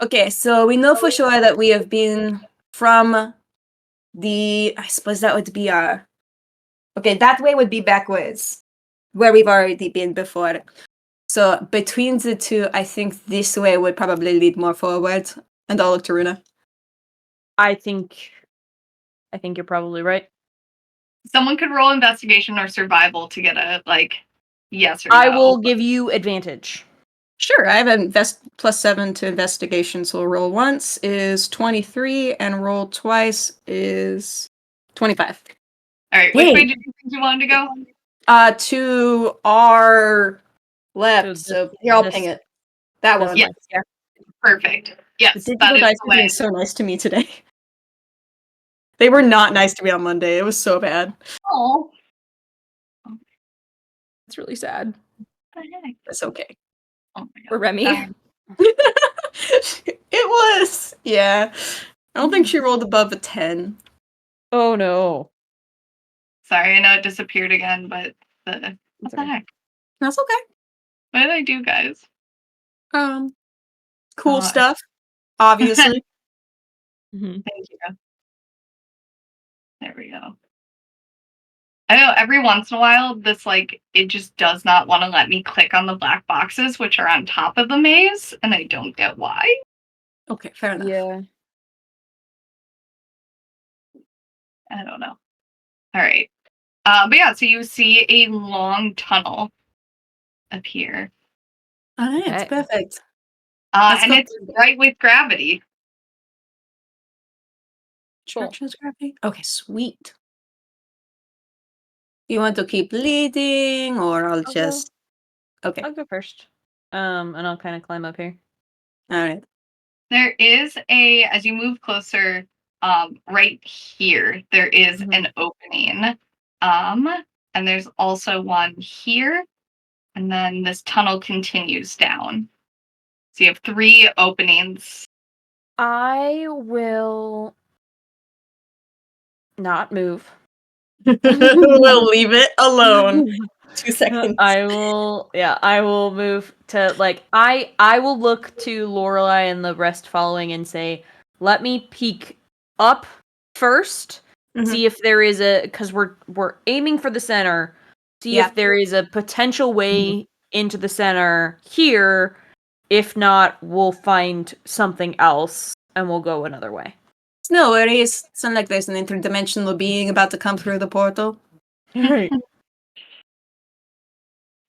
Okay, so we know for sure that we have been from the. I suppose that would be our. Okay, that way would be backwards, where we've already been before. So between the two, I think this way would probably lead more forward. And I'll look to Runa. I think you're probably right. Someone could roll investigation or survival to get a yes or no. I will give you advantage. Sure, I have +7 to investigation, so roll once is 23, and roll twice is 25. All right, which way did you think you wanted to go? To our left. So here, I'll ping it. That one. Yeah. Perfect. Yes, The that digital is dice the are way. being so nice to me today. They were not nice to me on Monday. It was so bad. Oh, It's really sad. It's okay. oh my For god. Remy. It was. Yeah. I don't think she rolled above a 10. Oh no. Sorry, I know it disappeared again, but the What the heck? That's okay. What did I do, guys? Cool Oh, stuff, obviously. Mhm. Thank you. There we go. I know every once in a while, this it just does not want to let me click on the black boxes, which are on top of the maze, and I don't get why. Okay, fair enough. Yeah. I don't know. All right. But yeah, so you see a long tunnel appear. All right, it's Okay. perfect. And go. it's right with gravity. Cool. Church's gravity. Okay, sweet. You want to keep leading, or I'll I'll just. Okay. I'll go first. And I'll kind of climb up here. All right. There is as you move closer, right here, there is Mhm. an opening. And there's also one here. And then this tunnel continues down. So you have 3 openings. I will not move. We'll leave it alone. 2 seconds. I will move to I will look to Lorelai and the rest following and say, let me peek up 1st, see if there is because we're aiming for the center, see Yeah. if there is a potential way into the center here. If not, we'll find something else and we'll go another way. It's no worries. It's not like there's an interdimensional being about to come through the portal. Right.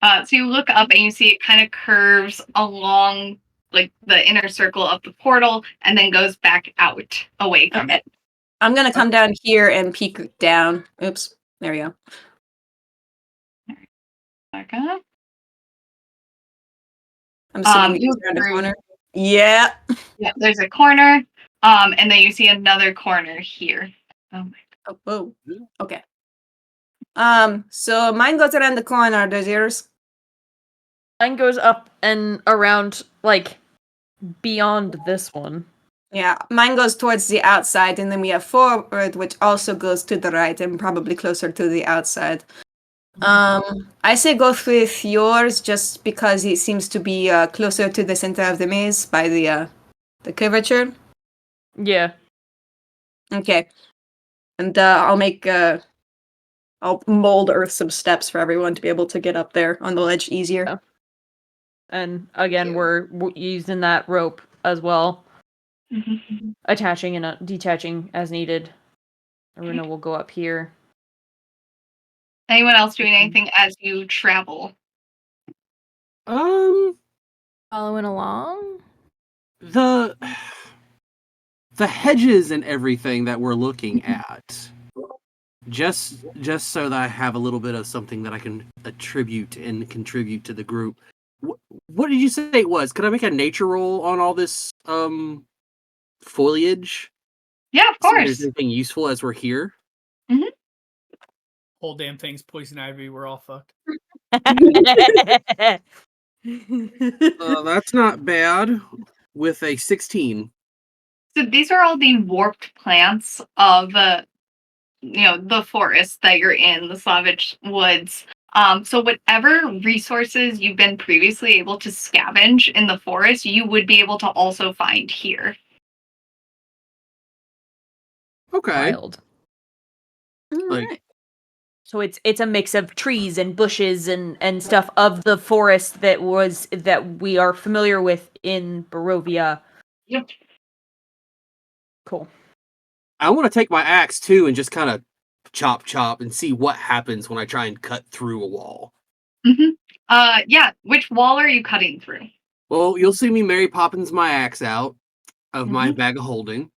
So you look up and you see it kind of curves along the inner circle of the portal and then goes back out away from it. I'm gonna come down here and peek down. Oops. There we go. Back up. I'm assuming you it's around the through- corner. Yeah. Yeah, there's a corner, and then you see another corner here. Oh my. Oh, whoa. Okay. So mine goes around the corner. Does yours? Mine goes up and around, beyond this one. Yeah, mine goes towards the outside, and then we have forward, which also goes to the right and probably closer to the outside. I say go with yours just because it seems to be closer to the center of the maze by the curvature. Yeah. Okay, and I'll mold earth some steps for everyone to be able to get up there on the ledge easier. Yeah. And again, we're using that rope as well, attaching and detaching as needed. Runa will go up here. Anyone else doing anything as you travel? Following along. The hedges and everything that we're looking at, just so that I have a little bit of something that I can attribute and contribute to the group. What did you say it was? Could I make a nature roll on all this foliage? Yeah, of See if course. there's anything useful as we're here. Whole damn thing's poison ivy. We're all fucked. That's not bad. With a 16. So these are all the warped plants of the forest that you're in, the Slavic woods. So whatever resources you've been previously able to scavenge in the forest, you would be able to also find here. Okay. Wild. Like, So it's a mix of trees and bushes and stuff of the forest that we are familiar with in Barovia. Yep. Cool. I want to take my axe too and just kind of chop and see what happens when I try and cut through a wall. Yeah. Which wall are you cutting through? Well, you'll see me Mary Poppins my axe out of my bag of holding.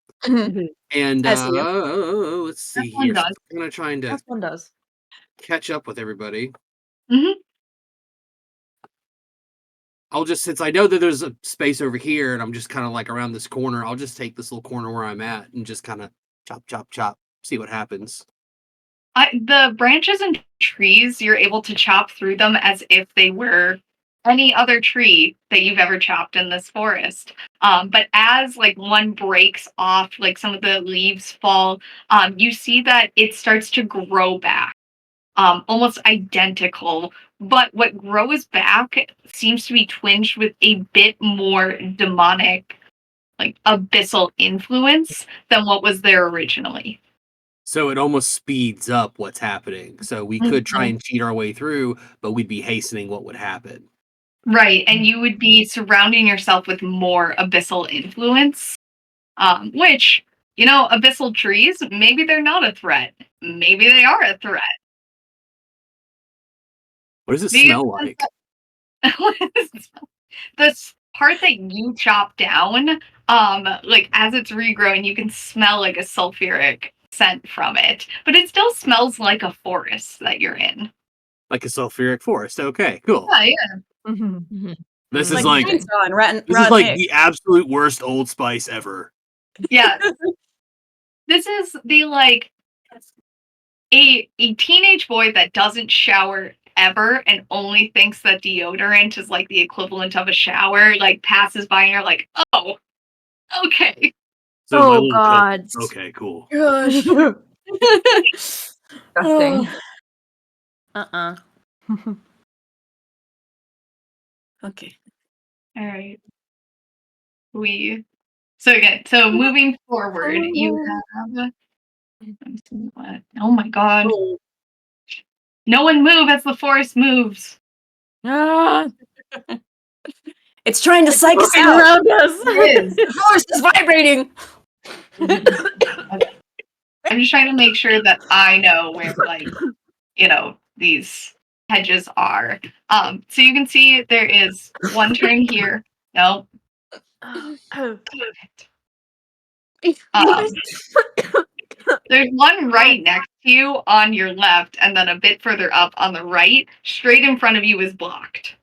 And let's see one here. does. I'm gonna trying to This one does. catch up with everybody. Mhm. I'll just, since I know that there's a space over here and I'm just kind of like around this corner, I'll just take this little corner where I'm at and just kind of chop, see what happens. The branches and trees, you're able to chop through them as if they were any other tree that you've ever chopped in this forest. But as one breaks off, some of the leaves fall, you see that it starts to grow back. almost identical. But what grows back seems to be twinged with a bit more demonic, like abyssal influence than what was there originally. So it almost speeds up what's happening. So we could try and cheat our way through, but we'd be hastening what would happen. Right, and you would be surrounding yourself with more abyssal influence, which, abyssal trees, maybe they're not a threat. Maybe they are a threat. What does it Maybe smell like? This part that you chop down, like as it's regrowing, you can smell like a sulfuric scent from it, but it still smells like a forest that you're in. Like a sulfuric forest. Okay, cool. Yeah. This It's is like chainsaw and rotten eggs. the absolute worst Old Spice ever. Yeah. This is the a teenage boy that doesn't shower ever and only thinks that deodorant is like the equivalent of a shower, like passes by and you're like, oh, okay. So my little God. okay, cool. Gosh. Disgusting. Okay. All right. So moving forward, you have what? Oh my god. No one move as the forest moves. It's trying to psych us out. Around us. The forest is vibrating. I'm just trying to make sure that I know where these hedges are. So you can see there is one turn here. No. There's one right next to you on your left, and then a bit further up on the right, straight in front of you is blocked.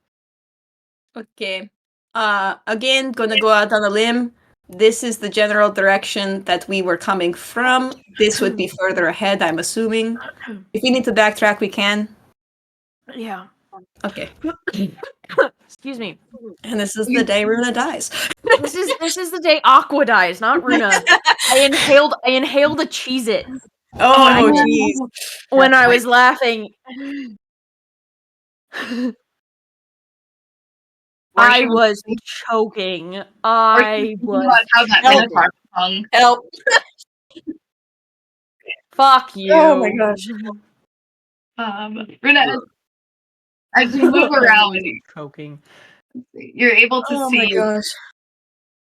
Okay. Again, gonna go out on a limb. This is the general direction that we were coming from. This would be further ahead, I'm assuming. If we need to backtrack, we can. Yeah. Okay. Excuse me. And this is the day Runa dies. This is the day Aqua dies, not Runa. I inhaled a Cheez-It Oh, jeez. when I was laughing. I was choking. I was. How that minotaur hung. Help. Fuck you. Oh my gosh. Runa, as you move around, Choking. you're able to Oh my see gosh.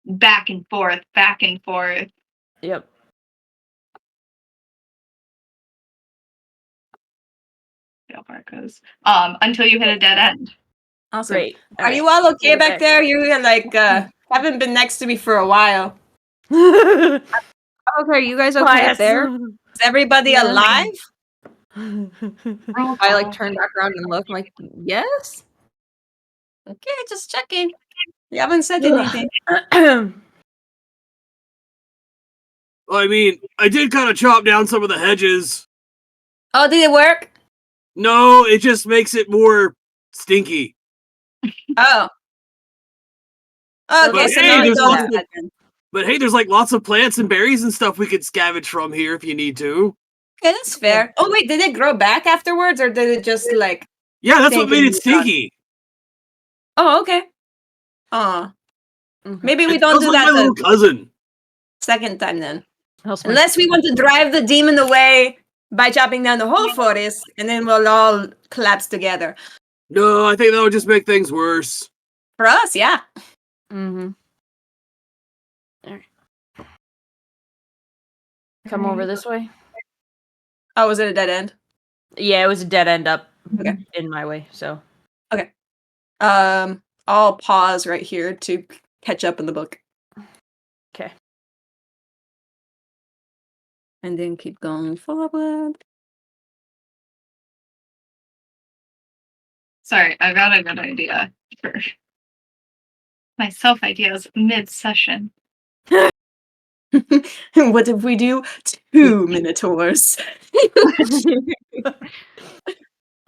back and forth, back and forth. Yep. Until you hit a dead end. Awesome. Great. Are you all okay back there? You haven't been next to me for a while. Okay, are you guys okay up there? Is everybody alive? I turn back around and look. I'm like, yes. Okay, just checking. You haven't said anything. I mean, I did kind of chop down some of the hedges. Oh, did it work? No, it just makes it more stinky. Oh. Okay, But so hey, now there's don't lots do that then. But hey, there's lots of plants and berries and stuff we could scavenge from here if you need to. Okay, that's fair. Oh wait, did it grow back afterwards, or did it just Yeah, that's what stink made and it move on? stinky. Oh, okay. Maybe we It don't smells do like that my little the cousin. second time then. Unless we want to drive the demon away by chopping down the whole forest, and then we'll all collapse together. No, I think that would just make things worse. For us, yeah. Mm-hmm. Come over this way. Oh, was it a dead end? Yeah, it was a dead end up Okay. in my way, so. Okay. I'll pause right here to catch up in the book. Okay. And then keep going forward. Sorry, I got a good idea for myself ideas mid-session. What if we do 2 minotaurs?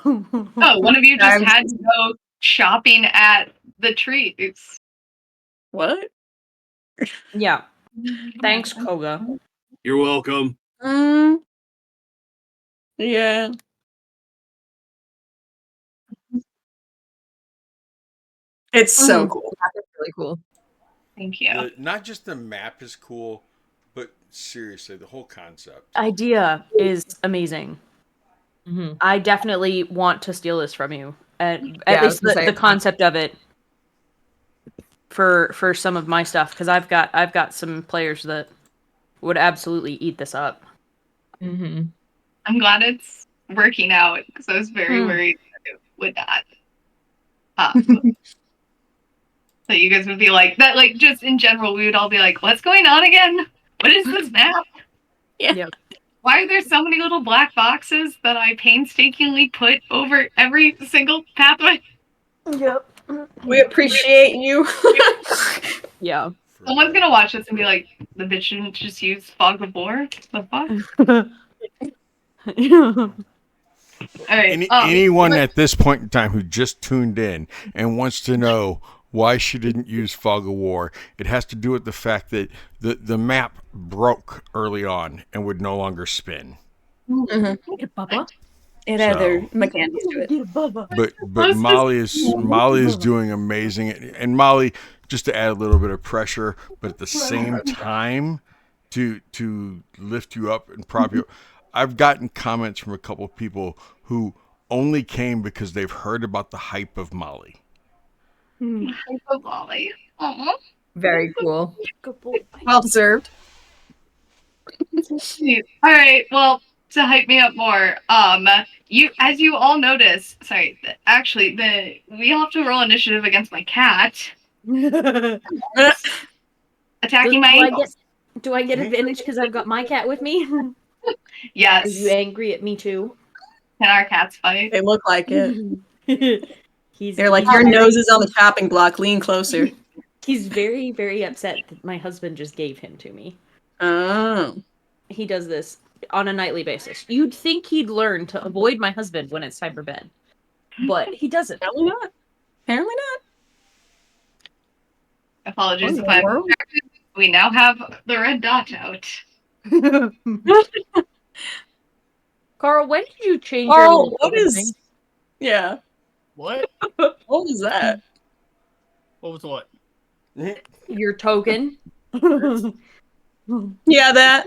Oh, one of you just had to go shopping at the trees. What? Yeah. Thanks, Koga. You're welcome. Yeah. It's so cool. That's really cool. Thank you. Not just the map is cool, but seriously, the whole concept. Idea is amazing. Mm-hmm. I definitely want to steal this from you. At Yeah, I was least gonna say- the concept of it for some of my stuff, because I've got some players that would absolutely eat this up. Mm-hmm. I'm glad it's working out because I was very worried with that. That you guys would be like that, like just in general, we would all be like, "What's going on again? What is this map? Yeah. Yep. Why are there so many little black boxes that I painstakingly put over every single pathway?" Yep. We appreciate you. Yeah. Someone's gonna watch this and be like, "The bitch didn't just use fog of war? The fuck?" All right. Anyone at this point in time who just tuned in and wants to know why she didn't use Fog of War, it has to do with the fact that the map broke early on and would no longer spin. Bubba. It had their So- mechanics to it. But Molly is doing amazing, and Molly, just to add a little bit of pressure, but at the same time to lift you up and prop you up. I've gotten comments from a couple of people who only came because they've heard about the hype of Molly. Molly. Aw. Very cool. Well deserved. All right. Well, to hype me up more, as you all notice, actually, we all have to roll initiative against my cat attacking my ankles. Do I get advantage because I've got my cat with me? Are Yes. you angry at me too? Can our cats fight? They look like it. They're like, he's your very- nose is on the chopping block. Lean closer. He's very, very upset that my husband just gave him to me. Oh. He does this on a nightly basis. You'd think he'd learn to avoid my husband when it's time for bed, but he doesn't. Apparently not. Apparently Apologies if not. I'm distracted. We now have the red dot out. Carl, when did you change Carl, your little what token is- thing? Yeah. What? What was that? What was what? Your token? Yeah, that.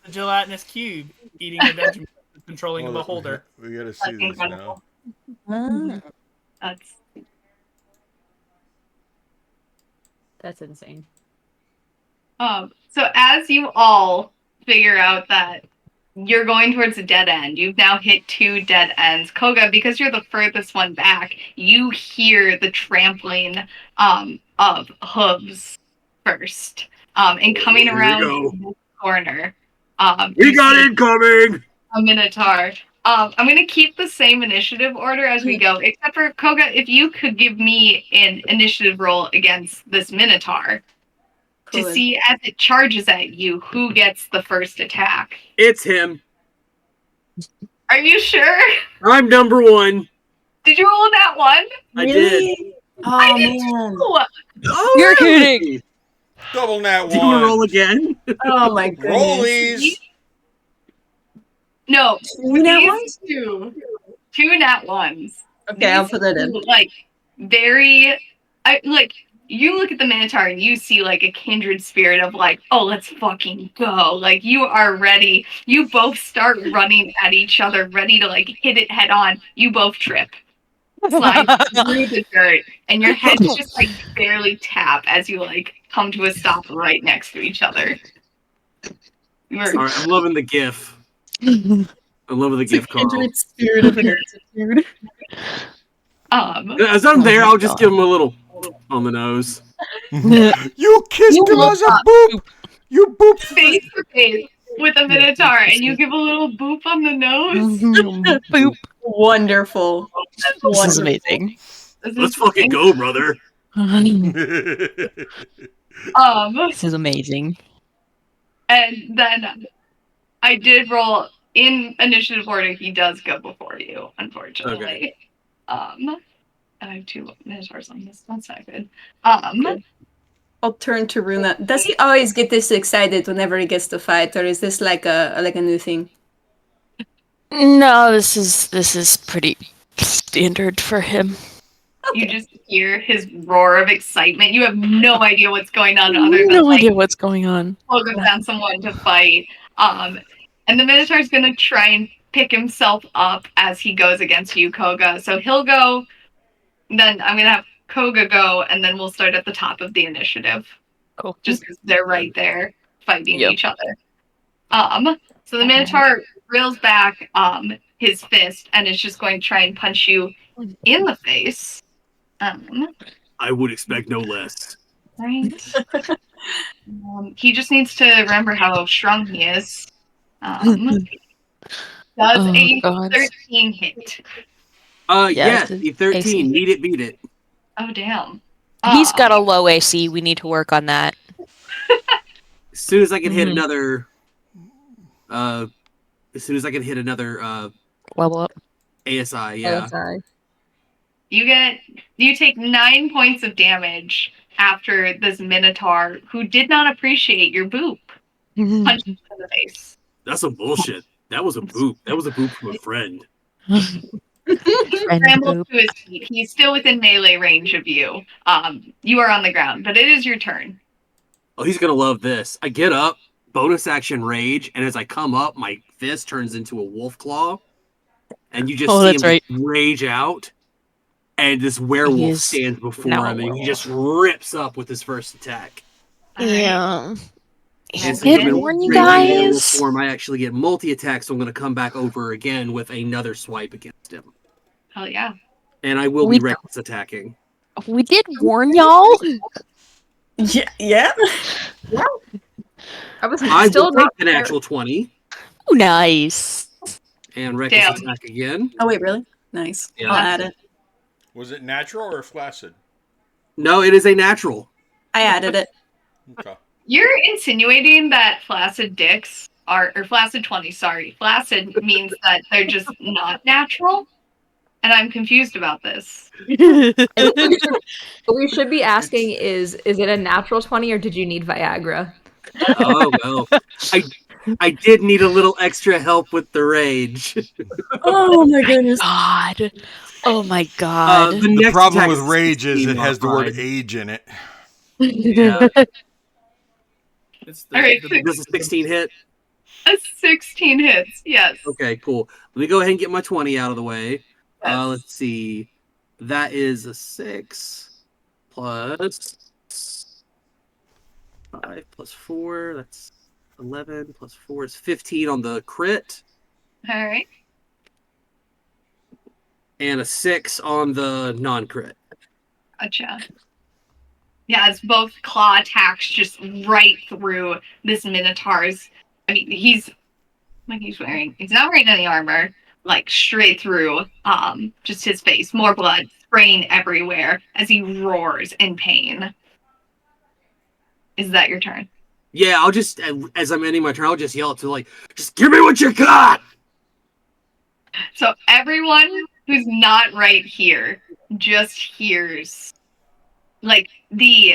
The gelatinous cube eating a Benjamin, controlling a Hold on, beholder. We gotta see That's this incredible. now. That's insane. So as you all figure out that you're going towards a dead end, you've now hit 2 dead ends. Koga, because you're the furthest one back, you hear the trampling of hooves first. And coming Here we around go. the corner. We you got see incoming! a Minotaur. I'm going to keep the same initiative order as we go, except for Koga, if you could give me an initiative roll against this Minotaur to Cool. see as it charges at you who gets the first attack. It's him. Are you sure? I'm number 1. Did you roll that one? I did. Oh, I did man. too. Oh, You're really? kidding. Double nat Do you want to roll one. again? Oh, my goodness. Rollies. No. You nat these ones? Two nat ones. Okay, I'll These put that in. two, like, you look at the Minotaur and you see like a kindred spirit of like, oh, let's fucking go. Like you are ready. You both start running at each other, ready to like hit it head on. You both trip. Slide through the dirt, and your heads just like barely tap as you like come to a stop right next to each other. You're- All right, I'm loving the GIF. I'm loving the GIF, Carl. Kindred spirit of gratitude. As I'm there, I'll just give him a little on the nose. You kissed him as a boop. You boop. face to face with a Minotaur, and you give a little boop on the nose. Boop. Wonderful. This is amazing. This Let's is fucking go, brother. This is amazing. And then I did roll in initiative order. He does go before you, unfortunately. Okay. And I have 2 Minotaurs on this. That's not good. I'll turn to Runa. Does he always get this excited whenever he gets to fight, or is this like a new thing? No, this is pretty standard for him. You just hear his roar of excitement. You have no idea what's going on other than No idea what's going on. Koga found someone to fight. And the Minotaur's gonna try and pick himself up as he goes against you, Koga. So he'll go, then I'm gonna have Koga go, and then we'll start at the top of the initiative. Cool. Just because they're right there fighting Yep. each other. So the Minotaur reels back his fist and is just going to try and punch you in the face. I would expect no less. Right. He just needs to remember how strong he is. Does Oh, a God. 13 hit? Yes, it's the 13. AC. Need it, beat it. Oh, damn. He's got a low AC. We need to work on that. As soon as I can hit Mhm. another, Level up. ASI, yeah. OSI. You take 9 points of damage after this Minotaur who did not appreciate your boop. Punch him in the face. That's some bullshit. That was a boop. That was a boop from a friend. Scrambles to his feet. He's still within melee range of you. You are on the ground, but it is your turn. Oh, he's gonna love this. I get up, bonus action rage, and as I come up, my fist turns into a wolf claw, and you just see that's him right. rage out, and this werewolf is stands before now a him, and he werewolf. just rips up with his first attack. Yeah. And Did since I'm in warn you raging werewolf guys. form, I actually get multi-attack, so I'm gonna come back over again with another swipe against him. Hell yeah. And I will We- be reckless attacking. We did warn y'all. Yeah. I was I still will not take the natural 20 Oh, nice. and reckless Damn. attack again. Oh wait, really? Nice. Yeah. I'll add it. Was it natural or flaccid? No, it is a natural. I added it. Okay. You're insinuating that flaccid dicks are, or flaccid 20, sorry. Flaccid means that they're just not natural? And I'm confused about this. What we should be asking is it a natural 20 or did you need Viagra? Oh well, I did need a little extra help with the rage. Oh my goodness. God. Oh my God. The The next problem attack with is rage is 16 it has the word modified. age in it. Yeah. It's All right. Does a 16 hit? A 16 hits, yes. Okay, cool. Let me go ahead and get my 20 out of the way. Yes. Let's see. That is a 6 plus 5 plus 4. That's 11 plus 4 is 15 on the crit, All right. and a 6 on the non-crit. Gotcha. Yeah, it's both claw attacks just right through this Minotaur's. I mean, he's not wearing any armor, like straight through just his face. More blood spraying everywhere as he roars in pain. Is that your turn? Yeah, I'll just, as I'm ending my turn, I'll just yell to like, just give me what you got! So everyone who's not right here just hears like the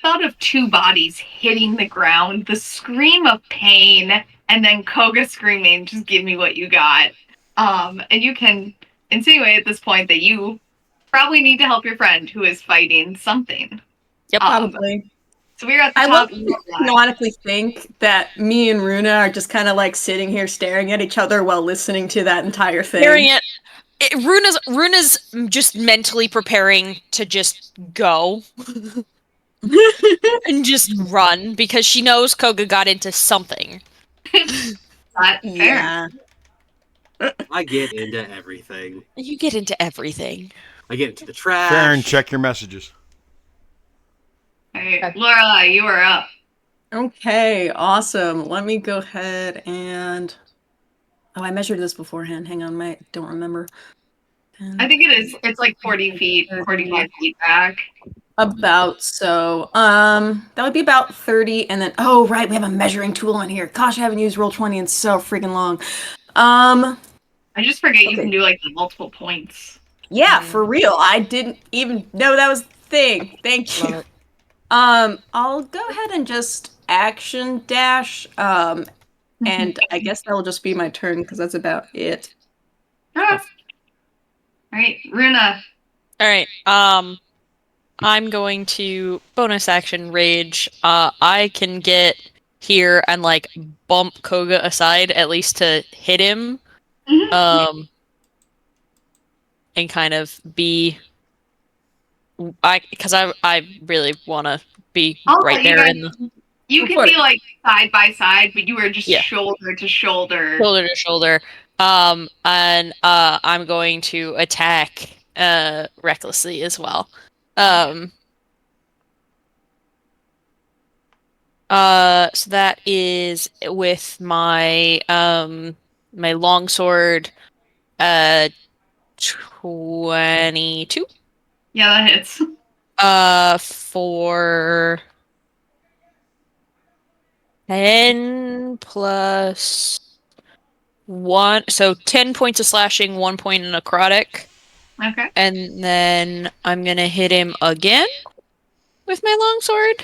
thud of two bodies hitting the ground, the scream of pain, and then Koga screaming, just give me what you got. And you can insinuate at this point that you probably need to help your friend who is fighting something. Yep. Probably. So we're at the I top. will canonically think that me and Runa are just kind of like sitting here staring at each other while listening to that entire thing. Hearing it. Runa's just mentally preparing to just go and just run because she knows Koga got into something. Fair. Yeah. I get into everything. You get into everything. I get into the trash. Farryn, check your messages. All right, Lorelai, you are up. Okay, awesome. Let me go ahead and... Oh, I measured this beforehand. Hang on, I don't remember. I think it is. It's like 40 feet, 45 feet back. About so. That would be about 30, and then... Oh, right, we have a measuring tool on here. Gosh, I haven't used Roll20 in so freaking long. I just forget you Okay. can do like the multiple points. Yeah, for real. I didn't even know that was the thing. Thank you. I'll go ahead and just action dash. And I guess that will just be my turn because that's about it. Ah. All right, Runa. All right. I'm going to bonus action rage. I can get here and like bump Koga aside at least to hit him. Mhm. And kind of be because I really want to be I'll right let you there guys. in the You can be like side by side, but you are just Yeah. shoulder to shoulder. shoulder to shoulder. And I'm going to attack recklessly as well. So that is with my my longsword 22 Yeah, that hits. for 10 plus 1, so 10 points of slashing, 1 point in necrotic. Okay. And then I'm gonna hit him again with my longsword.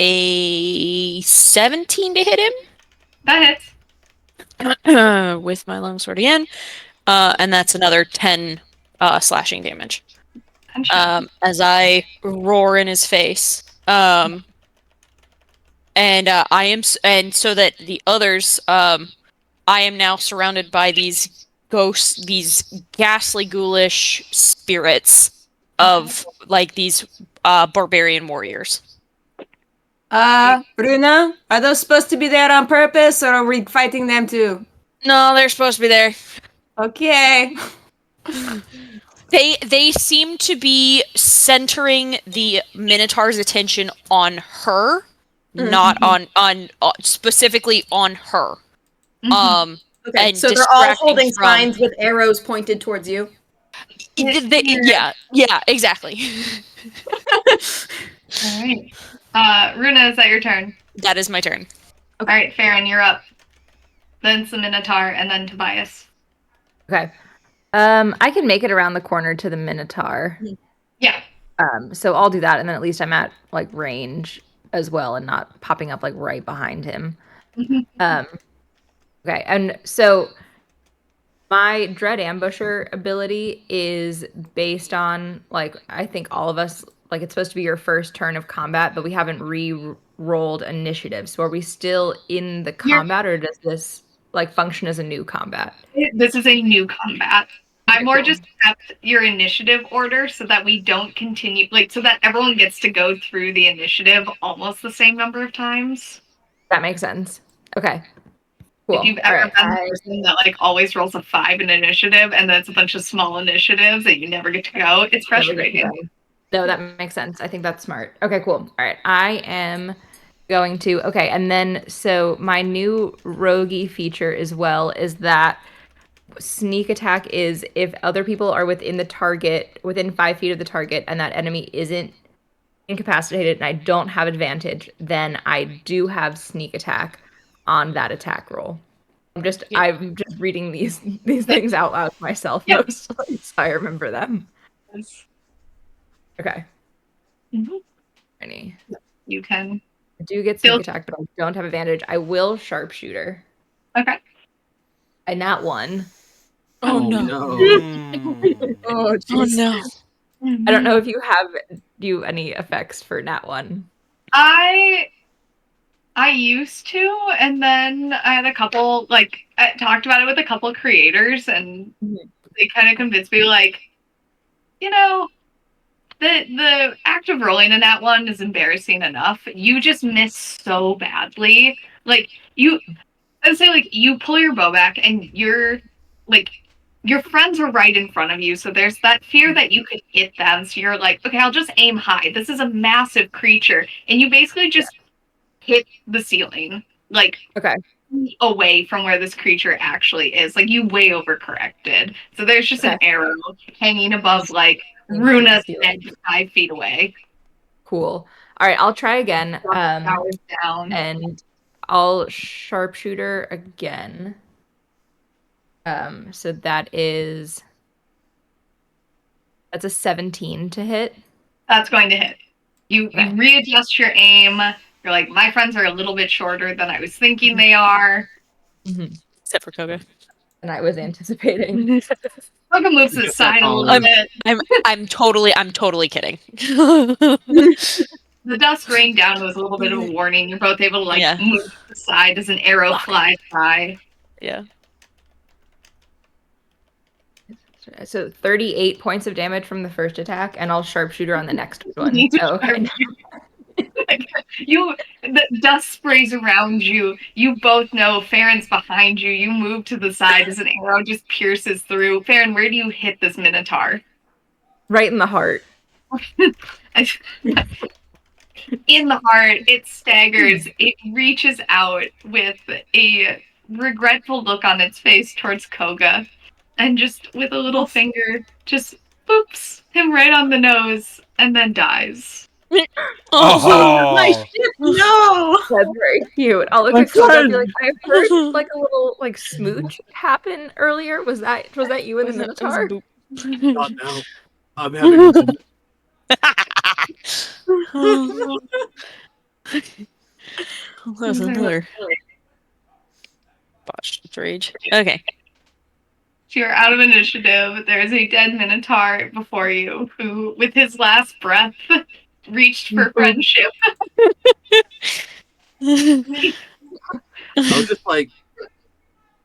A 17 to hit That hits. him with my longsword again. And that's another 10 slashing damage. As I roar in his face. And and so that the others, I am now surrounded by these ghosts, these ghastly, ghoulish spirits of like these barbarian warriors. Runa, are those supposed to be there on purpose, or are we fighting them too? No, they're supposed to be there. Okay. They seem to be centering the Minotaur's attention on her, not on specifically on her. Okay, and so they're all distracting holding from- signs with arrows pointed towards you. Yeah, exactly. All right. Runa, is that your turn? That is my turn. All right, Farryn, you're up. Then it's the Minotaur, and then Tobias. Okay. I can make it around the corner to the Minotaur. Yeah. So I'll do that, and then at least I'm at like range as well, and not popping up like right behind him. Okay, and so my Dread Ambusher ability is based on like I think all of us like it's supposed to be your first turn of combat, but we haven't re-rolled initiative. So are we still in the combat, or does this like function as a new combat? This is a new combat. I more cool. just kept your initiative order so that we don't continue, like, so that everyone gets to go through the initiative almost the same number of times. That makes sense. Okay. Cool. If you've ever All right. been the person that like always rolls a 5 in initiative and then it's a bunch of small initiatives that you never get to go, it's frustrating. No, that makes sense. I think that's smart. Okay, cool. All right. I am going to, okay. And then, so my new roguey feature as well is that sneak attack is if other people are within the target, within 5 feet of the target, and that enemy isn't incapacitated and I don't have advantage, then I do have sneak attack on that attack roll. I'm just reading these things out loud myself mostly, so I remember them. Okay. Ready. You can. I do get sneak attack, but I don't have advantage. I will sharpshooter. Okay. And that one. Oh no. Oh no. I don't know if you have any effects for nat one. I used to, and then I had a couple, like, I talked about it with a couple creators, and they kind of convinced me, like, you know, the act of rolling in that one is embarrassing enough. You just miss so badly. Like, I would say, like, you pull your bow back, and you're, like, your friends are right in front of you, so there's that fear that you could hit them, so you're like, okay, I'll just aim high. This is a massive creature, and you basically just hit the ceiling, like, away from where this creature actually is. Like, you way overcorrected. So there's just an arrow hanging above, like, Runa's head 5 feet away. Cool. All right, I'll try again. Down. And I'll sharpshooter again. So that's a 17 to hit. That's going to hit. You readjust your aim. You're like, my friends are a little bit shorter than I was thinking they are. Except for Koga. than I was anticipating. Koga moves to the Get that side a collar. little bit. I'm totally kidding. The dust rained down was a little bit of a warning. You're both able to like Yeah. move to the side as an arrow flies by. Yeah. So 38 points of damage from the first attack, and I'll sharpshooter on the next one. You Oh, okay. The dust sprays around you. You both know Farron's behind you. You move to the side as an arrow just pierces through. Farron, where do you hit this Minotaur? Right in the heart. In the heart, it staggers. It reaches out with a regretful look on its face towards Koga, and just with a little finger, just boops him right on the nose, and then dies. Oh, My ship, no! That's very cute. I'll look My at Koga and be friend. like, I heard like a little like smooch happen earlier. Was that you and the Minotaur? Not now. I'm having a That was another botched rage. Okay. You're out of initiative. There's a dead Minotaur before you who, with his last breath, reached for friendship. I'll just like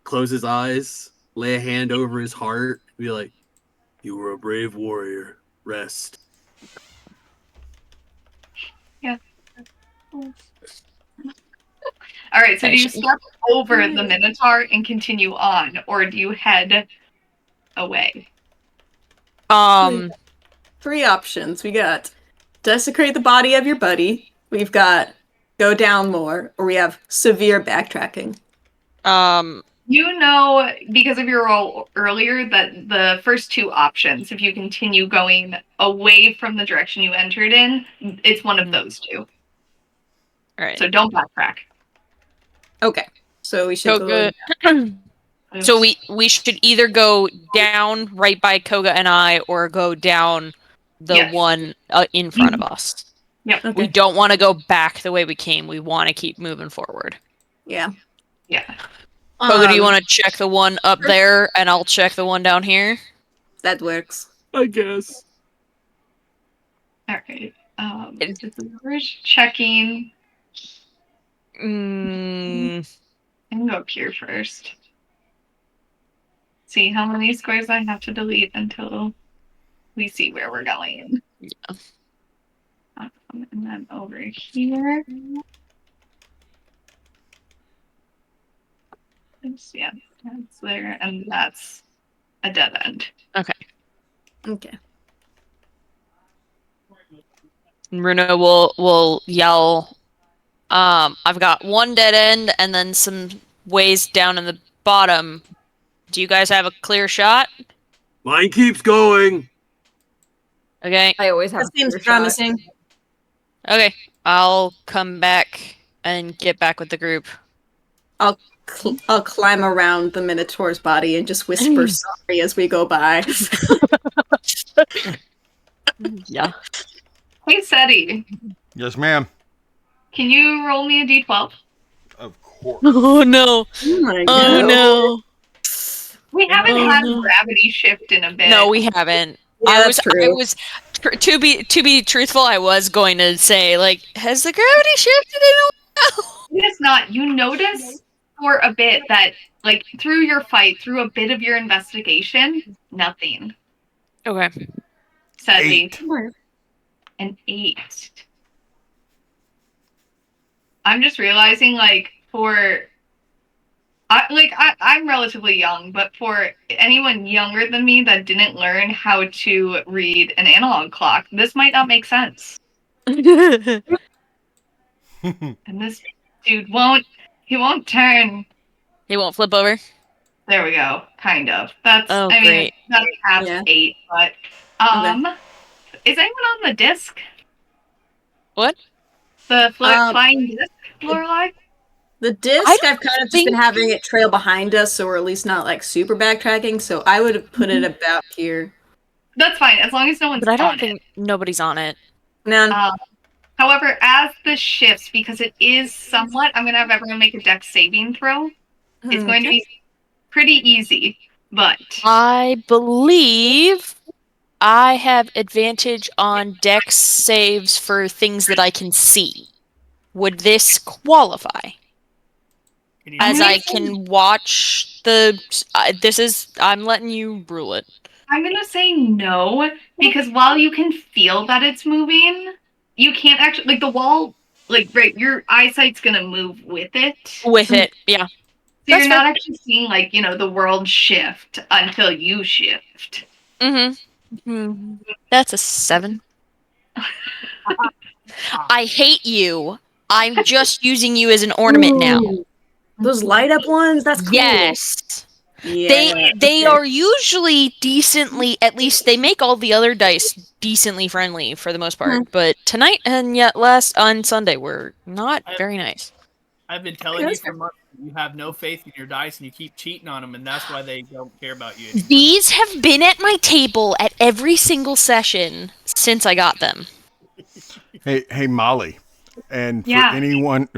close his eyes, lay a hand over his heart, be like, "You were a brave warrior. Rest." All right, so do you Actually- step over the Minotaur and continue on, or do you head away? Three options. We got desecrate the body of your buddy. We've got go down more, or we have severe backtracking. You know, because of your role earlier, that the first two options, if you continue going away from the direction you entered in, it's one of those two. All right. So don't backtrack. Okay, so we should go. Koga. So we should either go down right by Koga and I, or go down the Yes. one in front of us. Yep. Okay. We don't want to go back the way we came. We want to keep moving forward. Yeah. Yeah. Koga, do you want to check the one up there, and I'll check the one down here? That works. I guess. All right. We're checking. Mm, I can go up here first. See how many squares I have to delete until we see where we're going. Yeah. And then over here. Yeah, that's there, and that's a dead end. okay. Okay. Runa will yell. I've got one dead end, and then some ways down in the bottom. Do you guys have a clear shot? Mine keeps going. Okay. I always have. That seems promising. Okay. I'll come back and get back with the group. I'll climb around the Minotaur's body and just whisper sorry as we go by. Yeah. Hey, Seti, yes, ma'am. can you roll me a d12? Of course. Oh no. Oh my Oh god. no. We haven't Oh, had no. gravity shift in a bit. No, we haven't. Yeah, I that's was true. to be truthful, I was going to say, like, has the gravity shifted in a while? It's not. You notice for a bit that, like, through your fight, through a bit of your investigation, nothing. Okay. Seti, 8. an 8. I'm just realizing, like, I'm relatively young, but for anyone younger than me that didn't learn how to read an analog clock, this might not make sense. And this dude won't turn. He won't flip over. There we go. Kind of. That's, Oh, I mean, great. that's past Yeah. 8, but, is anyone on the disc? What? The flying disc, Lorelai? The disc, I don't I've kind of just think- been having it trail behind us, so we're at least not like super backtracking. So I would have put it about here. That's fine, as long as no one's But I don't on think nobody's on it. Now, However, as this shifts, because it is somewhat, I'm going to have everyone make a dex saving throw. It's going to be pretty easy, but I believe I have advantage on dex saves for things that I can see. Would this qualify? Can you As I'm I gonna can watch the. I'm letting you rule it. I'm gonna say no because while you can feel that it's moving, you can't actually like the wall. Like right, your eyesight's gonna move with it. With it, yeah. So That's you're fair. not actually seeing like, the world shift until you shift. Mm-hmm. That's a 7. I hate you. I'm just using you as an ornament now. Ooh, those light up ones. That's cool. Yes. Yeah. They are usually decently, at least they make all the other dice decently friendly for the most part. But tonight and yet last on Sunday were not very nice. I've been telling you for months you have no faith in your dice and you keep cheating on them, and that's why they don't care about you anymore. These have been at my table at every single session since I got them. Hey, Molly, and Yeah.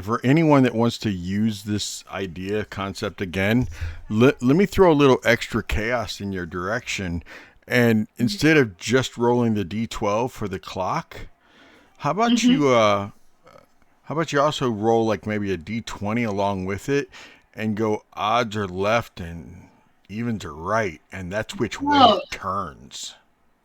for anyone that wants to use this idea concept again, let me throw a little extra chaos in your direction. And instead of just rolling the d12 for the clock, how about you also roll like maybe a d20 along with it, and go odds are left and evens are right, and that's which way Whoa. it turns.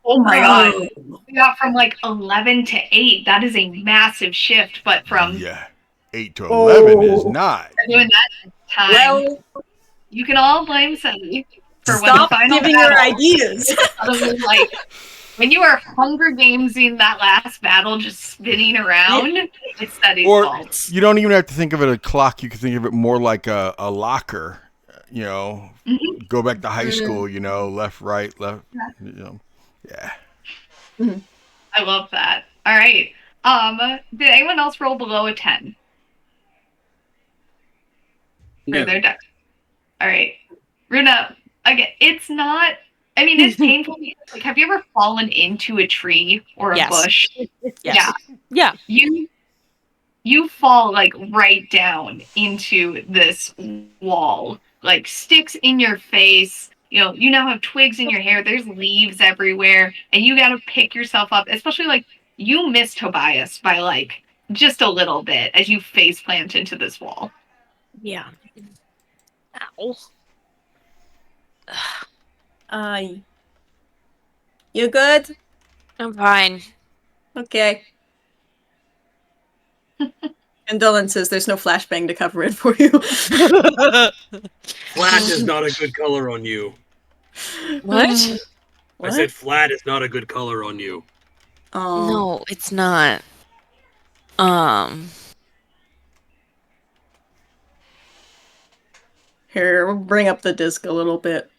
Oh my god. We got from like 11 to 8. That is a massive shift, but from Yeah, 8 to 11 is not. doing that time, Well, you can all blame Sunny for when the stop final giving her battle ideas. suddenly, like when you are Hunger Gamesing that last battle just spinning around, it's Sunny's Or fault. you don't even have to think of it a clock. You can think of it more like a locker. Go back to high school. Left, right, left. Yeah. I love that. All right. Did anyone else roll below a 10 for No. their deck? All right. Runa, again, it's not. I mean, it's painful. Like, have you ever fallen into a tree or a Yes. bush? Yes. Yeah. You fall like right down into this wall, like sticks in your face. You now have twigs in your hair. There's leaves everywhere, and you got to pick yourself up. Especially like you miss Tobias by like just a little bit as you face plant into this wall. Yeah. Ow. You good? I'm fine. Okay. And Dolan says there's no flashbang to cover it for you. Flat is not a good color on you. What? I said flat is not a good color on you. Oh. No, it's not. Here, we'll bring up the disc a little bit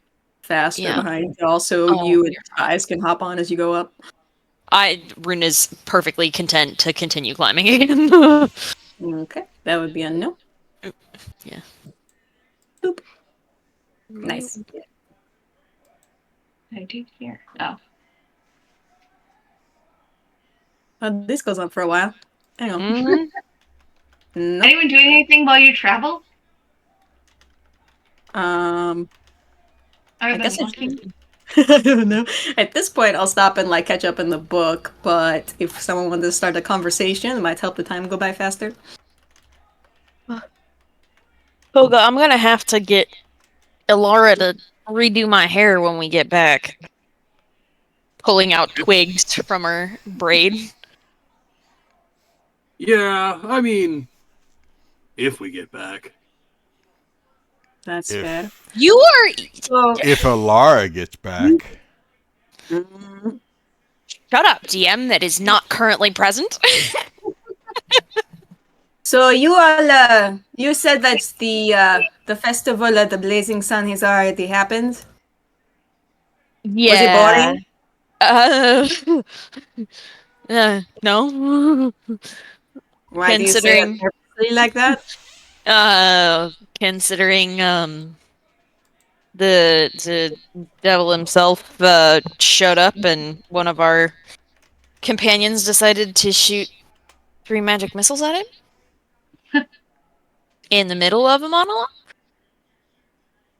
faster behind you. Also, you and eyes can hop on as you go up. Runa's perfectly content to continue climbing again. Okay, that would be a no. Yeah. Boop. Nice. I do here. Oh. This goes on for a while. Hang on. Mhm. Nope. Anyone doing anything while you travel? I guess I don't know. At this point, I'll stop and catch up in the book. But if someone wanted to start a conversation, it might help the time go by faster. Koga, I'm gonna have to get Ilara to redo my hair when we get back. Pulling out twigs from her braid. Yeah, I mean, if we get back. That's fair. You are. If Ilara gets back. Shut up, DM. That is not currently present. So you all, you said that the festival at the Blazing Sun has already happened. Yeah. Was it boring? No. Why do you say it purposely like that? Considering the devil himself showed up and one of our companions decided to shoot 3 magic missiles at him in the middle of a monologue.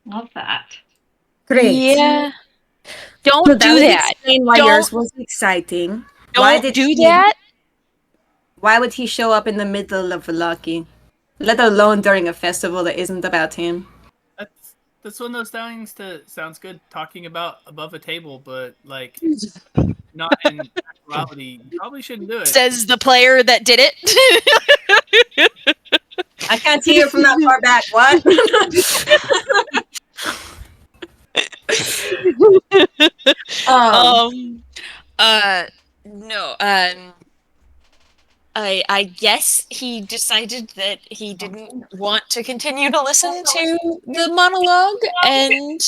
Love that. Great. Yeah. So Don't that do would that. explain why Don't- yours was exciting. Why Don't did do he- that. Why would he show up in the middle of Lucky? Let alone during a festival that isn't about him. That's one of those things that sounds good talking about above a table, but like not in actuality. You probably shouldn't do it. Says the player that did it. I can't hear from that far back. What? No, I guess he decided that he didn't want to continue to listen to the monologue and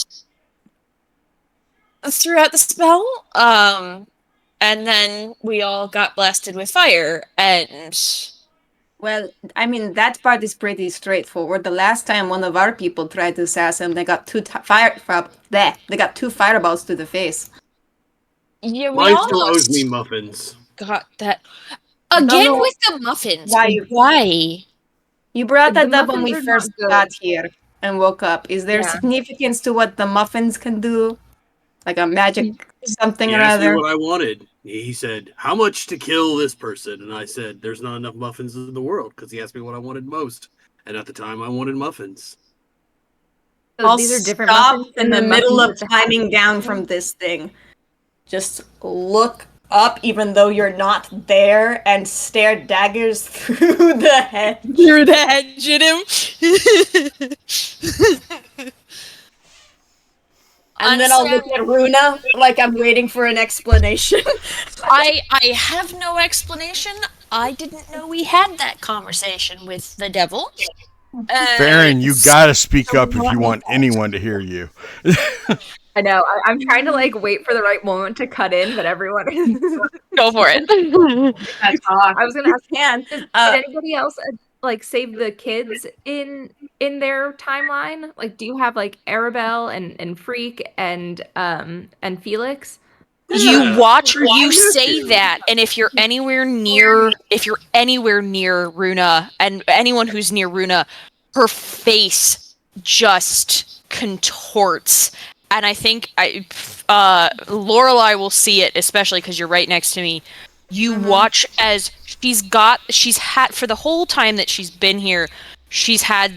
throughout the spell. And then we all got blasted with fire, and Well, I mean, that part is pretty straightforward. The last time one of our people tried to assassin him, they got they got two fireballs to the face. yeah, we Mine still almost owes me muffins. got that Don't again know with the muffins. why Why? You brought The that up when we muffins are not first good. got here and woke up. Is there Yeah. significance to what the muffins can do? Like a magic something He or asked me other? what I wanted. He said, "How much to kill this person?" And I said, "There's not enough muffins in the world." Because he asked me what I wanted most, and at the time, I wanted muffins. So I'll these are different stop muffins in than the middle of muffins that the climbing down from this thing. Just look up, even though you're not there, and stare daggers through the head. Through the hedge at him. And then I'll look at Runa like I'm waiting for an explanation. I have no explanation. I didn't know we had that conversation with the devil. Farryn, you gotta speak up if you want anyone to hear you. I know. I'm trying to like wait for the right moment to cut in, but everyone is. Go for it. I was gonna ask, did Uh, anybody else like save the kids in their timeline? Like, do you have like Arabelle and Freak and Felix? You watch, Freak you and say nephew. that, and if you're anywhere near Runa, and anyone who's near Runa, her face just contorts. And I think Lorelai will see it, especially because you're right next to me. You watch as she's had, for the whole time that she's been here, she's had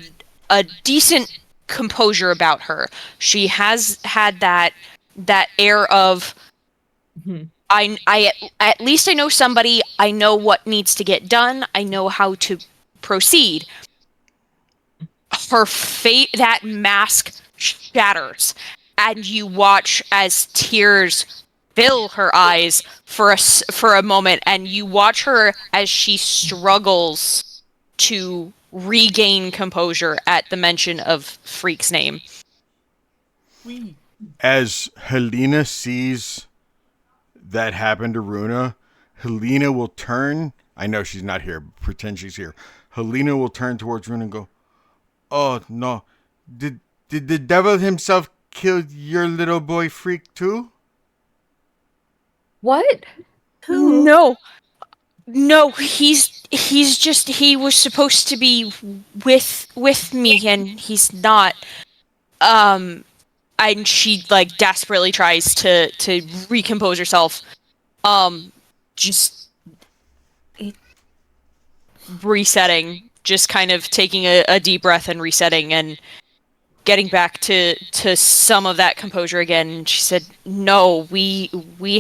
a decent composure about her. She has had that air of, I at least I know somebody, I know what needs to get done, I know how to proceed. Her fate, that mask shatters, and you watch as tears fill her eyes for a moment, and you watch her as she struggles to regain composure at the mention of Freak's name. As Helena sees that happen to Runa, Helena will turn. I know she's not here. Pretend she's here. Helena will turn towards Runa and go, "Oh no, did the devil himself kill your little boy Freak too?" What? No, he was supposed to be with me, and he's not. And she like desperately tries to recompose herself. Just resetting, just kind of taking a deep breath and resetting and getting back to some of that composure again. And she said, "No, we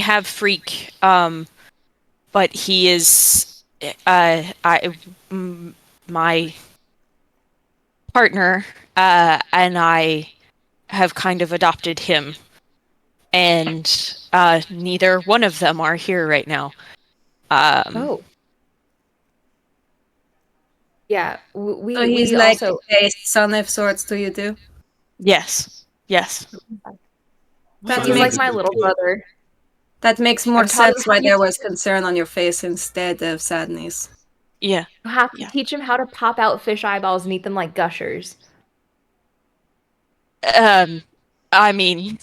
have Freak, but he is my partner, and I have kind of adopted him, and neither one of them are here right now." Oh. Yeah, we So he's we like also a son of sorts to you too? Yes. That he's like makes, my little brother. that makes more I've taught him sense how why to there use- was concern on your face instead of sadness. Yeah. You have to teach him how to pop out fish eyeballs and eat them like gushers. I mean,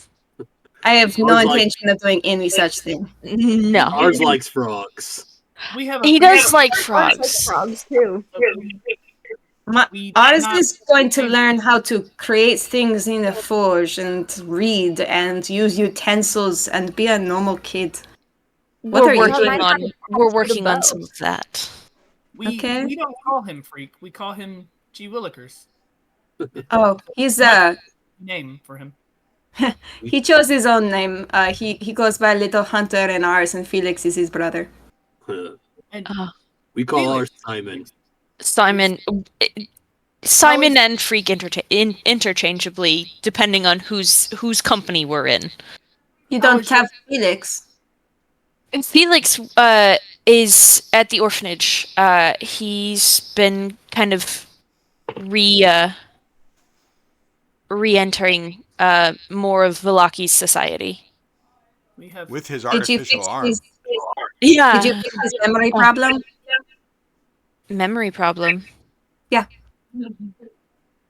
I have no Ours like- intention of doing any such thing. no. Ours likes frogs. We have a He pretty- does like Frogs frogs. frogs too. Ours not- is going to learn how to create things in the forge and read and use utensils and be a normal kid. What are you doing? We're working on some of that. We don't call him Freak. We call him G. Willikers. Oh, he's name for him. he chose his own name. He goes by Little Hunter and ours, and Felix is his brother. And We call Felix. ours Simon. Simon and Freak interchangeably, depending on whose company we're in. You don't have Felix. Felix is at the orphanage. He's been kind of re-entering more of Valaki's society. With his Did you artificial fix arm. Yeah. Did you fix his memory problem? Memory problem? Yeah.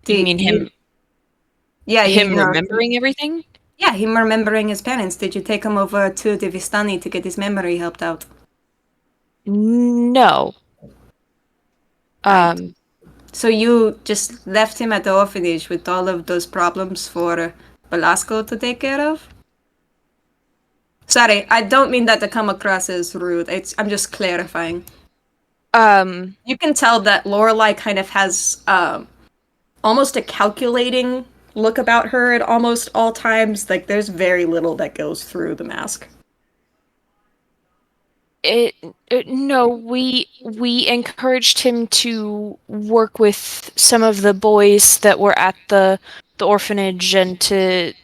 Do you mean him? Yeah, him remembering everything? Yeah, him remembering his parents. Did you take him over to the Vistani to get his memory helped out? No. So you just left him at the orphanage with all of those problems for Velasco to take care of? Sorry, I don't mean that to come across as rude. I'm just clarifying. You can tell that Lorelai kind of has almost a calculating look about her at almost all times. Like, there's very little that goes through the mask. No, we encouraged him to work with some of the boys that were at the orphanage and to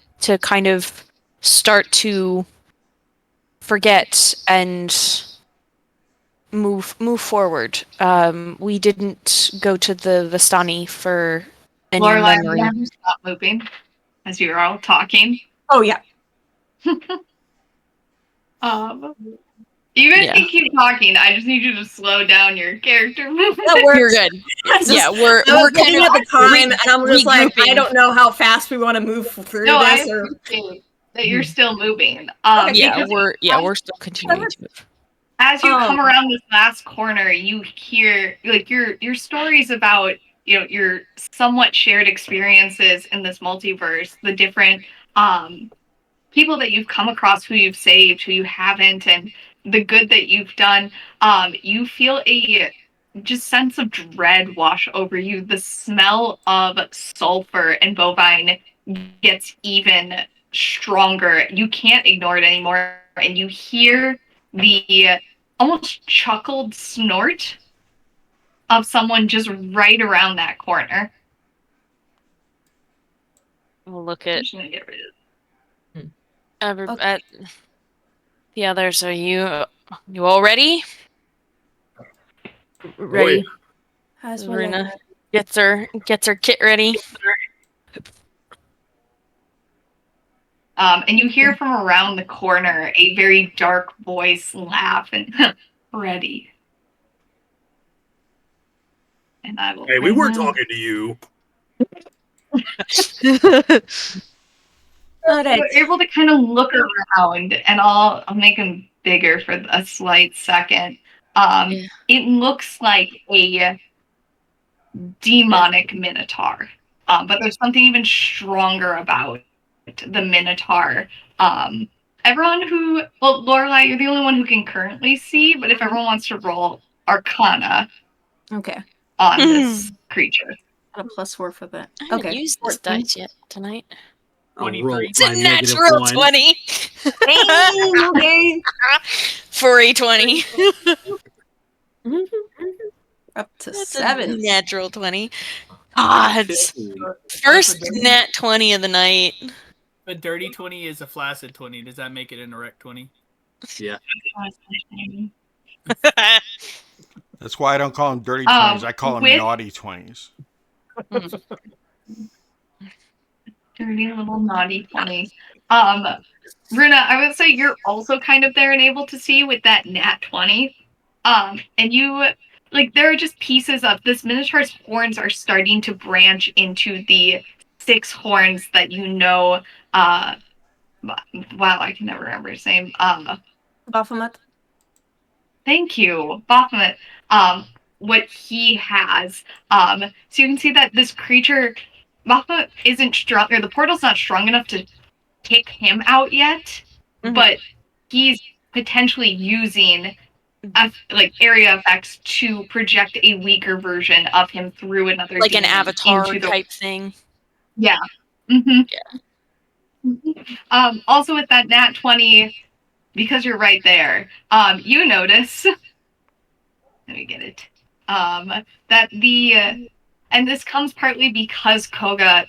kind of start to forget and move forward. We didn't go to the Vistani for any Lorelai, memory. stop moving as you're all talking. Oh yeah. Even if you keep talking, I just need you to slow down your character movement. That works. You're good. Yeah, we're kind of at the time, and I'm just like, regrouping. I don't know how fast we want to move through No, I this. Or... appreciate that you're still moving. Yeah, because we're still continuing to move. as you come around this last corner, you hear like your stories about your somewhat shared experiences in this multiverse, the different people that you've come across, who you've saved, who you haven't, and the good that you've done. You feel a just sense of dread wash over you. The smell of sulfur and bovine gets even stronger. You can't ignore it anymore, and you hear the almost chuckled snort of someone just right around that corner. We'll look at I'm just gonna get rid of the others. Are you all ready? Ready. Runa gets her kit ready. And you hear from around the corner a very dark voice laugh and ready. And I will. Hey, we were talking to you. You're able to kind of look around, and I'll make him bigger for a slight second. It looks like a demonic minotaur, but there's something even stronger about the minotaur. Everyone who, well, Lorelai, you're the only one who can currently see, but if everyone wants to roll Arcana, okay, on this creature, got a +4 for that. I haven't Okay, used this dice yet tonight. I'll roll It's my a negative natural one. 20 okay. for a 20. Up to That's 7. a natural 20. God, first nat 20 of the night. A dirty 20 is a flaccid 20. Does that make it an erect 20? Yeah. That's why I don't call them dirty 20s. I call them with- naughty 20s. Dirty little naughty 20. Runa, I would say you're also kind of there and able to see with that nat 20. And you, like, there are just pieces of this minotaur's horns are starting to branch into the 6 horns that wow, I can never remember his name. Baphomet. Thank you, Baphomet. what he has. So you can see that this creature, Mappa isn't strong, or the portal's not strong enough to kick him out yet, but he's potentially using area effects to project a weaker version of him through another Like an demon avatar into the... type thing. Yeah. Also with that nat 20, because you're right there, you notice, let me get it, that the and this comes partly because Koga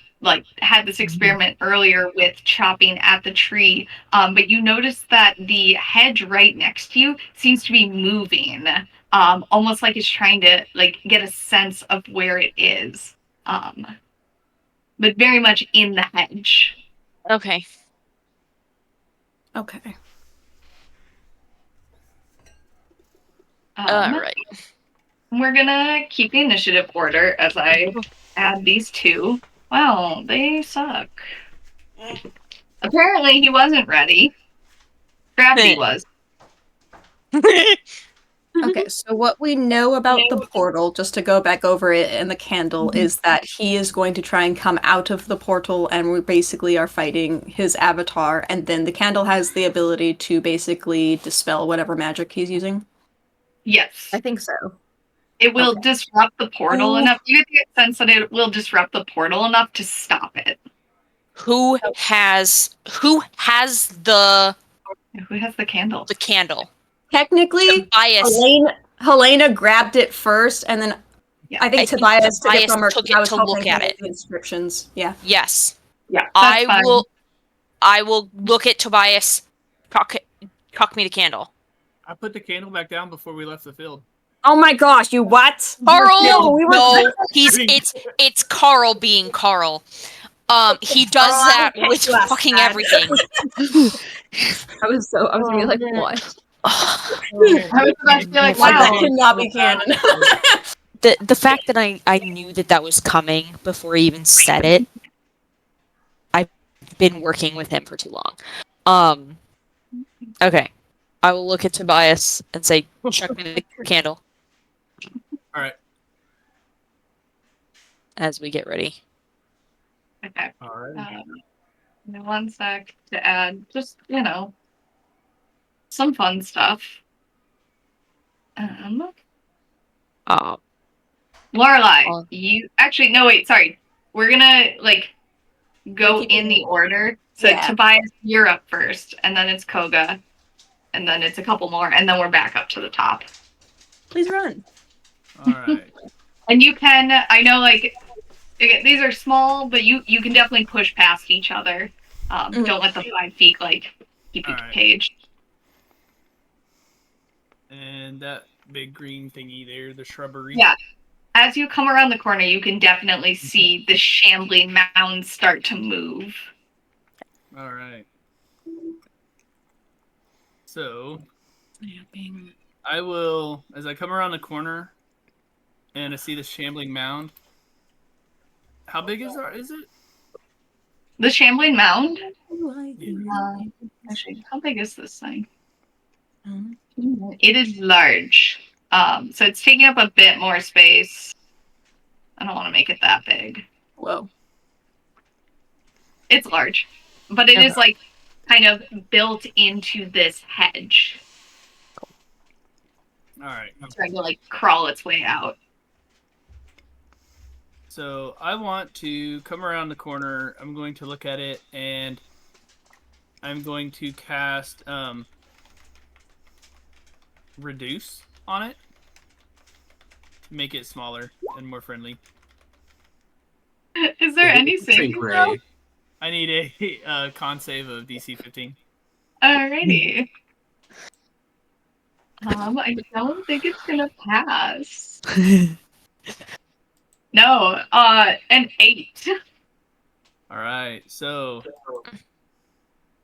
had this experiment earlier with chopping at the tree, but you notice that the hedge right next to you seems to be moving, almost like it's trying to get a sense of where it is, but very much in the hedge. Okay. Okay. All right. We're gonna keep the initiative order as I add these two. Wow, they suck. Apparently he wasn't ready. Crafty was. Okay, so what we know about the portal, just to go back over it and the candle, is that he is going to try and come out of the portal, and we basically are fighting his avatar, and then the candle has the ability to basically dispel whatever magic he's using. Yes. I think so. It will disrupt the portal enough. You get the sense that it will disrupt the portal enough to stop it. Who has the candle? The candle. Technically, Tobias. Helena grabbed it first, and then I think Tobias took it from her. took I it was to helping look him at with it. the inscriptions. Yeah. Yes. Yeah. I will look at Tobias. Cock me the candle. I put the candle back down before we left the field. Oh my gosh, you what? Carl! No, it's Carl being Carl. He does that with fucking everything. I was gonna be like, what? I was about to be like, wow. That cannot be canon. The fact that I knew that was coming before he even said it. I've been working with him for too long. Okay. I will look at Tobias and say, chuck me the candle. Alright. As we get ready. Okay. Alright. One sec to add just, some fun stuff. Lorelai, you actually no wait, sorry. We're gonna go in the order. So Tobias, you're up first, and then it's Koga, and then it's a couple more, and then we're back up to the top. Please run. Alright. And you can, I know these are small, but you can definitely push past each other. Don't let the 5 feet keep you caged. And that big green thingy there, the shrubbery. Yeah. As you come around the corner, you can definitely see the shambling mound start to move. Alright. So, I will, as I come around the corner and I see the shambling mound. How big is it? The shambling mound? Yeah. Actually, how big is this thing? It is large. So it's taking up a bit more space. I don't want to make it that big. Whoa. It's large. But it is kind of built into this hedge. Alright. It's trying to crawl its way out. So I want to come around the corner. I'm going to look at it, and I'm going to cast Reduce on it. Make it smaller and more friendly. Is there any saving throw? I need a con save of DC 15. Alrighty. I don't think it's gonna pass. No, an 8. Alright, so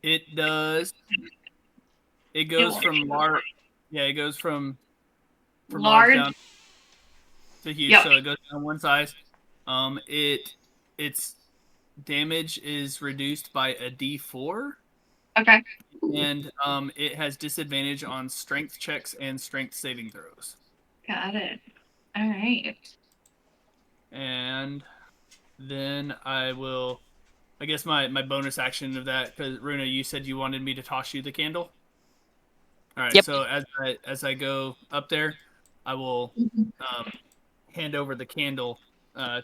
it does. It goes from large. Yeah, it goes from large down to huge. Yep. So it goes down one size. Its damage is reduced by a D4. Okay. And it has disadvantage on strength checks and strength saving throws. Got it. All right. And then I will, I guess my bonus action of that, because Runa, you said you wanted me to toss you the candle. All right. Yep. So as I go up there, I will hand over the candle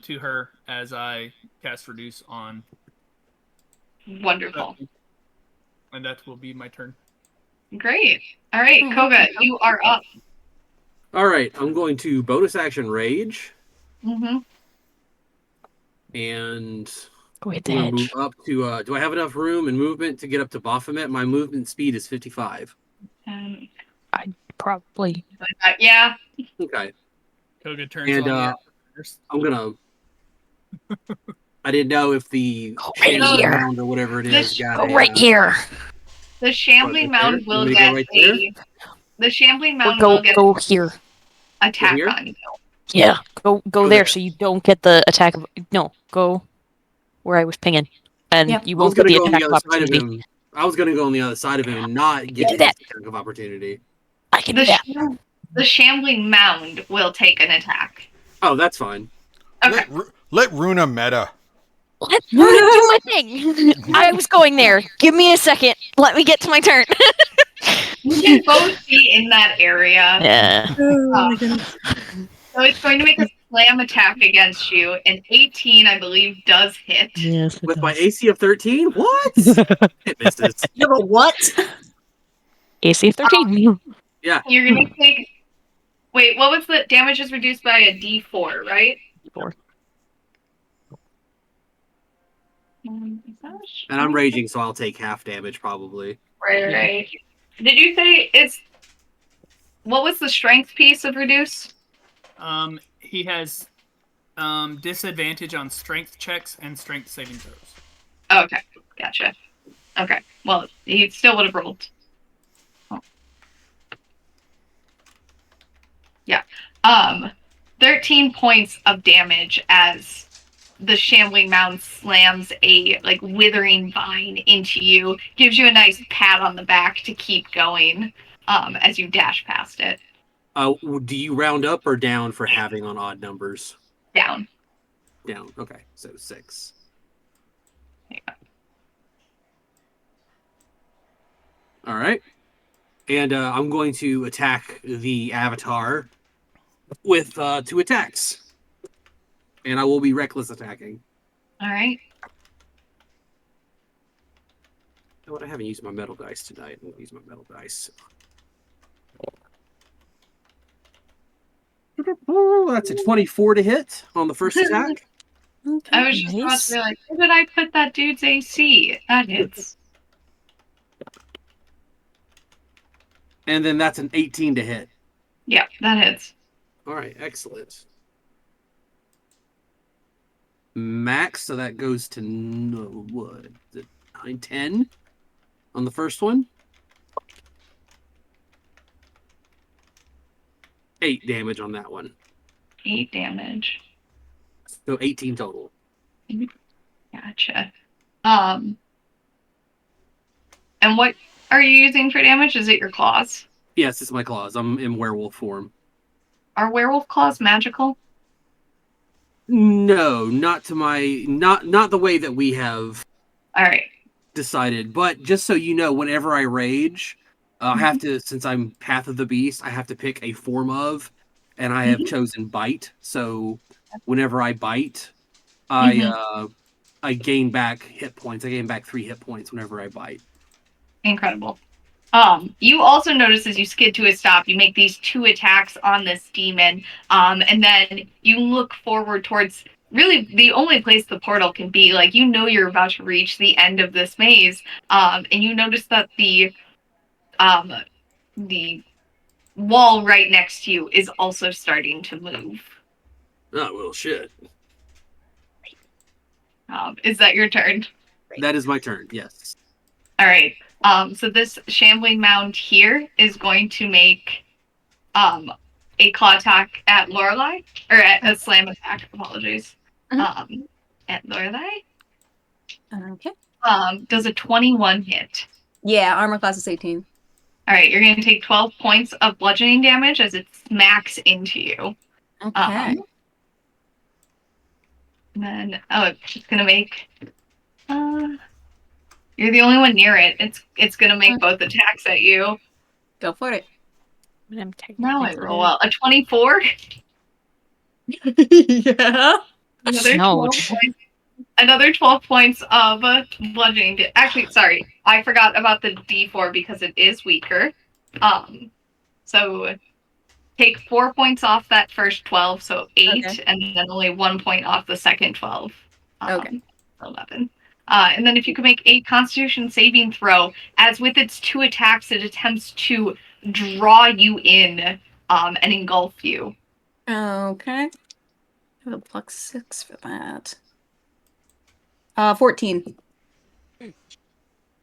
to her as I cast reduce on. Wonderful. And that will be my turn. Great. All right, Koga, you are up. All right, I'm going to bonus action rage, Mm-hmm. and Go hit I'm the going to hedge. move up to. Do I have enough room and movement to get up to Baphomet? My movement speed is 55. Probably. Yeah. Okay. Koga turns And on I'm gonna. I didn't know if the Go right shambling here. mound or whatever it is got Go a. right here. The shambling right there? mound You will want me to get go right there? the shambling mound Go will get go here. attack here? on you. Yeah. Go Go there there. so you don't get the attack of no, go where I was pinging. And Yep. you I was won't get gonna the go on attack the of other side of opportunity. him. I was gonna go on the other side of him and not get Do the that. attack of opportunity. I can do that. The shambling mound will take an attack. Oh, that's fine. Okay. Let Runa meta. Let Runa do my thing. I was going there. Give me a second. Let me get to my turn. You can both be in that area. Yeah. Oh my goodness. So it's going to make a slam attack against you. An 18, I believe, does hit. Yes. With my AC of 13, what? It misses. You have a what? AC of 13. Yeah. You're going to take. Wait, what was the damage is reduced by a D4, right? 4. Is that And I'm raging, so I'll take half damage probably. right. Did you say it's. What was the strength piece of reduce? He has disadvantage on strength checks and strength saving throws. Okay, gotcha. Okay, well, he still would have rolled. Oh. Yeah. 13 points of damage as the shambling mound slams a withering vine into you, gives you a nice pat on the back to keep going as you dash past it. Do you round up or down for having on odd numbers? Down. Down. Okay, so 6. Yeah. All right. And I'm going to attack the avatar with 2 attacks. And I will be reckless attacking. All right. You know what? I haven't used my metal dice tonight. I'm going to use my metal dice. That's a 24 to hit on the first attack. I was just about to be like, where did I put that dude's AC? That hits. And then that's an 18 to hit. Yeah, that hits. All right, excellent. Max, so that goes to 9, 10 on the first one. 8 damage on that one. 8 damage. So 18 total. Gotcha. And what are you using for damage? Is it your claws? Yes, it's my claws. I'm in werewolf form. Are werewolf claws magical? No, not to my not the way that we have All right. decided. But just so you know, whenever I rage, I have to, since I'm Path of the Beast, I have to pick a form of, and I have chosen bite. So whenever I bite, I gain back hit points. I gain back 3 hit points whenever I bite. Incredible. You also notice as you skid to a stop, you make these 2 attacks on this demon, and then you look forward towards really the only place the portal can be. Like, you know you're about to reach the end of this maze, and you notice that the wall right next to you is also starting to move. Oh, well, shit. Is that your turn? That is my turn, yes. All right. So this shambling mound here is going to make a claw attack at Lorelai, or at a slam attack. Apologies. At Lorelai. Okay. Does a 21 hit? Yeah, armor class is 18. All right, you're going to take 12 points of bludgeoning damage as it smacks into you. Okay. And then it's just gonna make. You're the only one near it. It's gonna make both attacks at you. Go for it. I'm Now I roll well. A 24. Yeah. Another No. 12 points. Another 12 points of bludgeoning. Actually, sorry, I forgot about the D4 because it is weaker. So take 4 points off that first 12, so 8, Okay. and then only 1 point off the second 12. Okay. 11. And then if you could make a Constitution saving throw, as with its 2 attacks, it attempts to draw you in and engulf you. Okay. I have a +6 for that. 14.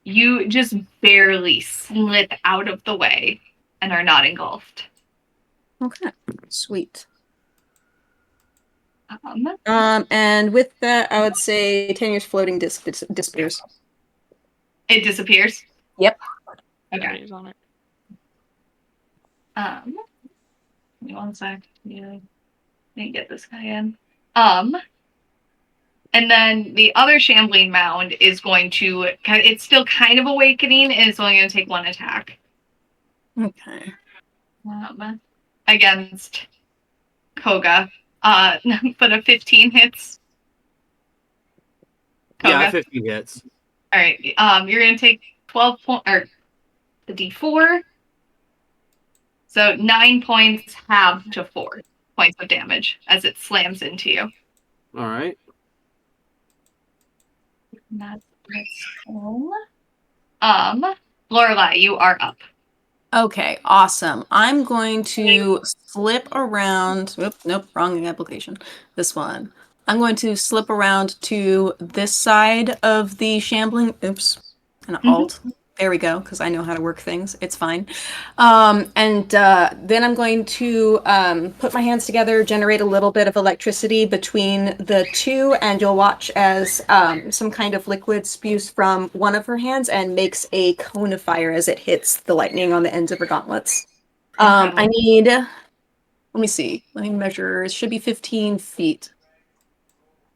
You just barely slip out of the way and are not engulfed. Okay. Sweet. Um, And with that, I would say 10 years floating disappears. It disappears. Yep. Okay. On it. Give me 1 sec. Yeah. Let me get this guy in. And then the other shambling mound is going to. It's still kind of awakening, and it's only going to take 1 attack. Okay. Against Koga. But a 15 hits. Koga. Yeah, 15 hits. All right. You're going to take 12 points, or the D4. So 9 points halved to 4 points of damage as it slams into you. All right. That's all. Lorelai, you are up. Okay, awesome. I'm going to slip around. Nope, wrong application. This one. I'm going to slip around to this side of the shambling. Oops. And alt. There we go, because I know how to work things. It's fine. Then I'm going to put my hands together, generate a little bit of electricity between the two, and you'll watch as some kind of liquid spews from one of her hands and makes a cone of fire as it hits the lightning on the ends of her gauntlets. I need, let me see, let me measure, it should be 15 feet,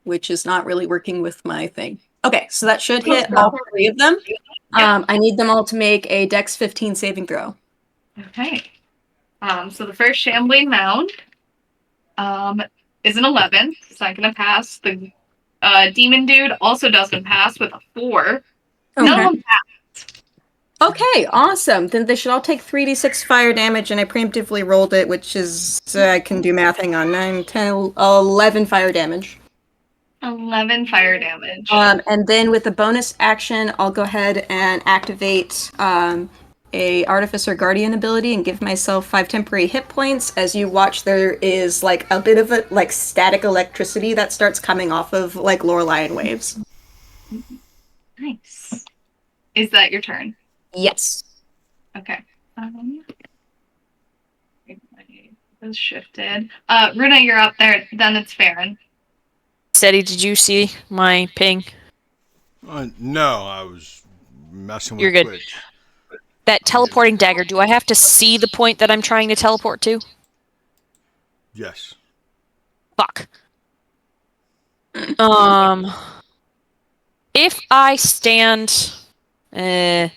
which is not really working with my thing. Okay, so that should hit all 3 of them. I need them all to make a Dex 15 saving throw. Okay. So the first shambling mound is an 11. It's not going to pass. The demon dude also doesn't pass with a 4. Okay. None of them pass. Okay, awesome. Then they should all take 3d6 fire damage, and I preemptively rolled it, which is, I can do math, hang on, 9, 10, 11 fire damage. 11 fire damage. And then with the bonus action, I'll go ahead and activate a Artificer Guardian ability and give myself 5 temporary hit points. As you watch, there is like a bit of a like static electricity that starts coming off of like Lorelai in waves. Nice. Is that your turn? Yes. Okay. It was shifted. Runa, you're up there. Then it's Farryn. Steady, did you see my ping? No, I was messing with You're good. Twitch. That teleporting dagger, do I have to see the point that I'm trying to teleport to? Yes. Fuck. If I stand... It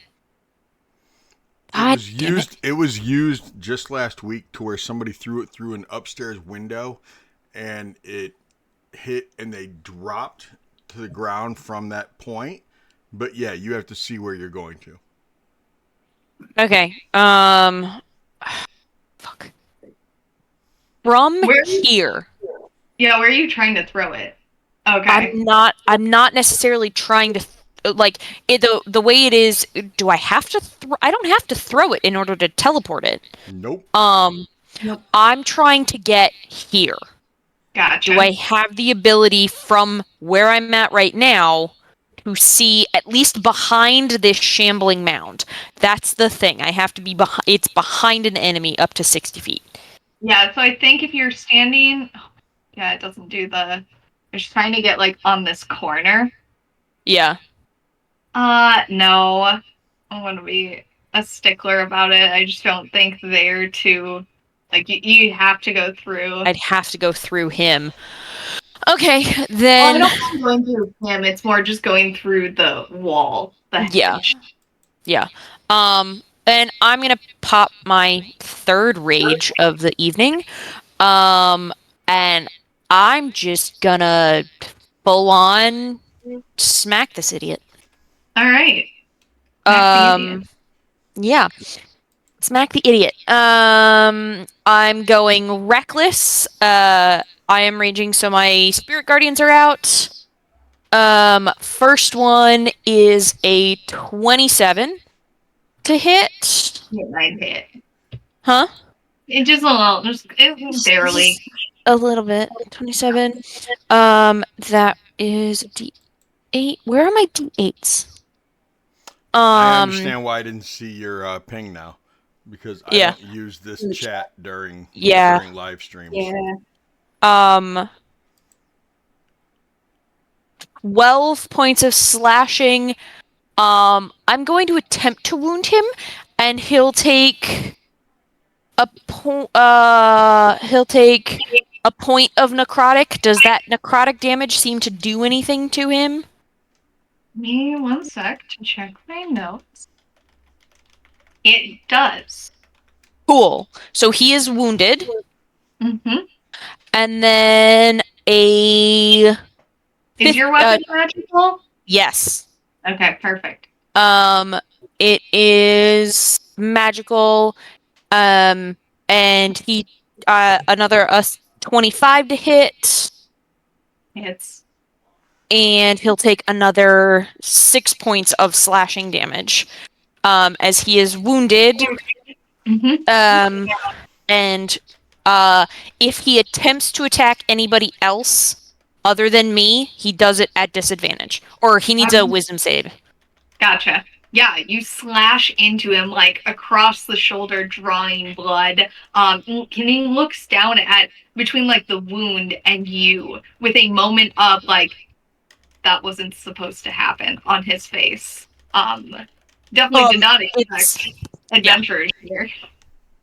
was used just last week to where somebody threw it through an upstairs window and it hit and they dropped to the ground from that point. But yeah, you have to see where you're going to. Okay. Fuck. From here. Yeah, where are you trying to throw it? Okay. I'm not necessarily trying to the way it is. Do I have to I don't have to throw it in order to teleport it. Nope. Nope. I'm trying to get here. Gotcha. Do I have the ability from where I'm at right now to see at least behind this shambling mound? That's the thing. I have to be behind. It's behind an enemy up to 60 feet. Yeah, so I think if you're standing... Yeah, it doesn't do the... You're just trying to get, like, on this corner. Yeah. No. I want to be a stickler about it. I just don't think they're too Like you have to go through. I'd have to go through him. Okay, Well, I then. don't mind going through him. It's more just going through the wall. The Yeah. hedge. Yeah. And I'm gonna pop my third rage of the evening. And I'm just gonna full on smack this idiot. All right. Smack the idiot. Yeah. Smack the idiot. I'm going reckless. I am raging, so my spirit guardians are out. First one is a 27 to hit. Yeah, I hit. Huh? It just a little, just barely. A little bit. 27. That is D8. Where are my D8s? I understand why I didn't see your ping now, because I Yeah. don't use this chat during Yeah. during live streams. Yeah. 12 points of slashing. I'm going to attempt to wound him, and he'll take a point of necrotic. Does that necrotic damage seem to do anything to him? Give me 1 sec to check my notes. It does. Cool. So he is wounded. Mm-hmm. And then a... Is your weapon magical? Yes. Okay, perfect. It is magical. And he another 25 to hit. It's And he'll take another 6 points of slashing damage. As he is wounded. mm-hmm. And if he attempts to attack anybody else other than me, he does it at disadvantage. Or he needs a wisdom save. Gotcha. Yeah, you slash into him like across the shoulder, drawing blood. And he looks down at between like the wound and you with a moment of like that wasn't supposed to happen on his face. Definitely did not expect adventurers here.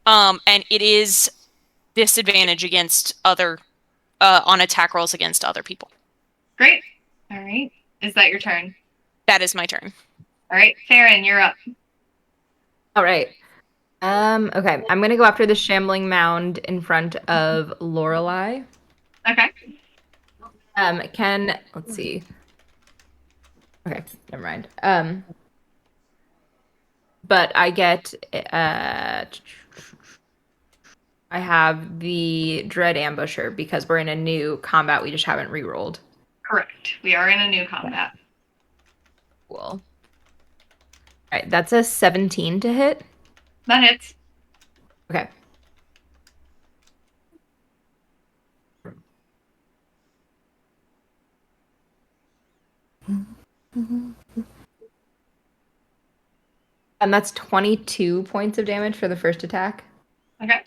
And it is disadvantage against other on attack rolls against other people. Great. All right. Is that your turn? That is my turn. All right, Farryn, you're up. All right. Okay. I'm gonna go after the shambling mound in front of Lorelai. Okay. Let's see. Okay, never mind. But I get I have the Dread Ambusher because we're in a new combat. We just haven't rerolled. Correct. We are in a new combat. Cool. All right, that's a 17 to hit. That hits. Okay. And that's 22 points of damage for the first attack. Okay.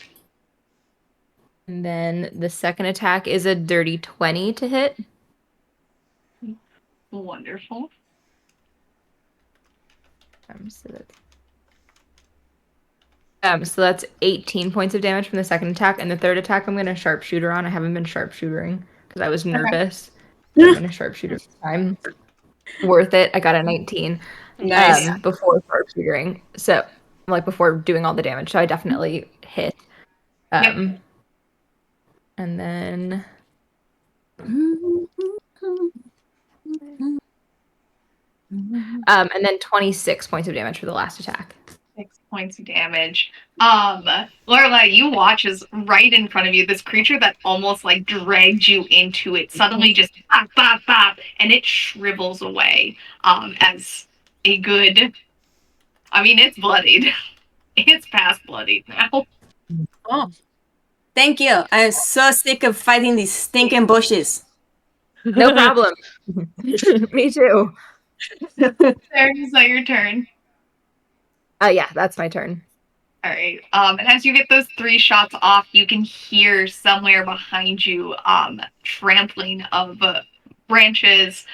And then the second attack is a dirty 20 to hit. Wonderful. So that's 18 points of damage from the second attack. And the third attack I'm going to sharpshooter on. I haven't been sharpshootering because I was nervous. I'm going to sharpshooter this time. Worth it. I got a 19. Nice. Before sharpshootering. So, like, before doing all the damage. So I definitely hit. Yep. And then... and then 26 points of damage for the last attack. 6 points of damage. Lorelai, you watch as right in front of you, this creature that almost like dragged you into it suddenly just bop, bop, bop, and it shrivels away. As a good, I mean, it's bloodied. It's past bloodied now. Oh. Thank you. I'm so sick of fighting these stinking bushes. No problem. Me too. Farryn, is that your turn? Yeah, that's my turn. All right. And as you get those 3 shots off, you can hear somewhere behind you trampling of branches,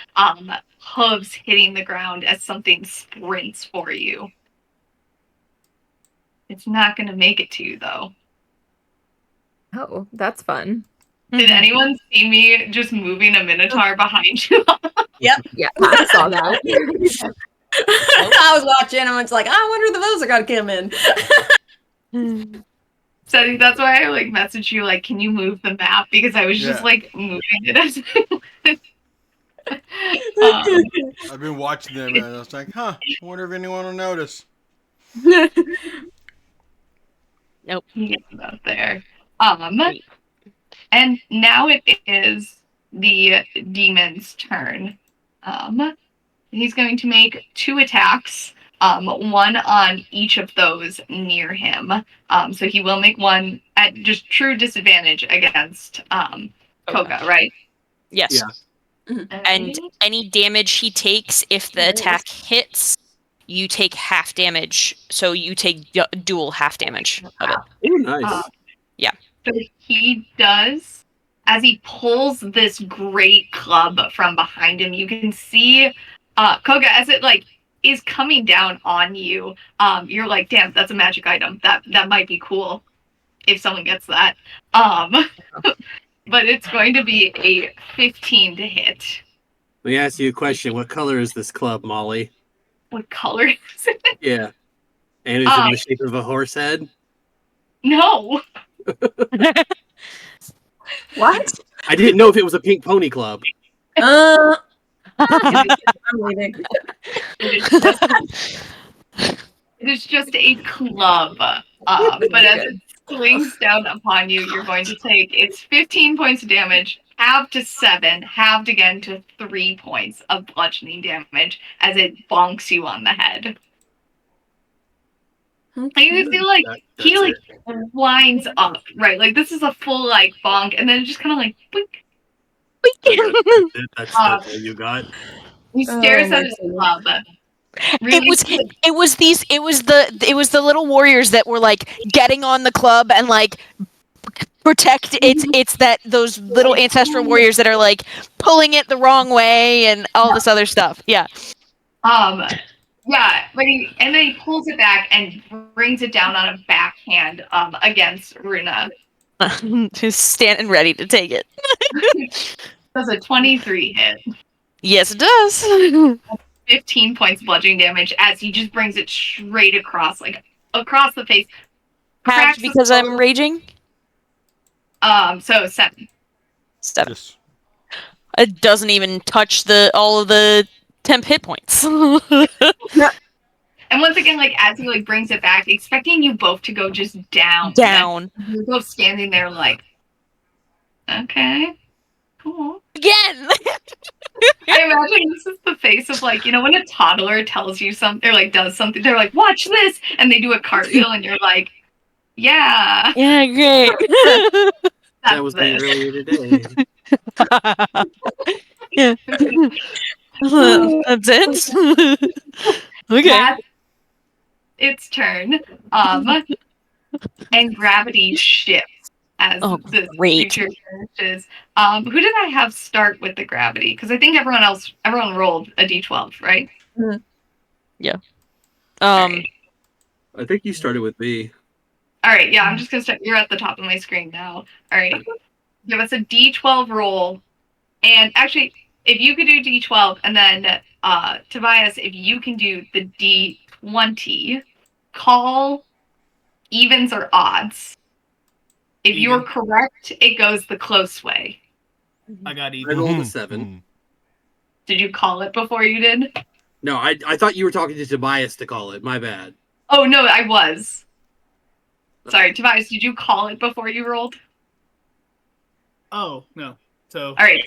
hooves hitting the ground as something sprints for you. It's not going to make it to you, though. Oh, that's fun. Did anyone see me just moving a minotaur behind you? Yep. Yeah, I saw that. I was watching. I'm just like, I wonder if those are gonna come in. So I think that's why I like messaged you like, can you move the map? Because I was just Yeah. like moving it as I've been watching them and I was like, I wonder if anyone will notice. Nope. out there. And now it is the demon's turn. He's going to make 2 attacks, one on each of those near him. So he will make one at just true disadvantage against Koga, right? Yes. Yeah. And any damage he takes, if the attack hits, you take half damage. So you take dual half damage of it. Oh, nice. So he does, as he pulls this great club from behind him, you can see Koga as it like is coming down on you. You're like, damn, that's a magic item. That might be cool if someone gets that. But it's going to be a 15 to hit. Let me ask you a question. What color is this club, Molly? What color is it? Yeah. And is it in the shape of a horse head? No. What? I didn't know if it was a pink pony club. I'm leaving. It is just a club. But as it swings down upon you, you're going to take it's 15 points of damage, halved to 7, halved again to 3 points of bludgeoning damage as it bonks you on the head. And you can see like he like winds up, right? Like this is a full like bonk, and then it just kind of like blink. That's all you got. He stares at his club. It was the little warriors that were like getting on the club and like protect it's those little ancestral warriors that are like pulling it the wrong way and all this other stuff. Yeah. Yeah, but and then he pulls it back and brings it down on a backhand against Runa. Just standing ready to take it. Does a 23 hit. Yes, it does. 15 points of bludgeoning damage as he just brings it straight across, like across the face. Halved because I'm raging? So 7. 7. Yes. It doesn't even touch all of the temp hit points. And once again, like as he like brings it back, expecting you both to go just down. You're both standing there like, okay, cool. Again. I imagine this is the face of like, when a toddler tells you something or like does something, they're like, watch this, and they do a cartwheel, and you're like, yeah. Yeah, great. That was me earlier today. Yeah. That's it. Okay. That's its turn. And gravity shifts as this creature finishes. Who did I have start with the gravity? Because I think everyone rolled a d12, right? Mm-hmm. Yeah. I think you started with me. All right, yeah, I'm just gonna start. You're at the top of my screen now. All right, give us a d12 roll, and actually, if you could do d12, and then Tobias, if you can do the d20, call evens or odds. If you're correct, it goes the close way. I got I even. rolled a 7. Did you call it before you did? No, I thought you were talking to Tobias to call it. My bad. Oh no, I was. Sorry, Tobias, did you call it before you rolled? Oh, no. So, all right.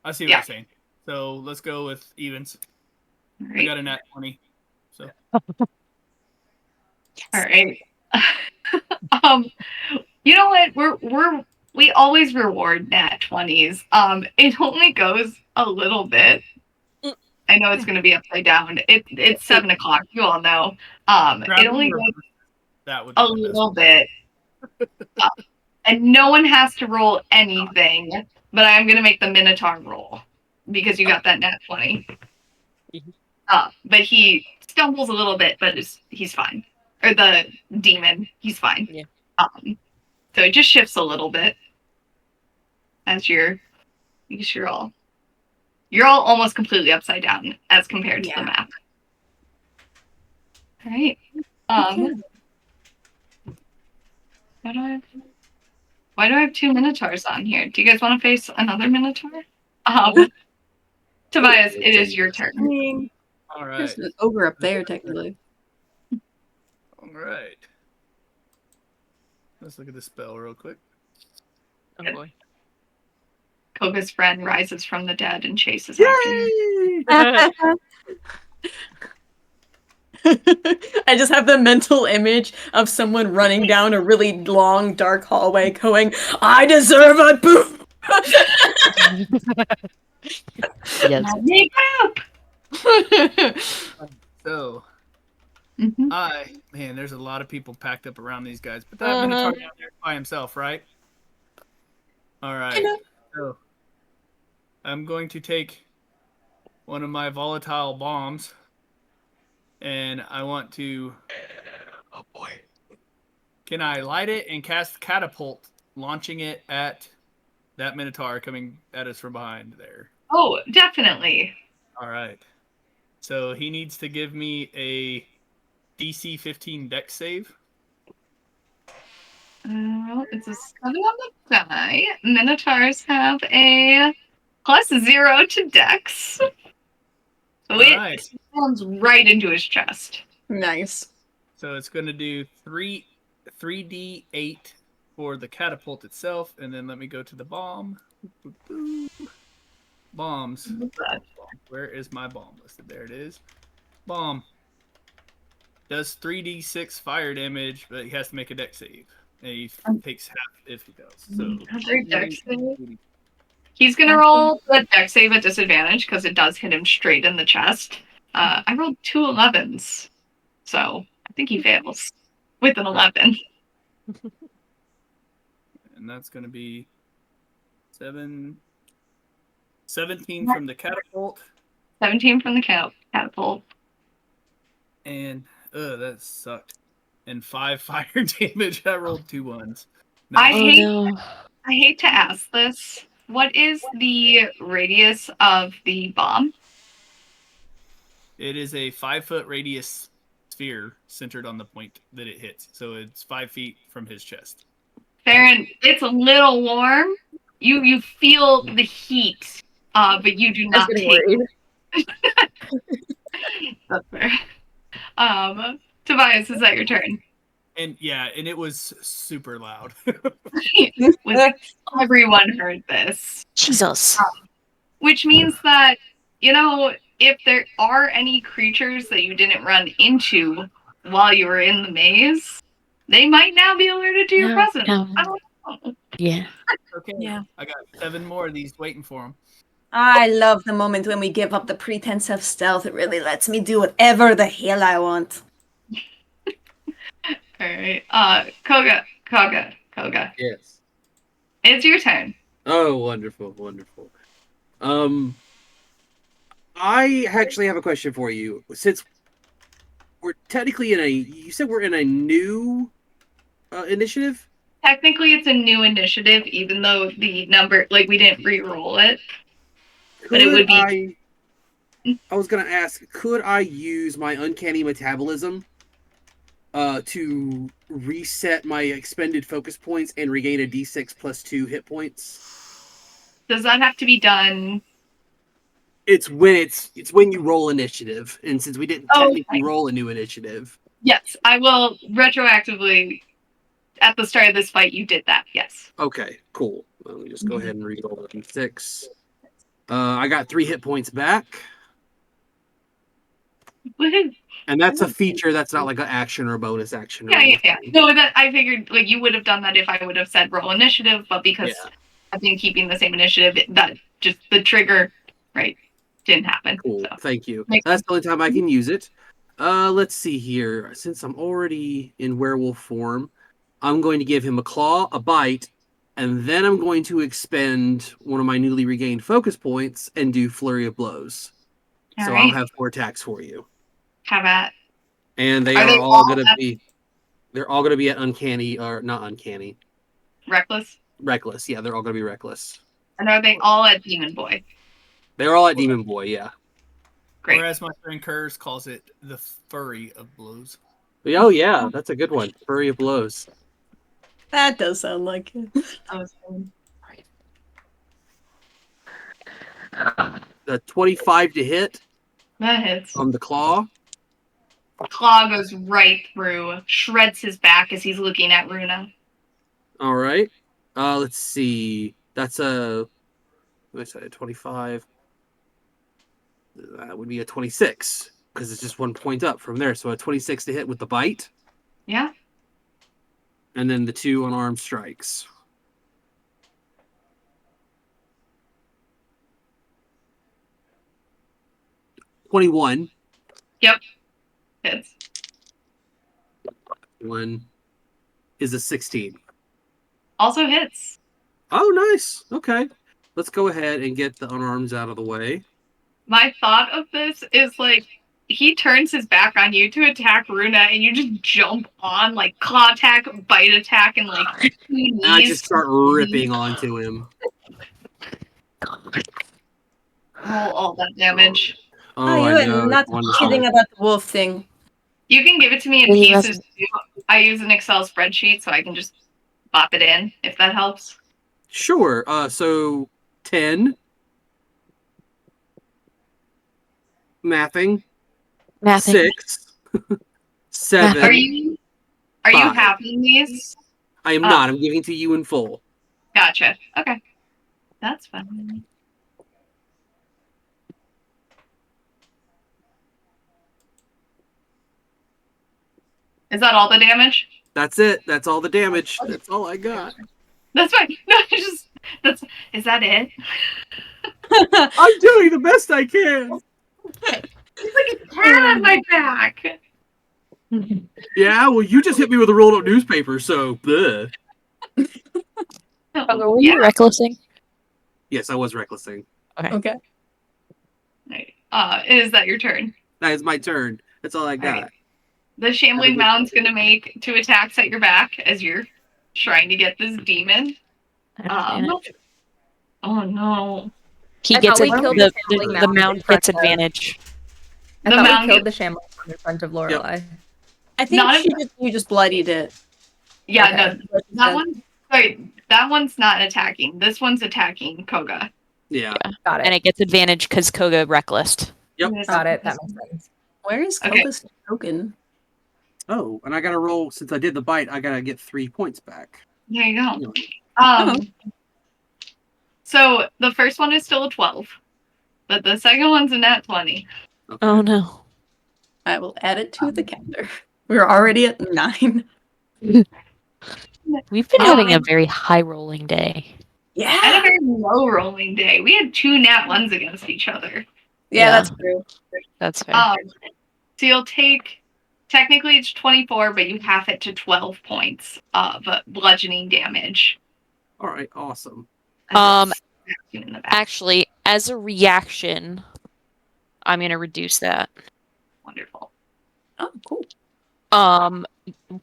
I see what you're saying. So let's go with evens. Right. I got a nat 20. So. All right. You know what? We always reward nat 20s. It only goes a little bit. I know it's going to be upside down. It's 7 o'clock. You all know. It only goes a little bit. And no one has to roll anything, but I'm going to make the Minotaur roll because you got that nat 20. But he stumbles a little bit, but he's fine. Or the demon, he's fine. Yeah. So it just shifts a little bit as you're all almost completely upside down as compared to the map. All right. Why do I have 2 minotaurs on here? Do you guys want to face another minotaur? Tobias, it is your turn. All right. There's an ogre up there, technically. All right. Let's look at the spell real quick. Oh boy. Koga's friend rises from the dead and chases after you. I just have the mental image of someone running down a really long, dark hallway going, I deserve a boot! Yes. Make up! So, man, there's a lot of people packed up around these guys, but that Uh-huh. Minotaur down there by himself, right? All right. So, I'm going to take one of my volatile bombs, and I want to. Oh boy! Can I light it and cast catapult, launching it at that Minotaur coming at us from behind there? Oh, definitely. All right. So he needs to give me a DC 15 Dex save. It's a 7 on the die. Minotaurs have a +0 to Dex. So Alright. it lands right into his chest. Nice. So it's going to do 3d8 for the catapult itself, and then let me go to the bomb. Bombs. Where is my bomb listed? There it is. Bomb. Does 3d6 fire damage, but he has to make a dex save. And he takes half if he does. So Another dex save? He's going to roll the dex save at disadvantage because it does hit him straight in the chest. I rolled 2 11s. So I think he fails with an 11. And that's going to be 17 from the catapult. 17 from the catapult. And, that sucked. And 5 fire damage. I rolled 2 ones. I Nice. hate to ask this. What is the radius of the bomb? It is a 5-foot radius sphere centered on the point that it hits. So it's 5 feet from his chest. Farryn, it's a little warm. You feel the heat, but you do not take. That's fair. Tobias, is that your turn? And yeah, and it was super loud. Everyone heard this. Jesus. Which means that, if there are any creatures that you didn't run into while you were in the maze, they might now be alerted to your presence. I don't know. Yeah. Okay. Yeah. I got 7 more of these waiting for him. I love the moment when we give up the pretense of stealth. It really lets me do whatever the hell I want. All right. Koga. Yes. It's your turn. Oh, wonderful. I actually have a question for you. Since we're technically you said we're in a new initiative? Technically, it's a new initiative, even though the number, we didn't re-roll it. But it would be. I was gonna ask, could I use my uncanny metabolism to reset my expended focus points and regain a d6 plus 2 hit points? Does that have to be done? It's when you roll initiative, and since we didn't technically roll a new initiative. Yes, I will retroactively. At the start of this fight, you did that. Yes. Okay, cool. Let me just go ahead and re-roll the d6. I got 3 hit points back. Woohoo. And that's a feature. That's not like an action or a bonus action. Yeah. No, that I figured you would have done that if I would have said roll initiative, but because I've been keeping the same initiative, that just the trigger, didn't happen. Cool. So. Thank you. That's the only time I can use it. Let's see here. Since I'm already in werewolf form, I'm going to give him a claw, a bite, and then I'm going to expend one of my newly regained focus points and do flurry of blows. All so right. I'll have 4 attacks for you. Have at. And they Are are they all all going to at- be. They're all going to be at uncanny or not uncanny. reckless? Reckless. Yeah, they're all going to be reckless. And are they all at Demon Boy? They're all at Demon Boy, yeah. Great. Or as my friend Kurz calls it, the furry of blows. Oh, yeah, that's a good one. Furry of blows. That does sound like it. The 25 to hit That hits. on the claw. Claw goes right through, shreds his back as he's looking at Runa. All right. Let's see. That's a. What did I say? 25. That would be a 26 because it's just 1 point up from there. So a 26 to hit with the bite, Yeah. and then the 2 unarmed strikes. $21. Yep. Hits. One is a 16. Also hits. Oh, nice. Okay. Let's go ahead and get the unarms out of the way. My thought of this is like he turns his back on you to attack Runa, and you just jump on like claw attack, bite attack, and like 2 knees. And I just start ripping onto him. Roll all that damage. Oh, you I know. are not it's wonderful. kidding about the wolf thing. You can give it to me in Maybe that's- pieces too. I use an Excel spreadsheet, so I can just bop it in if that helps. Sure. So 10. Mathing. 6. 7. Are you 5. having these? I am not. I'm giving to you in full. Gotcha. Okay. That's fine. Is that all the damage? That's it. That's all the damage. That's all I got. That's fine. No, is that it? I'm doing the best I can. It's like a cat on my back. Yeah, well, you just hit me with a rolled up newspaper, so bleh. Were you recklessing? Yes, I was recklessing. Okay. Right. Is that your turn? That is my turn. That's all I got. Right. The Shambling Mound's gonna make 2 attacks at your back as you're trying to get this demon. Oh no. He I gets thought a, we killed the, the the, shambling the mound mound in front gets of- advantage. I The thought mound we killed gets- the shambling in front of Lorelai. I think Not you just bloodied it. Yeah, Okay. no, that one. Sorry, that one's not attacking. This one's attacking Koga. Yeah. Got it. And it gets advantage because Koga recklessed. Yep. Got it. That makes sense. Where is Okay. Koga's token? Oh, and I gotta roll, since I did the bite, I gotta get 3 points back. There you go. So the first one is still a 12, but the second one's a nat 20. Okay. Oh no. I will add it to the calendar. We're already at 9. We've been having a very high rolling day. I had a Yeah. very low rolling day. We had 2 nat 1s against each other. Yeah, Yeah. that's true. That's fair. So you'll take, technically it's 24, but you half it to 12 points of bludgeoning damage. All right, awesome. As it smacks you in the back. Actually, as a reaction, I'm gonna reduce that. Wonderful. Oh, cool.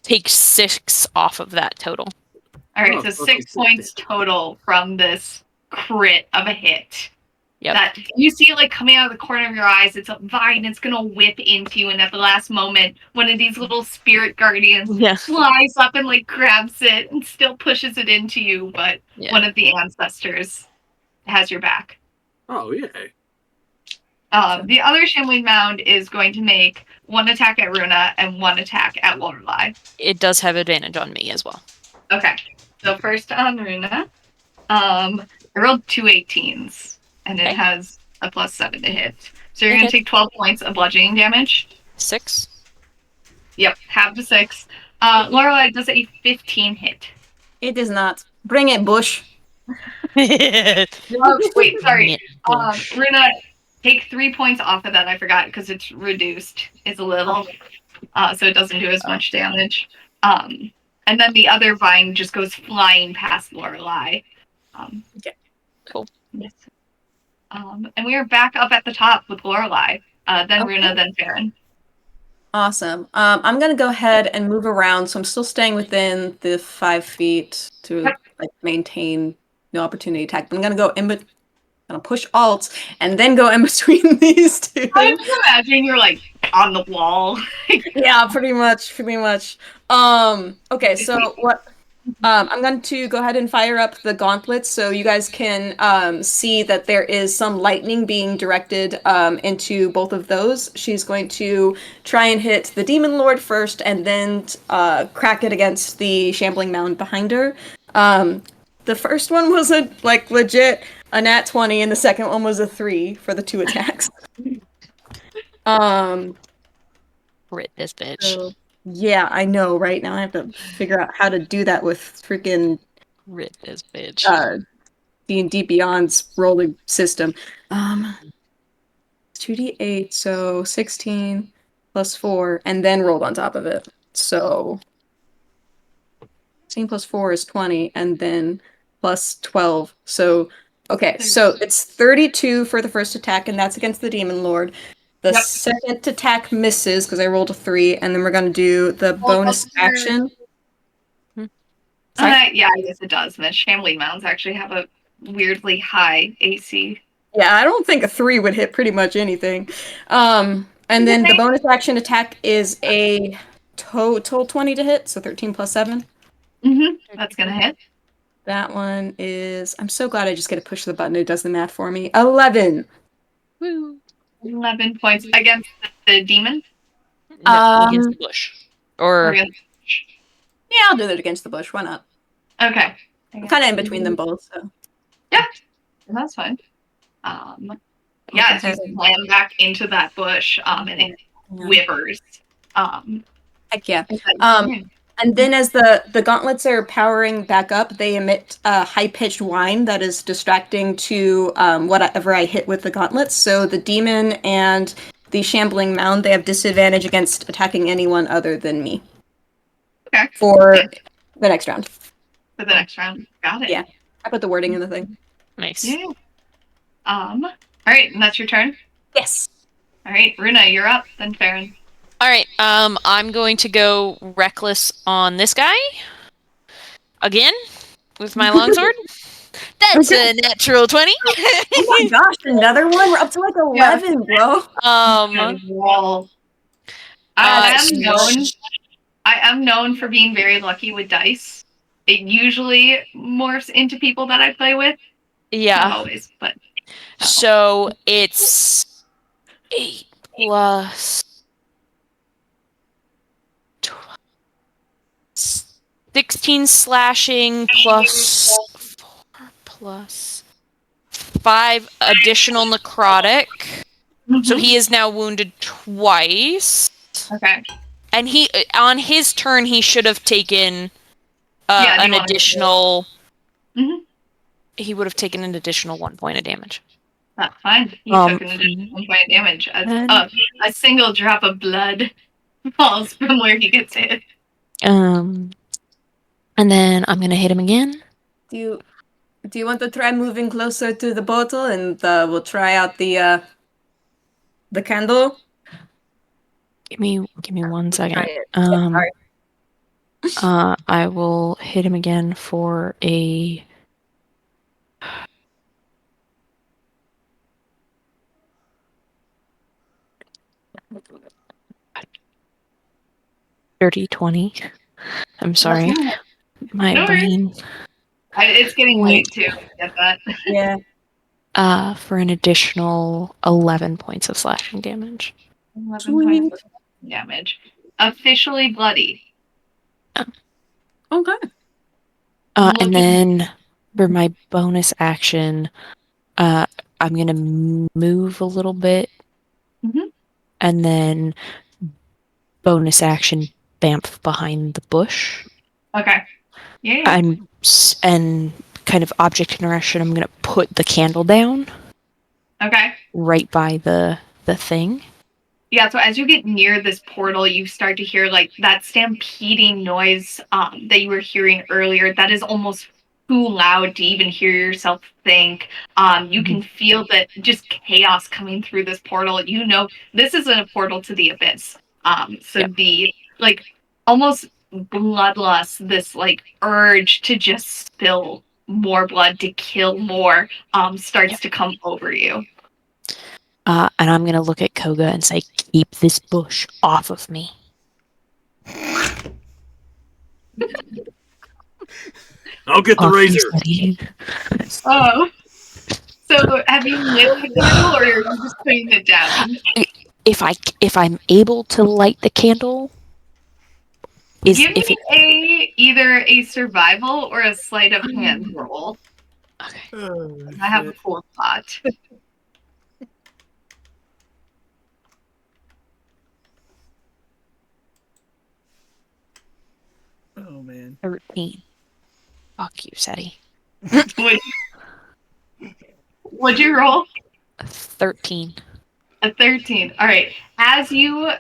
Take 6 off of that total. All right, Oh, so okay, 6 6 points damage. total from this crit of a hit. Yep. That you see it like coming out of the corner of your eyes. It's a vine. It's gonna whip into you, and at the last moment, one of these little spirit guardians Yeah. flies up and like grabs it and still pushes it into you. But Yeah. one of the ancestors has your back. Oh, yeah. The other Shambling Mound is going to make 1 attack at Runa and 1 attack at Lorelai. It does have advantage on me as well. Okay, so first on Runa, I rolled 2 18s, and it Okay. has a +7 to hit. So you're Okay. going to take 12 points of bludgeoning damage. 6. Yep, half to 6. Lorelai does a 15 hit. It is not. Bring it, Bush. Oh, wait, sorry. Bush. Runa, take 3 points off of that. I forgot because it's reduced. It's a little, so it doesn't do as much damage. And then the other vine just goes flying past Lorelai. Okay. Cool. Yes. And we are back up at the top with Lorelai. Then Okay. Runa, then Farryn. Awesome. I'm going to go ahead and move around. So I'm still staying within the 5 feet to like maintain no opportunity attack. But I'm gonna go gonna push alt and then go in between these two. I'm just imagining you're like on the wall. Yeah, pretty much. Okay, so what I'm going to go ahead and fire up the gauntlets so you guys can see that there is some lightning being directed into both of those. She's going to try and hit the Demon Lord first and then crack it against the shambling mound behind her. The first one was legit a nat 20 and the second one was a 3 for the 2 attacks. Rit this bitch. So, yeah, I know, right? Now I have to figure out how to do that with freaking Rit this bitch. D&D Beyond's rolling system. 2d8, so 16 plus 4, and then rolled on top of it. So 16 plus 4 is 20, and then plus 12. So, okay, so it's 32 for the first attack, and that's against the Demon Lord. The second attack misses because I rolled a 3, and then we're going to do the bonus action. Yeah, I guess it does. The shambling mounds actually have a weirdly high AC. Yeah, I don't think a 3 would hit pretty much anything. And then the bonus action attack is a total 20 to hit, so 13 plus 7. That's going to hit. That one is... I'm so glad I just get to push the button. It does the math for me. 11. Woo. 11 points against the demon? No, against the bush. Or against the bush. Yeah, I'll do that against the bush. Why not? Okay. I'm kind of in between them both, so... Yeah, that's fine. As you slam back into that bush, and it quivers. Heck yeah. And then as the gauntlets are powering back up, they emit a high-pitched whine that is distracting to whatever I hit with the gauntlets. So the demon and the shambling mound, they have disadvantage against attacking anyone other than me. Okay. For the next round. For the next round. Got it. Yeah. I put the wording in the thing. nice. Yeah. All right, and that's your turn? Yes. All right, Runa, you're up, then Farryn. All right. I'm going to go reckless on this guy again with my longsword. That's a natural 20. Oh my gosh, another one? We're up to like 11, bro. Wall. I am known for being very lucky with dice. It usually morphs into people that I play with. Yeah. Not always, but. So it's 8 plus 16 slashing plus 4 plus 5 additional necrotic. So he is now wounded twice. Okay. And he, on his turn, he should have taken an additional. He would have taken an additional 1 point of damage. That's fine. He took an additional 1 point of damage as a single drop of blood falls from where he gets hit. And then I'm gonna hit him again. Do you want to try moving closer to the bottle and we'll try out the candle? Give me 1 second. Sorry. I will hit him again for a 30-20. I'm sorry. My brain. It's getting late too. Get that? Yeah. For an additional 11 points of slashing damage. 11 points of damage. Officially bloody. Okay. And then for my bonus action, I'm gonna move a little bit, and then bonus action bamf behind the bush. Okay. Yeah. And kind of object interaction. I'm gonna put the candle down. Okay. Right by the thing. Yeah, so as you get near this portal, you start to hear like that stampeding noise that you were hearing earlier. That is almost too loud to even hear yourself think. You can feel that just chaos coming through this portal. You know, this isn't a portal to the abyss. The like almost bloodlust, this like urge to just spill more blood, to kill more, starts to come over you. And I'm gonna look at Koga and say, "Keep this bush off of me." I'll get the Off me, razor. Steady. Oh. So have you lit the candle, or are you just putting it down? If I'm able to light the candle, Give me either a survival or a sleight of hand roll. Okay. I have a full pot. Oh man. 13. Fuck you, Seti. What'd you roll? 13. A 13. All right. As you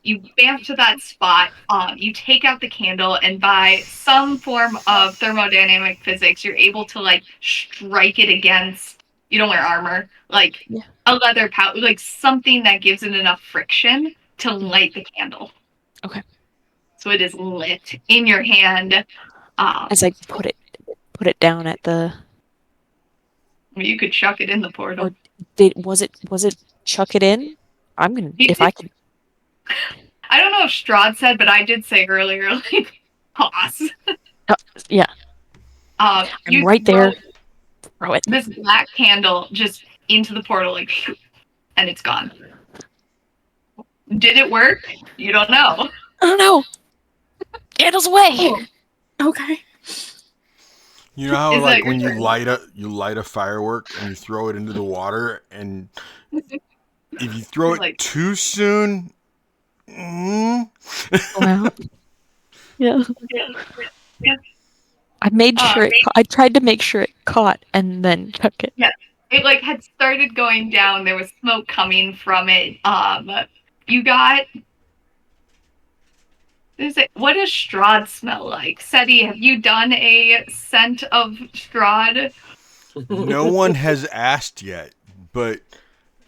you bamf to that spot, you take out the candle, and by some form of thermodynamic physics, you're able to strike it against. You don't wear armor, a leather pouch, something that gives it enough friction to light the candle. Okay. So it is lit in your hand. As I put it down at the. You could chuck it in the portal. Or was it chuck it in? I'm gonna if I can. I don't know if Strahd said, but I did say earlier, toss. Yeah. I'm right there. Throw it. This black candle just into the portal, and it's gone. Did it work? You don't know. I don't know. Candle's away. Oh. Okay. You know how when you light a firework and you throw it into the water, and if you throw it too soon, Well, yeah. I made sure I tried to make sure it caught and then chuck it. Yeah, it had started going down. There was smoke coming from it. You got. What does Strahd smell like? Seti, have you done a scent of Strahd? No one has asked yet, but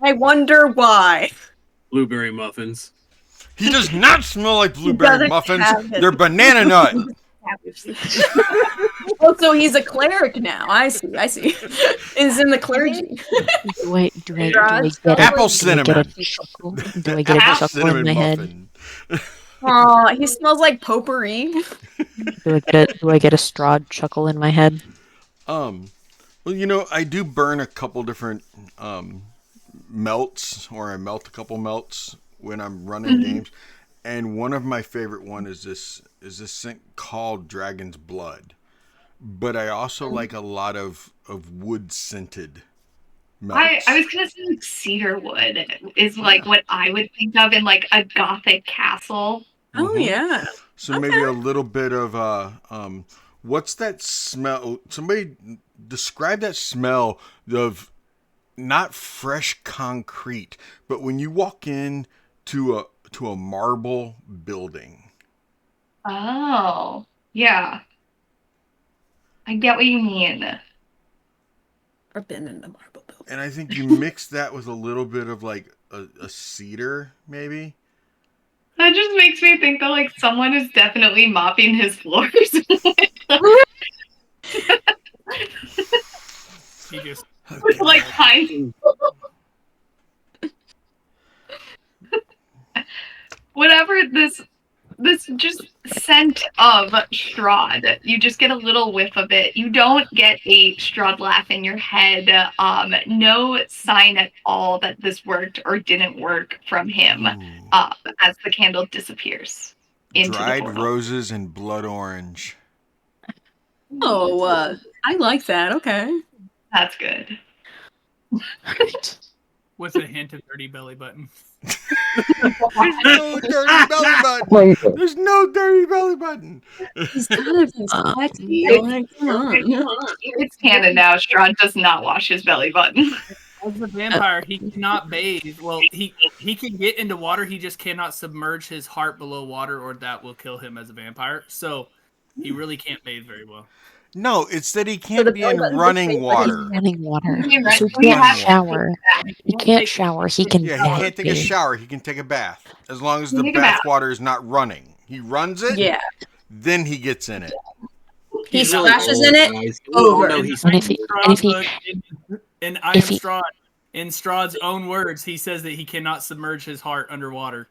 I wonder why. Blueberry muffins. He does not smell like blueberry muffins. They're banana nut. Oh, so he's a cleric now. I see. Is in the clergy. Do I get apple cinnamon? Do I get a chuckle in my head? Oh, he smells like potpourri. Do I get a Strahd chuckle in my head? Well, I do burn a couple different melts, or I melt a couple melts when I'm running games, and one of my favorite one is this scent called Dragon's Blood. But I also like a lot of wood scented melts. I was gonna say cedar wood is what I would think of in a gothic castle. Oh yeah. So maybe a little bit of what's that smell? Somebody describe that smell of not fresh concrete, but when you walk in to a marble building. Oh, yeah. I get what you mean. I've been in the marble building. And I think you mix that with a little bit of a cedar, maybe. That just makes me think that someone is definitely mopping his floors. He just with pine. Whatever this just scent of Strahd, you just get a little whiff of it. You don't get a Strahd laugh in your head. No sign at all that this worked or didn't work from him. As the candle disappears into dried the portal. roses and blood orange. Oh, I like that. Okay. That's good. with a hint of dirty belly button. There's no dirty belly button. There's no dirty belly button. He's gotta be sexy. It's canon now. Strahd does not wash his belly button. As a vampire, he cannot bathe. Well, he can get into water. He just cannot submerge his heart below water, or that will kill him as a vampire. So he really can't bathe very well. No, it's that he can't be in running water. Running water. Yeah, So we he have- can't shower. He can't shower. He can. Yeah, he can't take a shower. He can take a bath as long as the Take a bath bath. water is not running. He runs it. Yeah. then he gets in it. He He's really splashes old, in it. guys. We all Over. know he's And if he, and if he, And I am Strahd. In Strahd's own words, he says that he cannot submerge his heart underwater.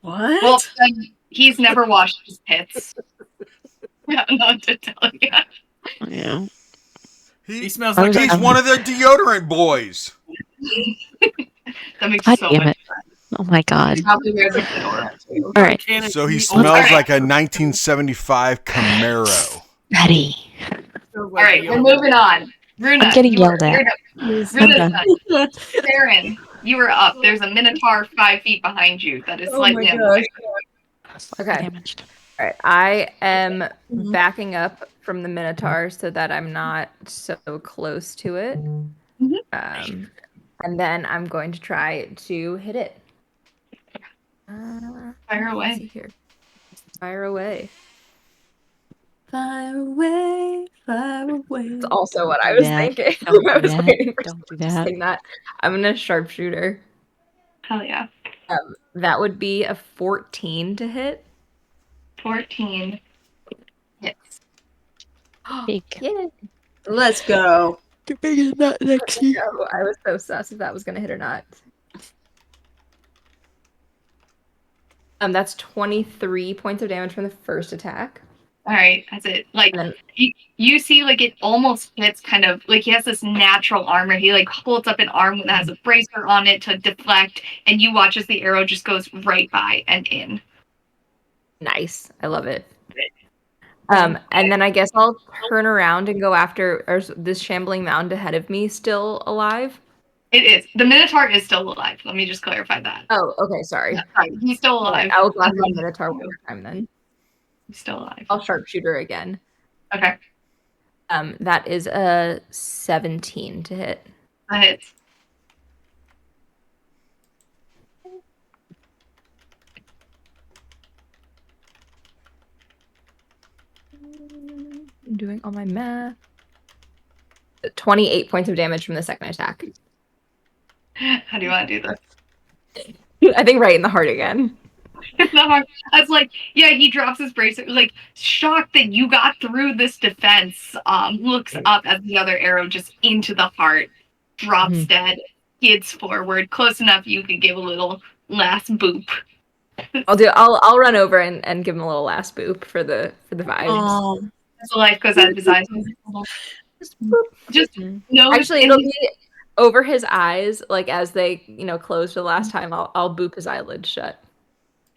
What? Well, then he's never washed his pits. I don't know what to tell you. yeah. He smells like He's one of the deodorant boys. That makes God so damn much it. Oh my god. sense. Probably wears a fedora too. All right. So he smells like a 1975 Camaro. Ready. All right, we're moving on. Runa, I'm getting you were- yelled at. Runa's I'm done. done. Farryn, you were up. There's a Minotaur 5 feet behind you that is slightly gosh. Okay. Damaged. All right. I am backing up from the Minotaur so that I'm not so close to it. And then I'm going to try to hit it. Fire away. Let's see here. Fire away. Fire away, fire away. That's also what I do was that. thinking. Don't I do was that. waiting for Don't do someone to that. say that. I'm gonna sharpshooter. Hell yeah. That would be a 14 to hit. 14. Yes. Big. Yeah. Let's go. You're bigger than that, Lexi. No, I was so sus if that was gonna hit or not. That's 23 points of damage from the first attack. All right, that's it. Like And then you see, like it almost hits kind of like he has this natural armor. He like holds up an arm that has a bracer on it to deflect, and you watch as the arrow just goes right by and in. nice. I love it. And then I guess I'll turn around and go after this shambling mound ahead of me still alive. It is. The Minotaur is still alive. Let me just clarify that. Oh, okay, sorry. Yeah, right. He's still alive. I will go after the Minotaur one more time then. He's still alive. I'll sharpshooter again. Okay. That is a 17 to hit. That hits. I'm doing all my math. 28 points of damage from the second attack. How do you want to do this? I think right in the heart again. I was like, yeah, he drops his bracelet, like shocked that you got through this defense. Looks up at the other arrow just into the heart, drops dead, skids forward, close enough you could give a little last boop. I'll run over and give him a little last boop for the vibes. As the life goes out of his eyes. Just no. Actually, it'll be over his eyes, like as they closed the last time. I'll boop his eyelids shut.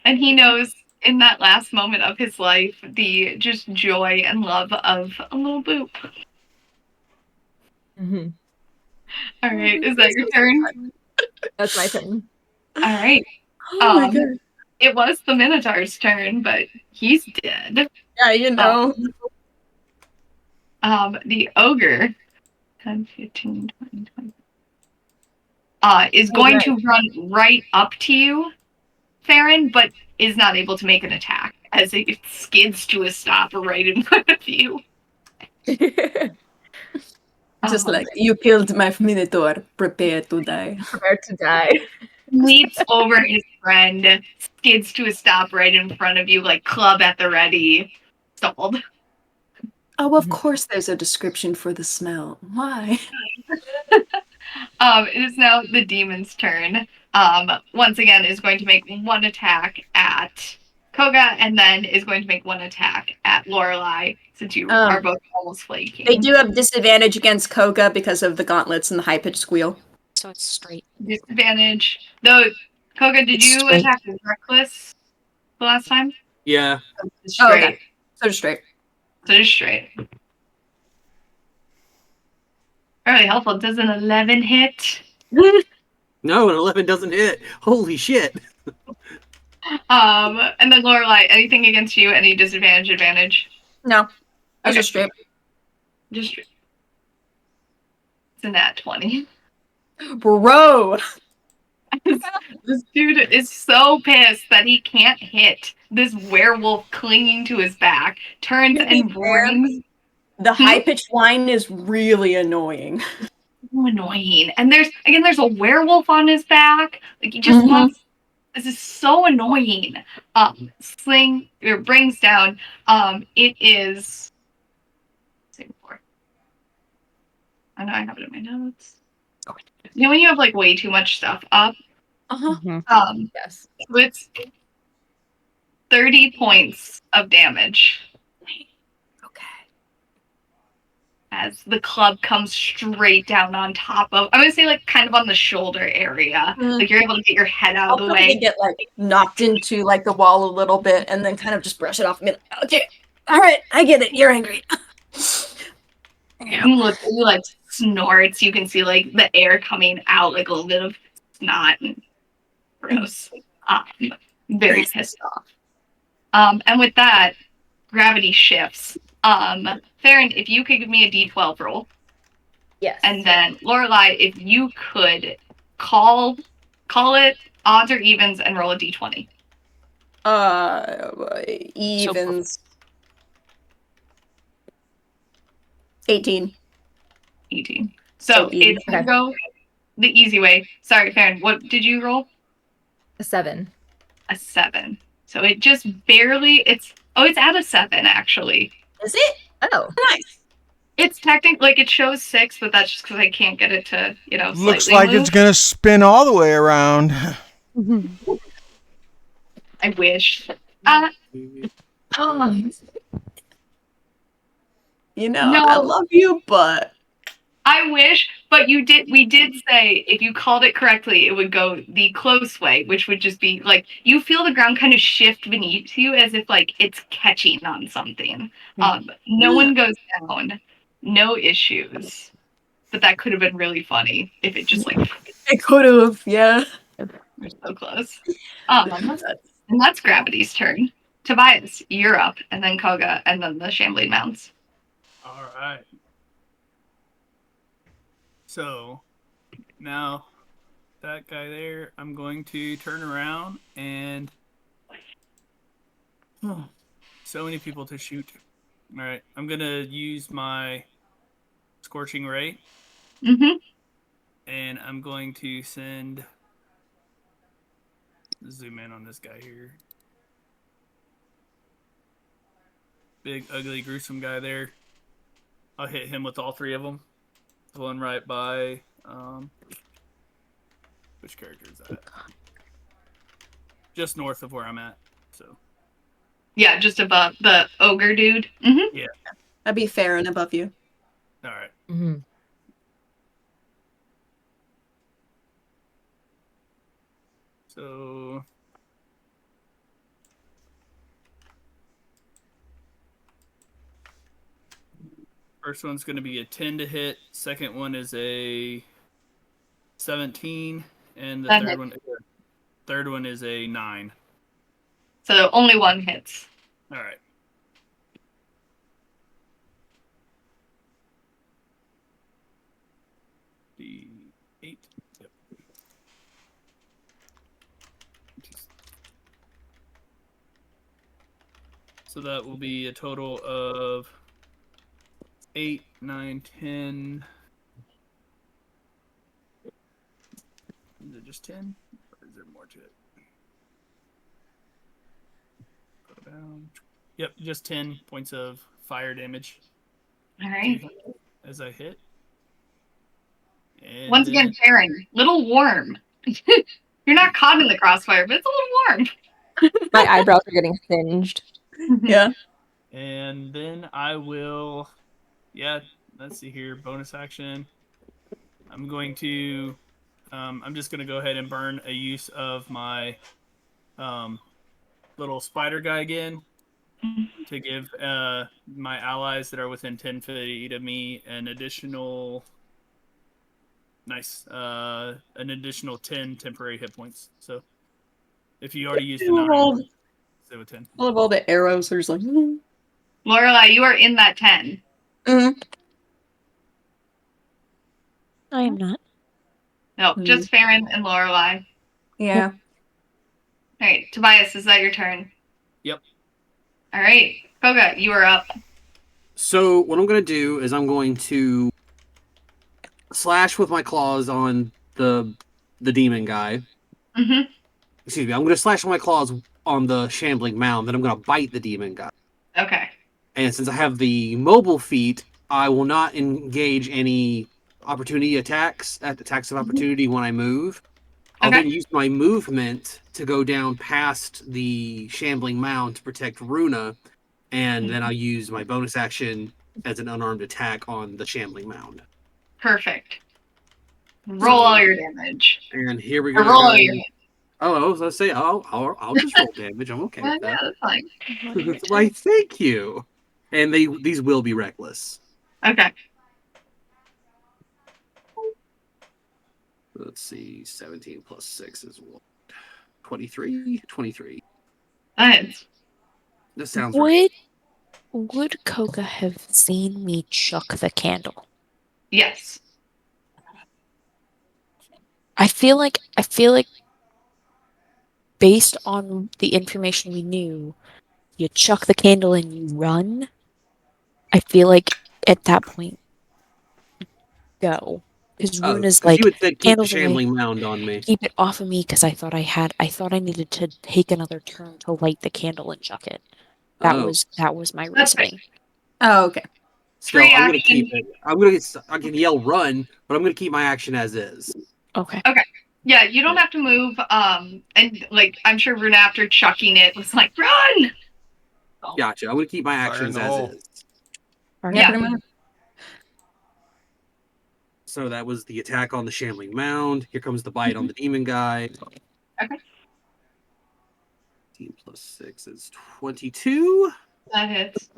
And he knows in that last moment of his life the just joy and love of a little boop. All right, is that your turn? That's my turn. All right. Oh my god. It was the Minotaur's turn, but he's dead. Yeah, you know. The ogre 10, 15, 20, 20. Is going to run right up to you, Farryn, but is not able to make an attack as it skids to a stop right in front of you. Just like, you killed my Minotaur. Prepare to die. Prepare to die. Leaps over his friend, skids to a stop right in front of you, like club at the ready, stalled. Oh, of course there's a description for the smell. Why? It is now the demon's turn. Once again, is going to make one attack at Koga, and then is going to make one attack at Lorelai, since you are both almost flaking. They do have disadvantage against Koga because of the gauntlets and the high-pitched squeal. So it's straight. Disadvantage. Though, Koga, did you Straight. attack with Reckless the last time? Yeah. Straight. Oh, okay. So straight. So just straight. Really helpful. Does an 11 hit? No, an 11 doesn't hit. Holy shit. And then Lorelai, anything against you? Any disadvantage, advantage? No. I was Okay. just straight. Just straight. It's a nat 20. Bro! This dude is so pissed that he can't hit this werewolf clinging to his back. Turns and brings. The high-pitched whine is really annoying. So annoying. And there's a werewolf on his back. Like he just wants This is so annoying. Sling or brings down. It is. Say before. I know I have it in my notes. You know when you have like way too much stuff up. Yes. So it's 30 points of damage. Okay. As the club comes straight down on top of, I'm gonna say like kind of on the shoulder area. Like you're able to get your head out I'll of the probably way. get like knocked into like the wall a little bit, and then kind of just brush it off and be like, okay, all right, I get it. You're angry. You look, you like snorts. You can see like the air coming out, like a little bit of snot. And gross. Very pissed off. And with that, gravity shifts. Farryn, if you could give me a D12 roll. Yes. And then Lorelai, if you could call it odds or evens and roll a D20. Evens. 18. 18. So it's gonna go the easy way. Sorry, Farryn, what did you roll? A 7. A 7. So it just barely, it's at a 7 actually. Is it? Oh. Nice. It's technically, like, it shows 6, but that's just because I can't get it to, Looks slightly like move. it's gonna spin all the way around. I wish. You know, No. I love you, but I wish, but we did say if you called it correctly, it would go the close way, which would just be like you feel the ground kind of shift beneath you as if like it's catching on something. No one goes down, no issues. But that could have been really funny if it just like it could have, yeah. we're so close. And that's Gravity's turn. Tobias, you're up, and then Koga, and then the Shambling Mounts. All right. So now that guy there, I'm going to turn around and so many people to shoot. All right, I'm gonna use my Scorching Ray, and I'm going to zoom in on this guy here. Big, ugly, gruesome guy there. I'll hit him with all 3 of them. The one right by, which character is that? Just north of where I'm at, so. Yeah, just above the ogre dude. Yeah. That'd be fair and above you. All right. So. First one's going to be a 10 to hit. Second one is a 17, and the third one is a 9. So only one hits. All right. The 8. Yep. So that will be a total of 8, 9, 10. Is it just 10? Or is there more to it? Go down. Yep, just 10 points of fire damage. All right. As I hit. And Once again, Farryn, little warm. You're not caught in the crossfire, but it's a little warm. My eyebrows are getting singed. Yeah. And then I will, let's see here, bonus action. I'm going to, I'm just going to go ahead and burn a use of my little spider guy again to give my allies that are within 10 feet of me an additional, an additional 10 temporary hit points. So if you already used the 9, stay with 10. I love all the arrows. There's like, Lorelai, you are in that 10. I am not. No, just Farryn and Lorelai. yeah. All right, Tobias, is that your turn? Yep. All right, Koga, you are up. So what I'm going to do is I'm going to slash with my claws on the demon guy. excuse me, I'm going to slash my claws on the shambling mound, then I'm going to bite the demon guy. Okay. And since I have the mobile feat, I will not engage any opportunity attacks of opportunity when I move. I'll Okay. then use my movement to go down past the shambling mound to protect Runa, and then I'll use my bonus action as an unarmed attack on the shambling mound. Perfect. Roll all your damage. And here we Or go. roll all your damage. Oh, I was going to say, I'll just roll damage. I'm okay with Yeah, that. that's fine. Why, thank you. And these will be reckless. Okay. Let's see, 17 plus 6 is what? 23? 23. Nice. This sounds right. Would Koga have seen me chuck the candle? Yes. I feel like based on the information we knew, you chuck the candle and you run. I feel like at that point, go. Because Runa's like, you would think keep the candles away. shambling mound on me. Keep it off of me because I thought I needed to take another turn to light the candle and chuck it. That was my That's fine. reasoning. Oh, okay. Still, Free I'm gonna action. keep it. I can yell run, but I'm gonna keep my action as is. Okay. Okay. Yeah, you don't have to move. And like I'm sure Runa after chucking it was like, run! Gotcha. I'm gonna keep my actions in the as hole. is. Yeah. Pretty much. So that was the attack on the shambling mound. Here comes the bite on the demon guy. Okay. 18 plus 6 is 22. That hits.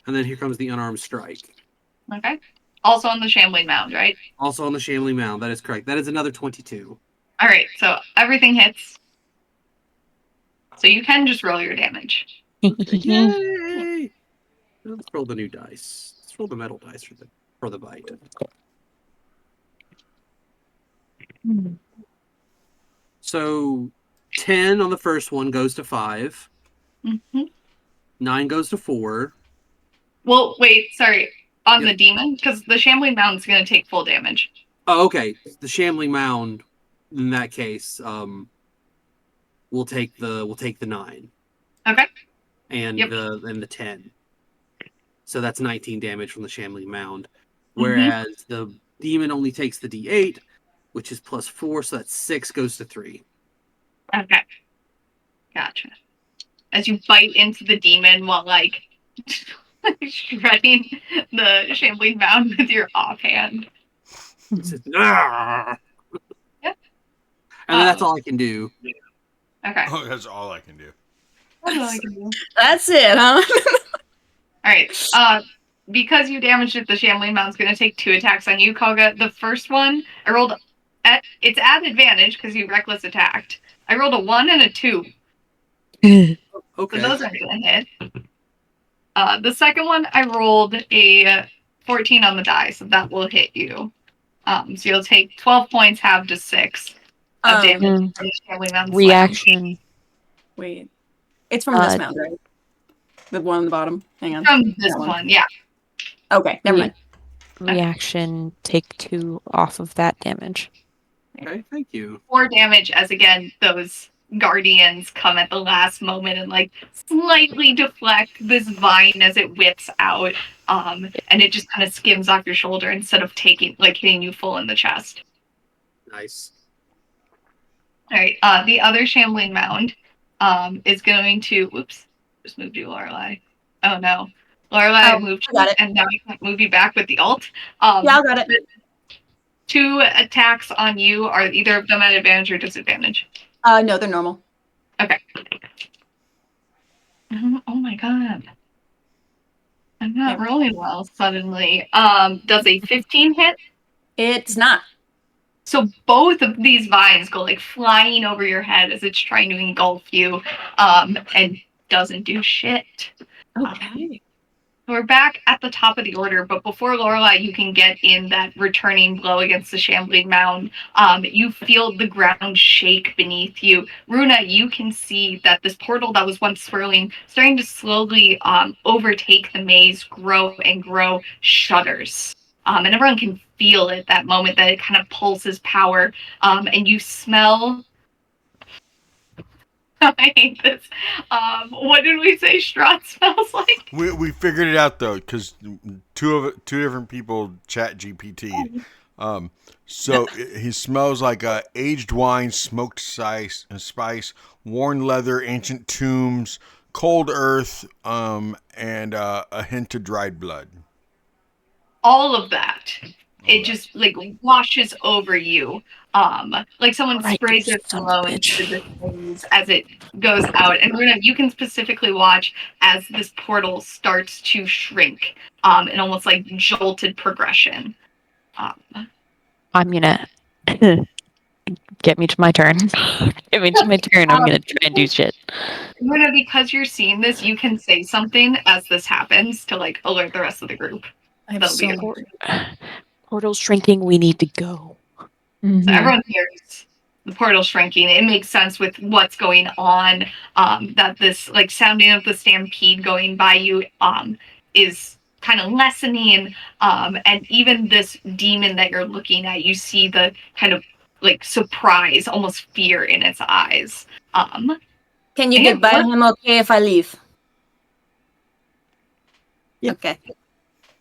And then here comes the unarmed strike. Okay. Also on the shambling mound, right? Also on the shambling mound. That is correct. That is another 22. All right. So everything hits. So you can just roll your damage. Yay! Let's roll the new dice. Let's roll the metal dice for the bite. So 10 on the first one goes to 5. Mm-hmm. 9 goes to 4. Well, wait. Sorry. On the demon, because the shambling mound is going to take full damage. Oh, okay. The shambling mound, in that case, we'll take the 9. Okay. And Yep. the 10. So that's 19 damage from the shambling mound. Whereas the demon only takes the D8, which is plus 4, so that's 6 goes to 3. Okay. Gotcha. As you bite into the demon while like shredding the shambling mound with your offhand. "Ah!" Yep. And then that's all I can do. Okay. Oh, that's all I can do. That's all I can do. That's it, huh? All right. Because you damaged it, the shambling mound's going to take 2 attacks on you, Koga. The first one, I rolled it's at advantage because you reckless attacked. I rolled a 1 and a 2. Okay. So those aren't going to hit. The second one, I rolled a 14 on the die, so that will hit you. So you'll take 12 points, halved to 6 of damage from the shambling mound. Reaction. Wait. It's from this mound, right? The one on the bottom. Hang on. From this one, yeah. Okay, never mind. Reaction, take 2 off of that damage. Okay, thank you. 4 damage as, again, those guardians come at the last moment and, like, slightly deflect this vine as it whips out. And it just kind of skims off your shoulder instead of hitting you full in the chest. Nice. All right. The other shambling mound is going to... Whoops. Just moved you, Lorelai. Oh, no. Lorelai, I moved you, and now I can't move you back with the alt. Yeah, I got it. 2 attacks on you. Are either of them at advantage or disadvantage? No, they're normal. Okay. Oh my god. I'm not rolling well suddenly. Does a 15 hit? It's not. So both of these vines go like flying over your head as it's trying to engulf you, and doesn't do shit. Okay. We're back at the top of the order, but before Lorelai, you can get in that returning blow against the shambling mound. You feel the ground shake beneath you. Runa, you can see that this portal that was once swirling, starting to slowly overtake the maze, grow and grow, shudders. And everyone can feel it that moment that it kind of pulses power. And you smell I hate this. What did we say Strahd smells like? We figured it out though, because two different people chat GPT. So he smells like aged wine, smoked spice, worn leather, ancient tombs, cold earth, and a hint of dried blood. All of that. It just like washes over you. Like someone Right, sprays you their son of a cologne bitch. into the things as it goes out. And Runa, you can specifically watch as this portal starts to shrink, in almost like jolted progression. I'm gonna get me to my turn. Get me to my turn. I'm gonna try and do shit. Runa, because you're seeing this, you can say something as this happens to like alert the rest of the group. That'll be good. Portal's shrinking. We need to go. So everyone hears the portal shrinking. It makes sense with what's going on. That this like sounding of the stampede going by you is kind of lessening. And even this demon that you're looking at, you see the kind of like surprise, almost fear in its eyes. Can you and get by what- him okay if I leave? Yep. Okay.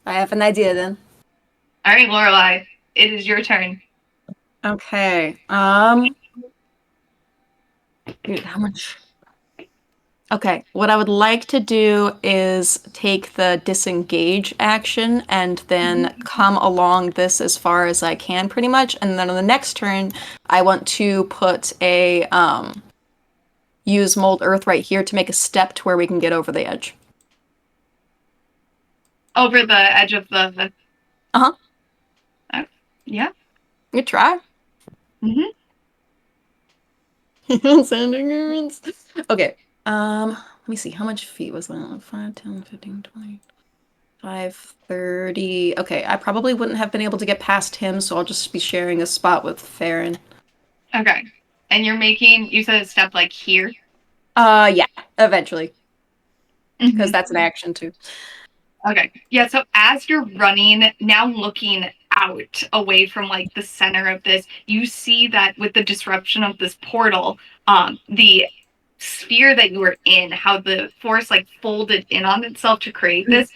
I have an idea then. All right, Lorelai, it is your turn. Okay. Dude, how much? Okay, what I would like to do is take the disengage action and then come along this as far as I can, pretty much. And then on the next turn, I want to put a use mold earth right here to make a step to where we can get over the edge. Over the edge of the. Uh-huh. Yeah. You try. Mm-hmm. Sending errands. Okay. Let me see. How much feet was that? 5, 10, 15, 20, 5, 30. Okay, I probably wouldn't have been able to get past him, so I'll just be sharing a spot with Farryn. Okay. And you're making, you said a step like here? Yeah, eventually. Because Mhm. that's an action too. Okay. Yeah, so as you're running, now looking out away from like the center of this, you see that with the disruption of this portal, the sphere that you were in, how the force like folded in on itself to create this,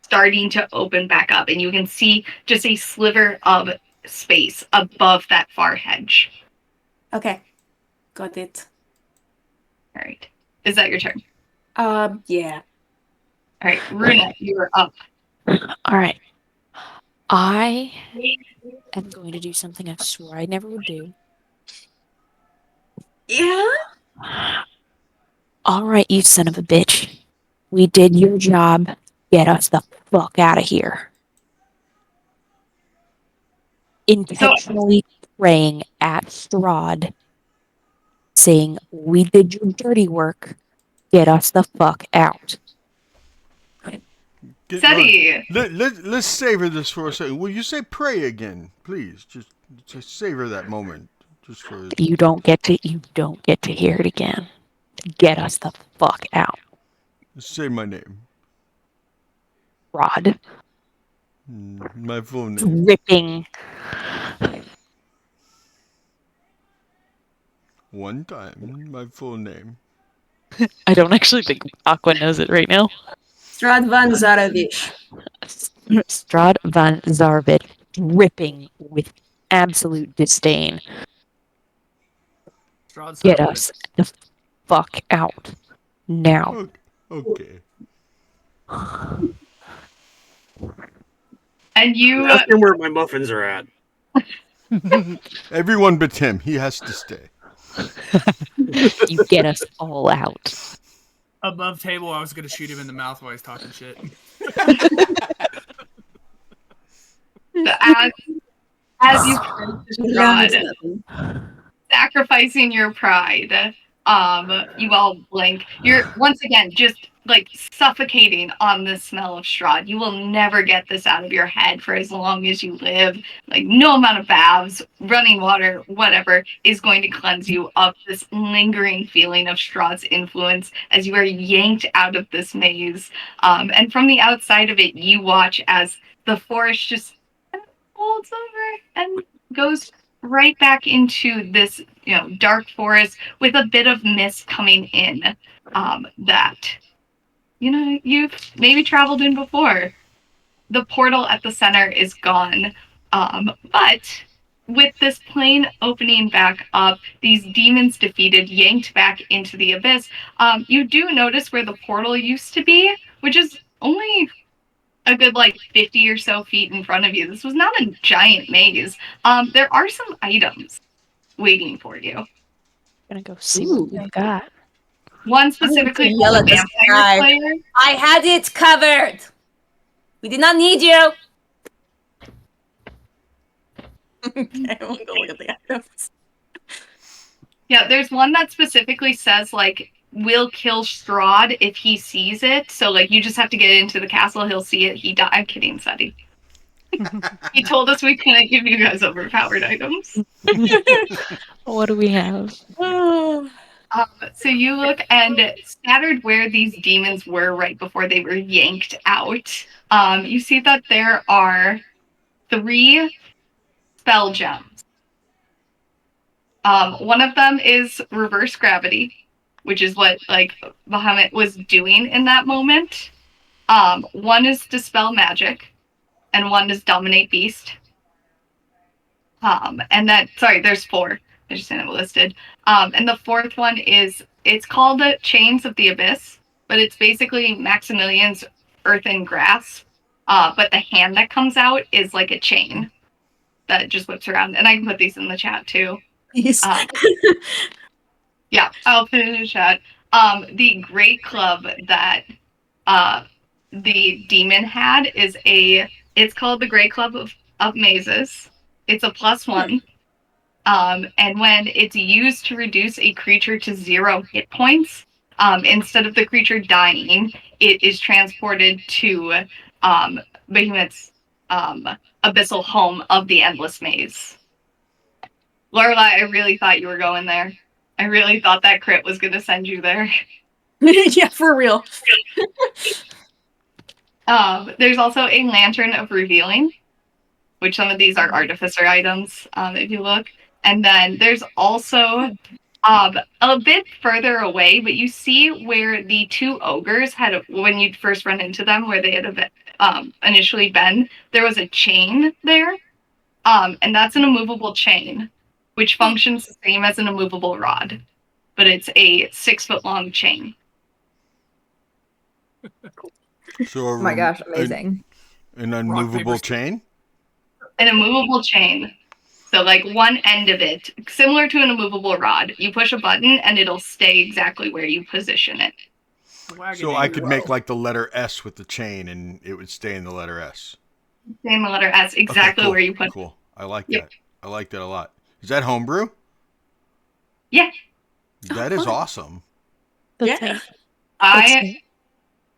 starting to open back up. And you can see just a sliver of space above that far hedge. Okay. Got it. All right. Is that your turn? Yeah. All right. Runa, you are up. All right. I am going to do something I swore I never would do. Yeah? All right, you son of a bitch. We did your job. Get us the fuck out of here. Intentionally praying at Strahd, saying, we did your dirty work. Get us the fuck out. Seti. Let's savor this for a second. Will you say pray again, please? Just savor that moment. Just for You don't get to hear it again. Get us the fuck out. say my name. Rod. My full name. Dripping. One time, my full name. I don't actually think Aqua knows it right now. Strahd van Zarovich. Strahd van Zarvit, dripping with absolute disdain. Strahd's Get son of a us the fuck out. Now. Okay. And you. Ask him where my muffins are at. Everyone but him. He has to stay. You get us all out. above table. I was gonna shoot him in the mouth while he's talking shit. As you pray to Strahd, sacrificing your pride, you all blink. You're once again just like suffocating on the smell of Strahd. You will never get this out of your head for as long as you live. Like no amount of baths, running water, whatever is going to cleanse you of this lingering feeling of Strahd's influence as you are yanked out of this maze. And from the outside of it, you watch as the forest just folds over and goes right back into this, dark forest with a bit of mist coming in that, you've maybe traveled in before. The portal at the center is gone, but with this plane opening back up, these demons defeated, yanked back into the abyss, you do notice where the portal used to be, which is only a good 50 or so feet in front of you. This was not a giant maze. There are some items waiting for you. Gonna go see what they've got. One specifically yell for at the this guy. vampire player. I had it covered. We did not need you. Okay, we'll go look at the items. Yeah, there's one that specifically says will kill Strahd if he sees it. So you just have to get into the castle, he'll see it, he die. I'm kidding, Seti. He told us we couldn't give you guys overpowered items. What do we have? So you look, and scattered where these demons were right before they were yanked out, you see that there are 3 spell gems. One of them is reverse gravity, which is what Bahamut was doing in that moment. One is dispel magic, and one is dominate beast. There's 4. I just didn't have it listed. And the 4th one it's called Chains of the Abyss, but it's basically Maximilian's earthen grasp. But the hand that comes out is like a chain that just whips around. And I can put these in the chat too. Please. Yeah, I'll put it in the chat. The great club that the demon had it's called the Great Club of Mazes. It's a +1. And when it's used to reduce a creature to 0 hit points, instead of the creature dying, it is transported to Behemoth's abyssal home of the Endless Maze. Lorelai, I really thought you were going there. I really thought that crit was going to send you there. Yeah, for real. There's also a Lantern of Revealing, which some of these are Artificer items, if you look. And then there's also a bit further away, but you see where the 2 ogres had, when you first run into them, where they had initially been, there was a chain there. And that's an immovable chain, which functions the same as an immovable rod, but it's a 6-foot-long chain. So Oh my gosh, amazing. An unmovable chain? An immovable chain. So one end of it, similar to an immovable rod, you push a button and it'll stay exactly where you position it. So I could make the letter S with the chain and it would stay in the letter S. Stay in the letter S, exactly cool, where you put it. Cool. I like that. I like that a lot. Is that homebrew? Yeah. That is awesome. That's Yeah. neat. I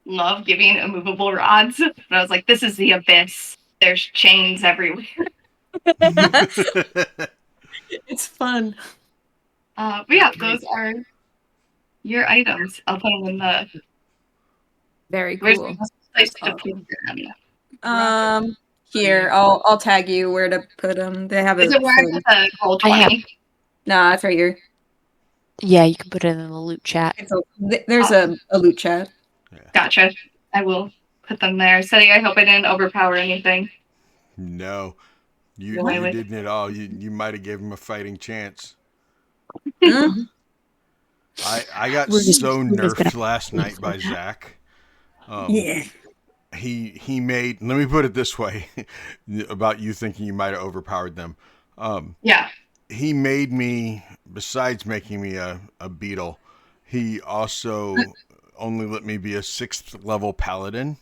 love giving immovable rods, but I was like, this is the abyss. There's chains everywhere. It's fun. But yeah, those are your items. I'll put them in the... Very Where's cool. the best place to put them? Here, I'll tag you where to put them. They have Is it where I put the roll I have- 20? Nah, it's right here. Yeah, you can put it in the loot chat. There's a loot chat. Gotcha. I will put them there. Seti, I hope I didn't overpower anything. No. You Really? didn't at all. You might have gave him a fighting chance. Mm. I got Runa's so gonna- nerfed last night by Zach. Yeah. He made, let me put it this way about you thinking you might have overpowered them. Yeah. He made me, besides making me a beetle, he also only let me be a 6th level paladin,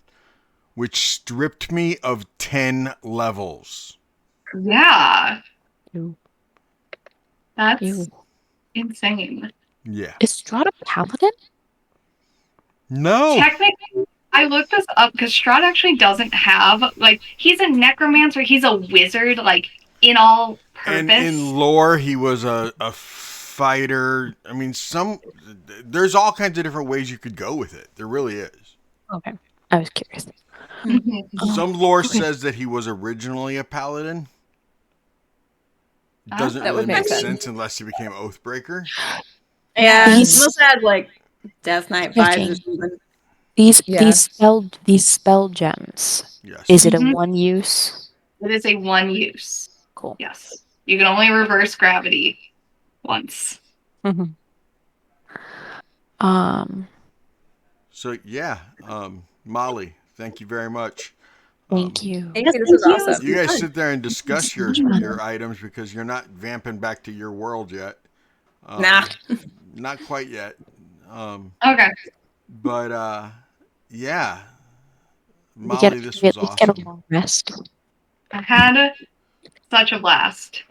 which stripped me of 10 levels. Yeah. Ew. That's Ew. insane. Yeah. Is Strahd a paladin? No. Technically, I looked this up because Strahd actually doesn't have, he's a necromancer, he's a wizard, in all purpose. And in lore, he was a fighter. I mean, there's all kinds of different ways you could go with it. There really is. Okay. I was curious. Mhm. Some lore says that he was originally a paladin. Doesn't That really would make make sense. sense unless he became Oathbreaker. Yeah, he He's- must have had like Death Knight vibes or something. These Yeah. these spell gems. Yes. Is it a Mhm. one use? It is a one use. Cool. Yes. You can only reverse gravity once. So yeah, Molly, thank you very much. Thank you. Thank Yes, you. This thank was you. awesome. You guys Fun. sit there and discuss your fun. items because you're not vamping back to your world yet. Nah. Not quite yet. Okay. But yeah, We Molly, get this we was at least get a awesome. long rest. I had such a blast.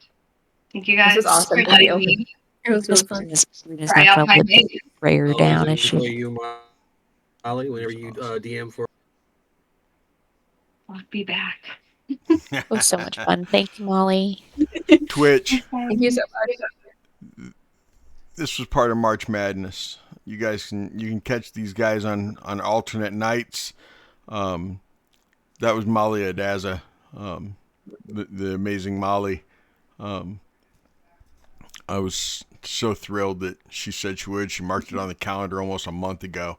Thank you guys was awesome. for Thank letting you. me It was really fun. Runa's try not out gonna my live name. prayer down, is Always enjoy she? you, Molly, whenever you DM for. I'll be back. It was so much fun. Thank you, Molly. Twitch. Thank you so much. This was part of March Madness. You can catch these guys on alternate nights. That was Molly Adaza, the amazing Molly. I was so thrilled that she said she would. She marked it on the calendar almost a month ago.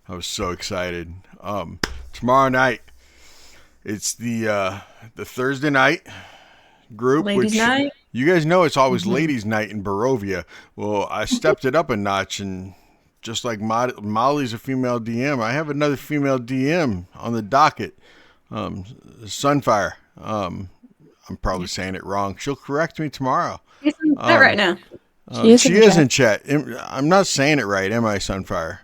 I was so excited. Tomorrow night, it's the Thursday night group. Ladies' night. You guys know it's always ladies' night in Barovia. Well, I stepped it up a notch, and just like Molly's a female DM, I have another female DM on the docket, Sunfire. I'm probably saying it wrong. She'll correct me tomorrow. Not right now. She is in chat. I'm not saying it right, am I, Sunfire?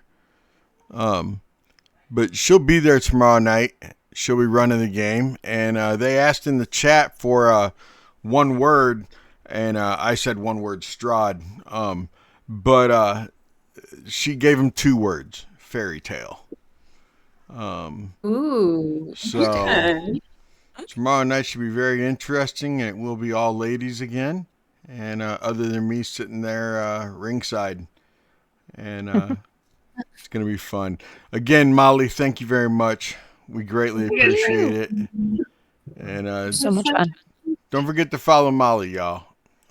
But she'll be there tomorrow night. She'll be running the game, and they asked in the chat for one word, and I said one word, Strahd. But she gave him 2 words, fairy tale. Ooh. So tomorrow night should be very interesting, and it will be all ladies again, and other than me sitting there ringside, and it's gonna be fun. Again, Molly, thank you very much. We greatly appreciate it, and So much fun. don't forget to follow Molly, y'all.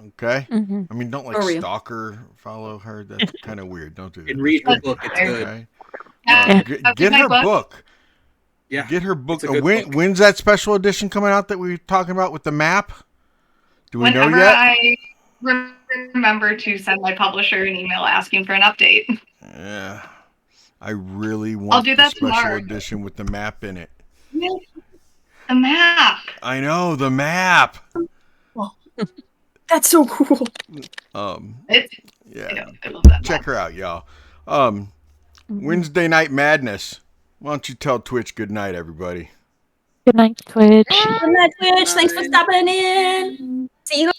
Okay? Mhm. I mean, don't like For real. stalk her, follow her. That's kind of weird. Don't do that. And read her That's book. great. It's good. Okay? Yeah. Get my her book. book. Yeah. Get her book. It's a good When, book. When's that special edition coming out that we were talking about with the map? Do we know Whenever yet? I remember to send my publisher an email asking for an update. Yeah. I really want do the that special tomorrow. edition with the map in it. The map. I know, the map. That's so cool. It's, Yeah. I love that Check map. her out, y'all. Wednesday Night Madness. Why don't you tell Twitch good night, everybody? Good night, Twitch. Good night, Twitch. Thanks for stopping in. See you